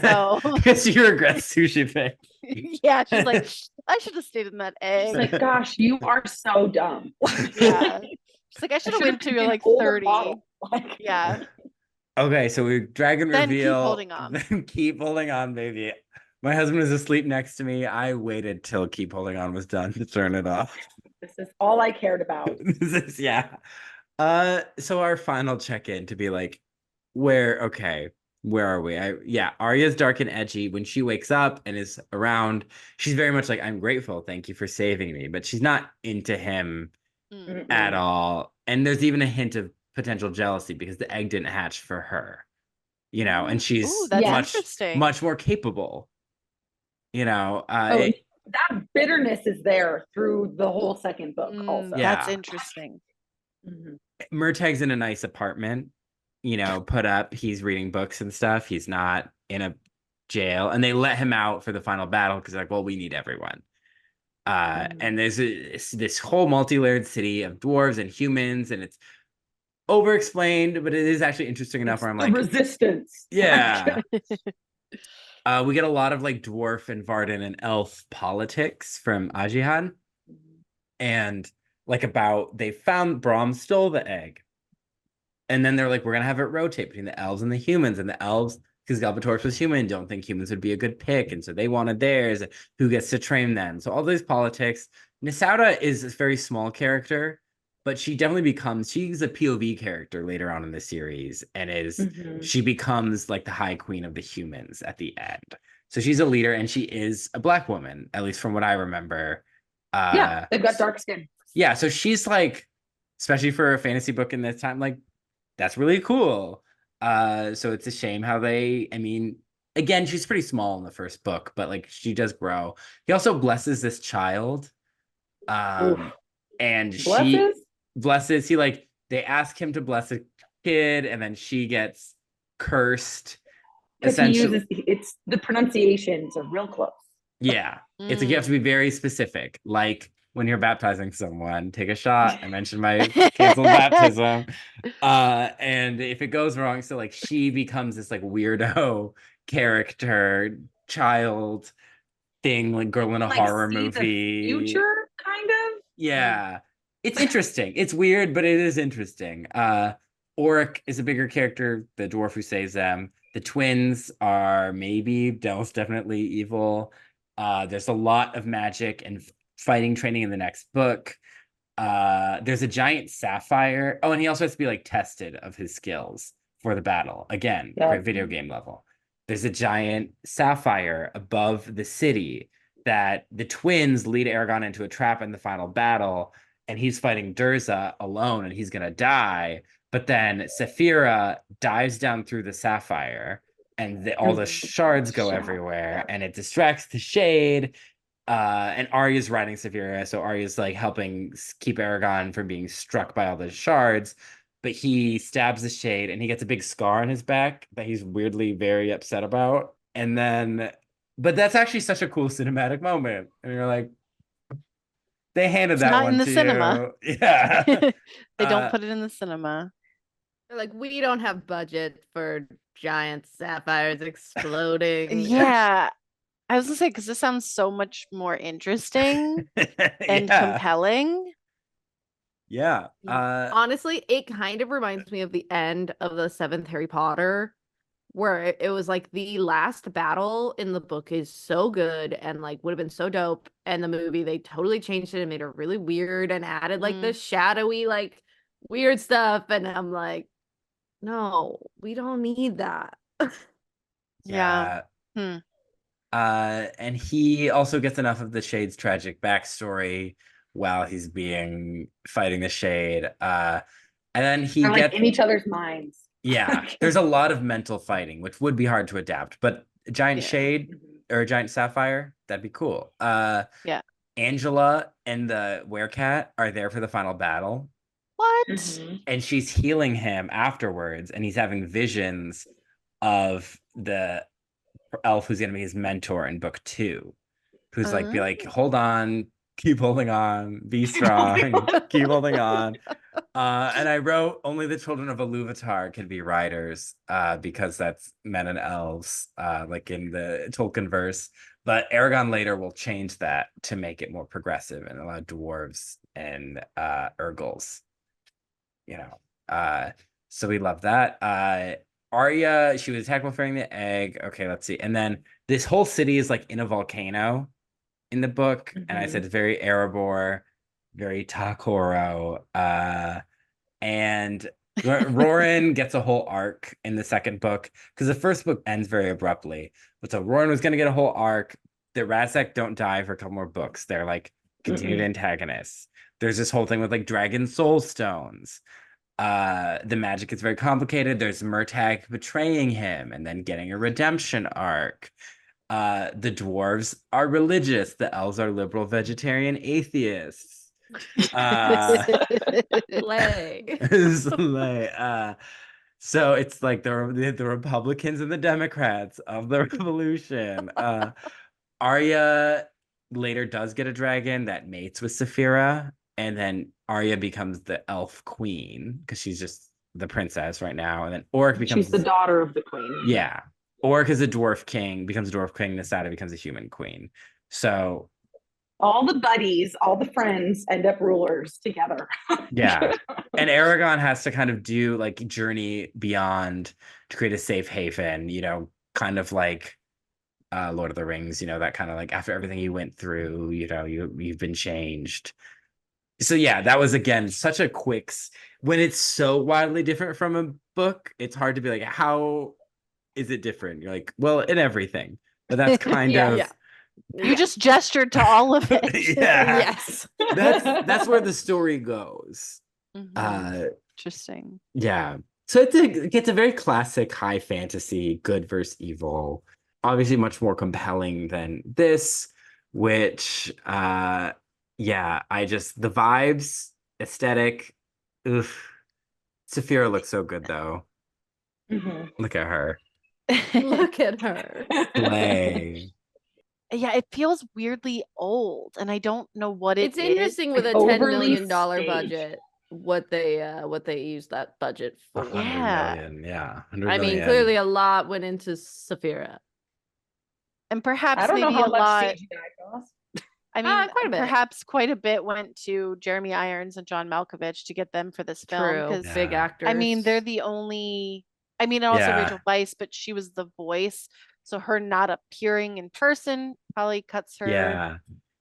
So Because she regrets who she picked. yeah, she's like, I should have stayed in that egg. It's like, gosh, you are so dumb. Yeah. She's like, I should have waited till you're like 30. Like, Yeah. Okay, so we dragon Then keep reveal. holding on. Then Keep Holding On, baby. My husband was asleep next to me. I waited till Keep Holding On was done to turn it off. this is all I cared about. This is yeah. So our final check-in to be like, where are we? Arya's dark and edgy. When she wakes up and is around, she's very much like, I'm grateful, thank you for saving me. But she's not into him Mm. at all. And there's even a hint of potential jealousy because the egg didn't hatch for her. You know, and she's Ooh, that's interesting. much more capable. You know, that bitterness is there through the whole second book also. Yeah. That's interesting. Mhm. Murtag's in a nice apartment, you know, put up. He's reading books and stuff. He's not in a jail, and they let him out for the final battle because like, well, we need everyone. And there's this whole multi-layered city of dwarves and humans, and it's over-explained, but it is actually interesting enough where I'm like, resistance. yeah. We get a lot of like dwarf and Varden and elf politics from Ajihan, and like about they found Brahm stole the egg, and then they're like, we're gonna have it rotate between the elves and the humans, and the elves, because Galbatorix was human, don't think humans would be a good pick, and so they wanted theirs. Who gets to train them? So all these politics. Nisauda is a very small character, but she definitely becomes, she's a POV character later on in the series, and she becomes like the high queen of the humans at the end. So she's a leader, and she is a black woman, at least from what I remember. Yeah, they've got dark skin. Yeah, so she's like, especially for a fantasy book in this time, like, that's really cool. So it's a shame how again, she's pretty small in the first book, but like she does grow. He also blesses this child. And she blesses, they ask him to bless a kid, and then she gets cursed. Essentially, it's the pronunciations are real close. Yeah. It's like you have to be very specific. Like when you're baptizing someone, take a shot. I mentioned my canceled baptism. And if it goes wrong, so like she becomes this like weirdo character, child thing, like girl in a horror movie. Future, kind of. Yeah. It's interesting. It's weird, but it is interesting. Oric is a bigger character, the dwarf who saves them. The twins are most definitely evil. There's a lot of magic and fighting training in the next book. There's a giant sapphire. Oh, and he also has to be like tested of his skills for the battle. Again, Yeah. great video game level. There's a giant sapphire above the city that the twins lead Eragon into a trap in the final battle, and he's fighting Durza alone, and he's gonna die. But then Saphira dives down through the sapphire, and all the shards go everywhere, and it distracts the shade. And Arya's riding Saphira, so Arya's like helping keep Eragon from being struck by all the shards. But he stabs the shade, and he gets a big scar on his back that he's weirdly very upset about. And then, but that's actually such a cool cinematic moment, and you're like, they handed It's that not one in the to cinema. you. Yeah. They don't put it in the cinema. They're like, we don't have budget for giant sapphires exploding. Yeah. I was gonna say, because this sounds so much more interesting and Yeah. compelling. Yeah. Honestly, it kind of reminds me of the end of the seventh Harry Potter, where it was like the last battle in the book is so good and like would have been so dope. And the movie, they totally changed it and made it really weird and added like the shadowy, like weird stuff. And I'm like, no, we don't need that. Yeah. And he also gets enough of the Shade's tragic backstory while he's fighting the Shade. And then he They're, gets like in each other's minds. Yeah, there's a lot of mental fighting, which would be hard to adapt, but a giant shade or a giant sapphire, that'd be cool. Yeah. Angela and the werecat are there for the final battle, What? and she's healing him afterwards, and he's having visions of the elf who's gonna be his mentor in book 2, who's like, be like, hold on, keep holding on, be strong, keep holding on. And I wrote only the children of Iluvatar can be riders, because that's men and elves, like in the Tolkien verse. But Aragon later will change that to make it more progressive and allow dwarves and Urgles. You know, so we love that. Arya, she was attacked while firing the egg. Okay, let's see. And then this whole city is like in a volcano in the book, and I said it's very Erebor, very Takoro. And Roran gets a whole arc in the second book, because the first book ends very abruptly. But so Roran was going to get a whole arc. The Razak don't die for a couple more books. They're like continued antagonists. There's this whole thing with like dragon soul stones. The magic is very complicated. There's Murtagh betraying him and then getting a redemption arc. The dwarves are religious. The elves are liberal, vegetarian, atheists. Slay. Slay. So it's like the Republicans and the Democrats of the revolution. Arya later does get a dragon that mates with Saphira, and then Arya becomes the elf queen because she's just the princess right now, and then Oric becomes She's the daughter of the queen. Yeah. Oric is a dwarf king, becomes a dwarf king, Nasada becomes a human queen. So all the buddies, all the friends end up rulers together. yeah. And Aragon has to kind of do like journey beyond to create a safe haven, kind of like Lord of the Rings, that kind of like after everything you went through, you've been changed. So yeah, that was again such a quick when it's so wildly different from a book, it's hard to be like, how is it different? You're like, well, in everything. But that's kind of You just gestured to all of it. Yeah. Yes. That's where the story goes. Interesting. Yeah. So it's a very classic high fantasy, good versus evil. Obviously much more compelling than this, which the vibes, aesthetic, oof. Saphira looks so good though. Look at her. Look at her. Slay. Yeah, it feels weirdly old, and I don't know what It's is. interesting with a $10 million budget, what they used that budget for. 100 million, yeah. 100 I mean, million. clearly a lot went into Saphira. And perhaps I don't know maybe how a much lot. CGI cost. I mean, quite a bit. perhaps quite a bit went to Jeremy Irons and John Malkovich to get them for this film. True, big actors. I mean, they're the only. I mean, also Rachel Weisz, but she was the voice, so her not appearing in person probably cuts her. Yeah.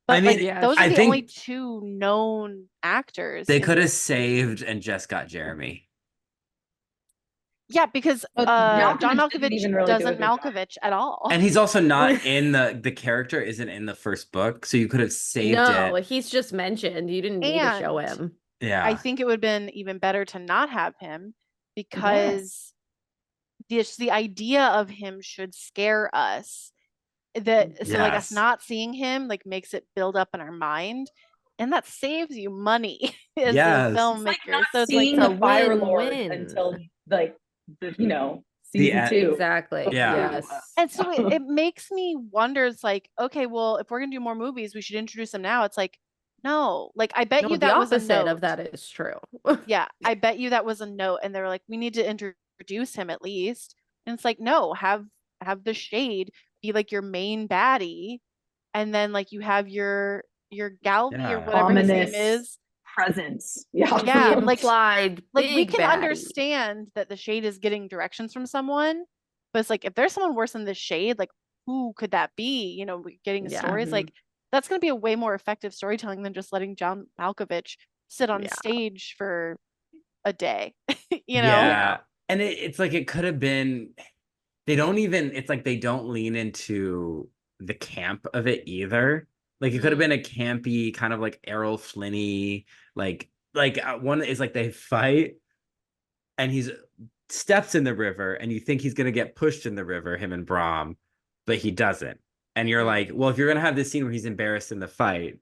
But I mean, those are I the think only two known actors. they could have saved and just got Jeremy. Yeah, because Malkovich John didn't Malkovich even really do a doesn't good job. Malkovich at all. And he's also not in the character isn't in the first book, so you could have saved No, it. he's just mentioned. You didn't need to show And him. Yeah. I think it would have been even better to not have him because the idea of him should scare us. So like us Yes. not seeing him like makes it build up in our mind, and that saves you money as a Yes. It's like filmmaker. not So it's like seeing It's a the Fire Lord win-win. until like The season end. 2. Exactly. Yeah. Yes. and so it makes me wonder, it's like, okay, well, if we're gonna do more movies, we should introduce them now. It's like, no, like I bet No, you the that was a opposite note. of that is true. Yeah, I bet you that was a note, and they were like, we need to introduce him at least. And it's like, no, have the Shade be like your main baddie, and then like you have your Galvey or Yeah. whatever his name Ominous is. presence. Yeah. Yeah, The like implied we big can baddie. understand that the Shade is getting directions from someone, but it's like if there's someone worse than the Shade, like who could that be? You know, getting Yeah. stories like that's going to be a way more effective storytelling than just letting John Malkovich sit on Yeah. stage for a day. You know? Yeah. And it's like it could have been they don't even it's like they don't lean into the camp of it either. Like it could have been a campy kind of like Errol Flynn-y, one is like they fight and he's steps in the river and you think he's gonna get pushed in the river, him and Brahm, but he doesn't. And you're like, well, if you're gonna have this scene where he's embarrassed in the fight,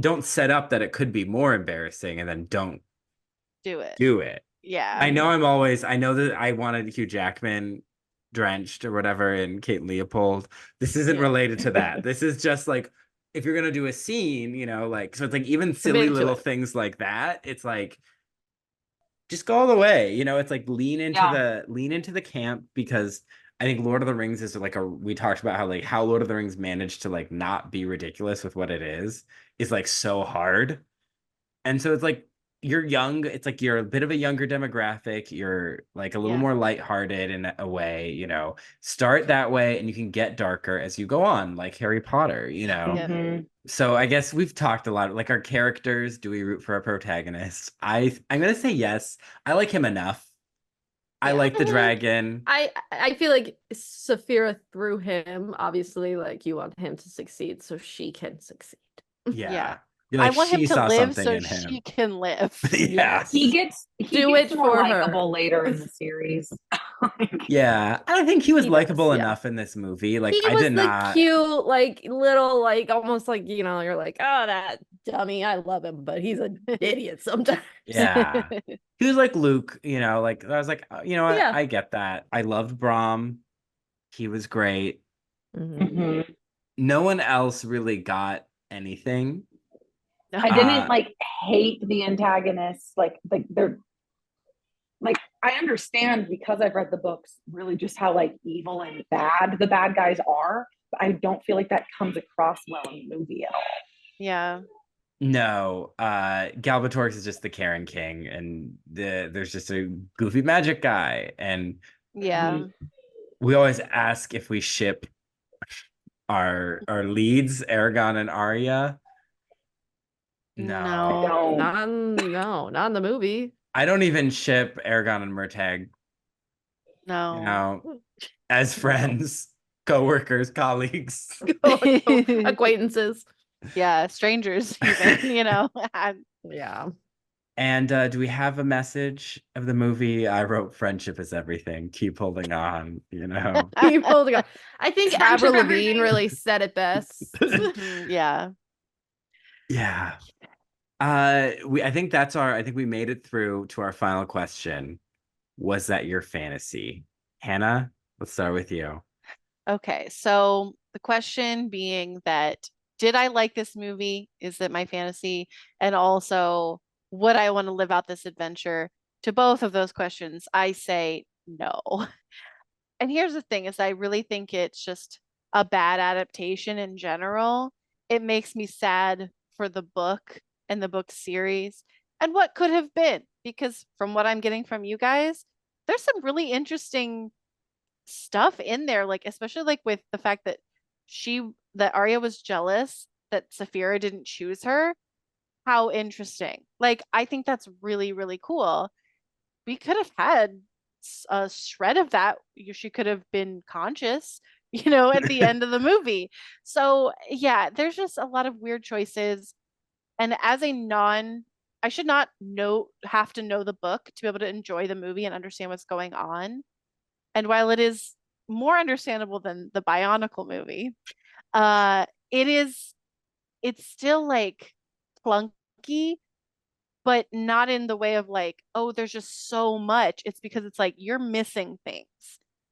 don't set up that it could be more embarrassing and then don't Do it. do it. Yeah. I know I know that I wanted Hugh Jackman drenched or whatever in Kate Leopold. This isn't Yeah. related to that. This is just like if you're gonna do a scene, like so it's like even silly Commit to little it. things like that. It's like just go all the way. It's like lean into the camp because I think Lord of the Rings is like we talked about how Lord of the Rings managed to like not be ridiculous with what it is like so hard. And so it's like you're young, it's like you're a bit of a younger demographic, you're like a little more lighthearted in a way, start that way and you can get darker as you go on, like Harry Potter, Mhm. So I guess we've talked a lot, like our characters, do we root for a protagonist? I'm gonna say yes. I like him enough. I like the dragon. I feel like Saphira through him, obviously, like you want him to succeed so she can succeed. Yeah. You're like, I want him she to saw live something so in him. she can live. Yeah. He gets Do it more for her. likable later in the series. Yeah. I don't think he was He likable does, yeah. enough in this movie. Like He I was did the not. cute, like little, like almost like you're like, oh, that dummy, I love him, but he's an idiot sometimes. Yeah. He was like Luke, like I was like, you know what? Yeah. I get that. I loved Brahm. He was great. Mhm. No one else really got anything. I didn't like hate the antagonists. Like they're like I understand because I've read the books really just how like evil and bad the bad guys are. But I don't feel like that comes across well in the movie at all. Yeah. No, Galbatorix is just the Karen King, and there's just a goofy magic guy, and Yeah. we always ask if we ship our leads, Eragon and Arya. No. Not in the movie. I don't even ship Eragon and Murtagh, No. as friends, co-workers, colleagues. Acquaintances. Yeah, strangers even, Yeah. And do we have a message of the movie? I wrote friendship is everything. Keep holding on, Keep holding on. I think Avril Lavigne really said it best. Yeah. Yeah. I think we made it through to our final question. Was that your fantasy? Hannah, let's start with you. Okay, so the question being that did I like this movie? Is it my fantasy? And also, would I want to live out this adventure? To both of those questions, I say no. And here's the thing is I really think it's just a bad adaptation in general. It makes me sad for the book and the book series and what could have been, because from what I'm getting from you guys, there's some really interesting stuff in there, like especially like with the fact that Arya was jealous that Saphira didn't choose her. How interesting. Like I think that's really, really cool. we could have had a shred of that. She could have been conscious, at the end of the movie. So yeah, there's just a lot of weird choices. And as a I should not have to know the book to be able to enjoy the movie and understand what's going on. And while it is more understandable than the Bionicle movie, it's still like clunky, but not in the way of like, oh, there's just so much. It's because it's like you're missing things.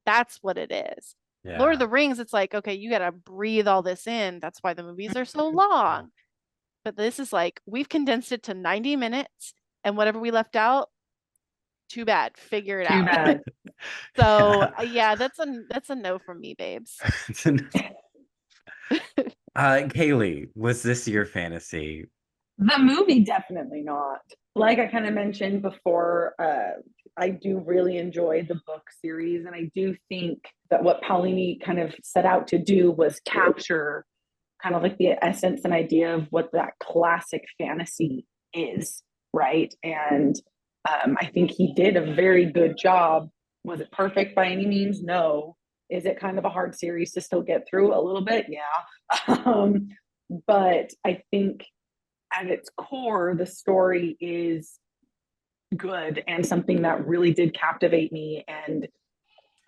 That's what it is. Lord of Yeah. the Rings, it's like, okay, you got to breathe all this in. That's why the movies are so long. But this is like, we've condensed it to 90 minutes, and whatever we left out, too bad. Figure it Too out. bad. So yeah, that's a no from me, babes. Kaley, was this your fantasy? The movie, definitely not. Like I kind of mentioned before, I do really enjoy the book series, and I do think that what Paulini kind of set out to do was capture kind of like the essence and idea of what that classic fantasy is, right? And I think he did a very good job. Was it perfect by any means? No. Is it kind of a hard series to still get through? A little bit, yeah. But I think at its core, the story is good and something that really did captivate me, and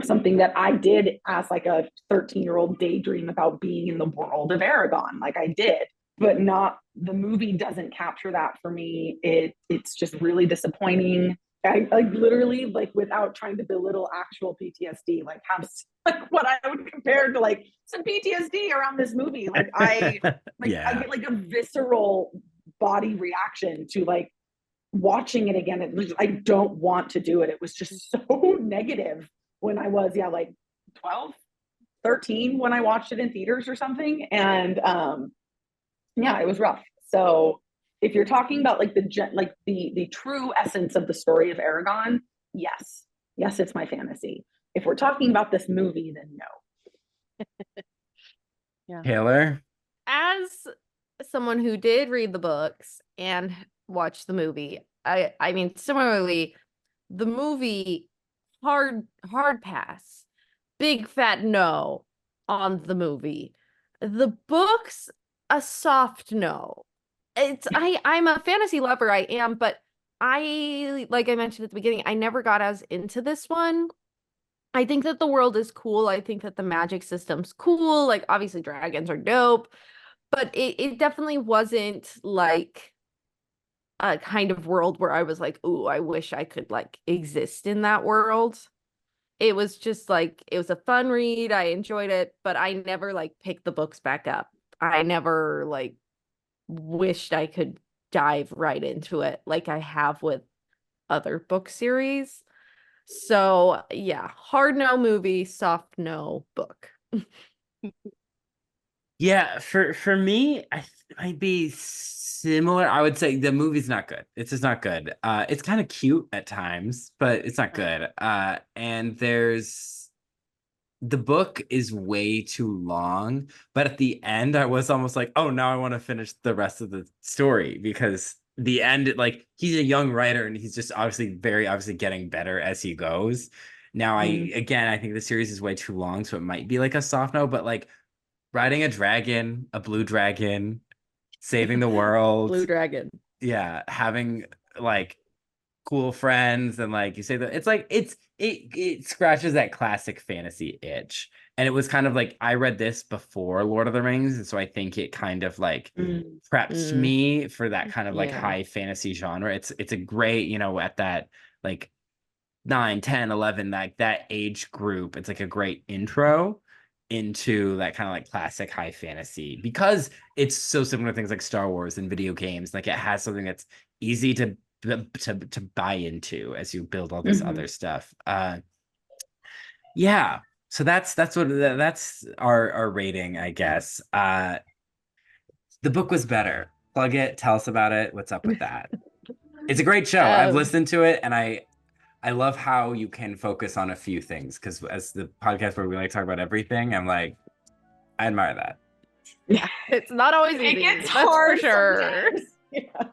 something that I did as like a 13-year-old daydream about being in the world of Eragon. Like I did, but not the movie doesn't capture that for me. It's just really disappointing. I like literally, like, without trying to belittle actual PTSD, like have like what I would compare to like some PTSD around this movie. Like I Yeah. I get like a visceral body reaction to like watching it again. I don't want to do it. It was just so negative when I was, like 12, 13 when I watched it in theaters or something. And yeah, it was rough. So if you're talking about like the true essence of the story of Eragon, yes, it's my fantasy. If we're talking about this movie, then no. Yeah. Taylor? As someone who did read the books and watch the movie, I mean, similarly, the movie, hard pass, big fat no on the movie. The books, a soft no. I'm a fantasy lover, I am, but like I mentioned at the beginning, I never got as into this one. I think that the world is cool. I think that the magic system's cool. Like, obviously dragons are dope, but it definitely wasn't like a kind of world where I was like, ooh, I wish I could like exist in that world. It was just like, it was a fun read. I enjoyed it, but I never like picked the books back up. I never like wished I could dive right into it like I have with other book series. So yeah, hard no movie, soft no book. Yeah, for me, might be similar. I would say the movie's not good. It's just not good. It's kind of cute at times, but it's not good. And the book is way too long, but at the end, I was almost like, oh, now I want to finish the rest of the story, because the end, like, he's a young writer and he's just very obviously getting better as he goes. Now, I think the series is way too long, so it might be like a soft no, but like riding a dragon, a blue dragon, saving the world. Blue dragon. Yeah, having like cool friends, and like you say that it's like it scratches that classic fantasy itch. And it was kind of like, I read this before Lord of the Rings, and so I think it kind of like preps me for that kind of like high fantasy genre. It's a great, at that like 9, 10, 11, like that age group, it's like a great intro into that kind of like classic high fantasy, because it's so similar to things like Star Wars and video games. Like, it has something that's easy to buy into as you build all this other stuff. Yeah, so that's our rating, I guess. The book was better. Plug it, tell us about it. What's up with that? It's a great show. I've listened to it, and I love how you can focus on a few things, because as the podcast where we like talk about everything, I'm like, I admire that. Yeah, it's not always easy. It gets that's hard for sure. Sometimes. Yeah.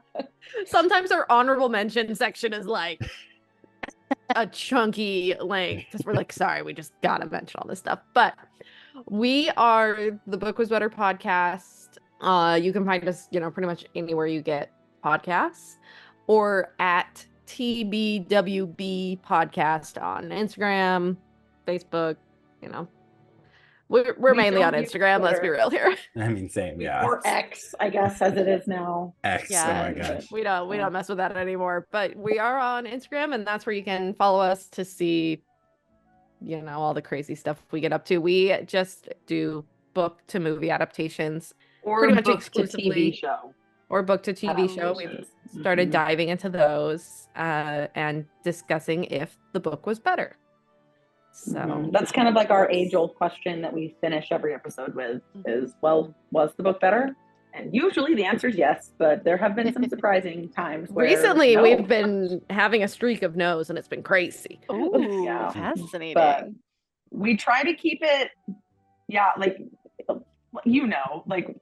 Sometimes our honorable mention section is like a chunky link because we're like, sorry, we just gotta mention all this stuff. But we are the Book Was Better podcast. You can find us, pretty much anywhere you get podcasts, or at TBWB podcast on Instagram, Facebook. We're We mainly on don't use Instagram. Let's be Twitter. real here. I mean, same, yeah. Or X, I guess, as it is now. X. Oh Yeah, my gosh. we don't mess with that anymore. But we are on Instagram, and that's where you can follow us to see, all the crazy stuff we get up to. We just do book to movie adaptations, Or pretty much book to exclusively. TV show. Or book to TV show. We've Adaptations. started Mhm. diving into those and discussing if the book was better. So Mhm. That's kind of like our age-old question that we finish every episode with is, well, was the book better? And usually the answer is yes, but there have been some surprising times where recently no. we've been having a streak of no's, and it's been crazy. Ooh, Yeah. fascinating. But we try to keep it, like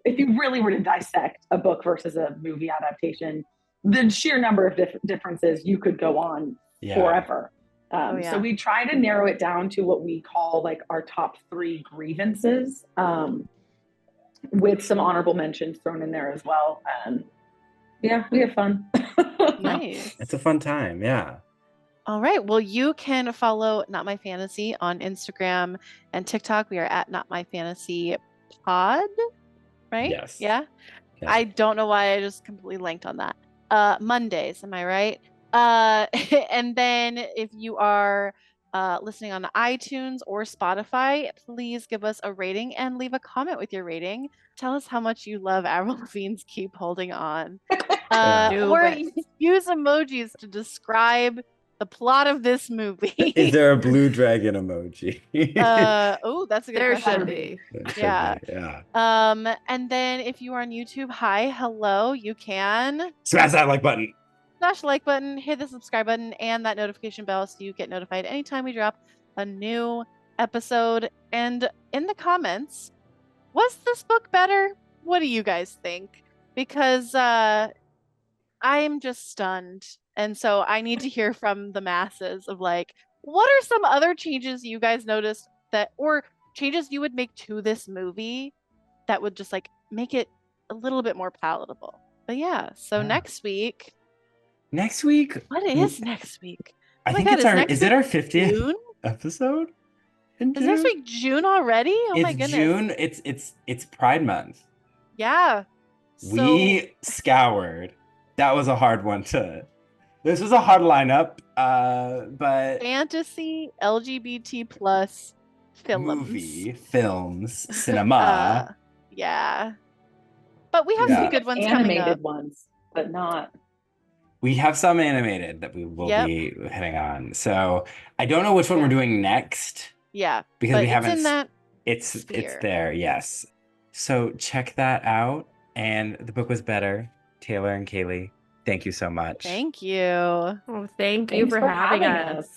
if you really were to dissect a book versus a movie adaptation, the sheer number of differences you could go on forever. So we try to narrow it down to what we call like our top 3 grievances, with some honorable mentions thrown in there as well. Yeah, we have fun. Nice. It's a fun time, yeah. All right. Well, you can follow Not My Fantasy on Instagram and TikTok. We are at Not My Fantasy Pod, right? Yes. Yeah. Yeah. I don't know why I just completely blanked on that. Mondays, am I right? And then if you are listening on iTunes or Spotify, please give us a rating and leave a comment with your rating. Tell us how much you love Avril Lavigne's Keep Holding On. Do Or it. use emojis to describe the plot of this movie. Is there a blue dragon emoji? Oh, that's a good There question. should be. There should yeah. be, yeah. And then if you are on YouTube, hi, hello, you can Smash that like button. smash the like button, hit the subscribe button, and that notification bell so you get notified anytime we drop a new episode. And in the comments, was this book better? What do you guys think? Because I am just stunned. And so I need to hear from the masses of like, what are some other changes you guys noticed or changes you would make to this movie that would just like make it a little bit more palatable? But yeah, so next week. Next week? What is next week? I Oh my think God, is it our 50th June? episode? Is next week June already? Oh my It's goodness. June. It's Pride Month. Yeah. We scoured. That was a hard one to. This was a hard lineup, but fantasy LGBT plus movie, films, cinema. Yeah. But we have Yeah. some good ones coming up. Animated ones, but not. We have some animated that we will Yep. be hitting on. So I don't know which one we're doing next Yeah. because But we haven't. it's in that It's sphere. there, yes. So check that out. And the book was better. Taylor and Kaley, thank you so much. Thank you. Oh, thank you Thanks for having us.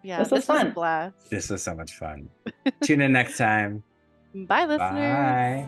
Yeah, This was was a fun. blast. This was so much fun. Tune in next time. Bye, listeners. Bye.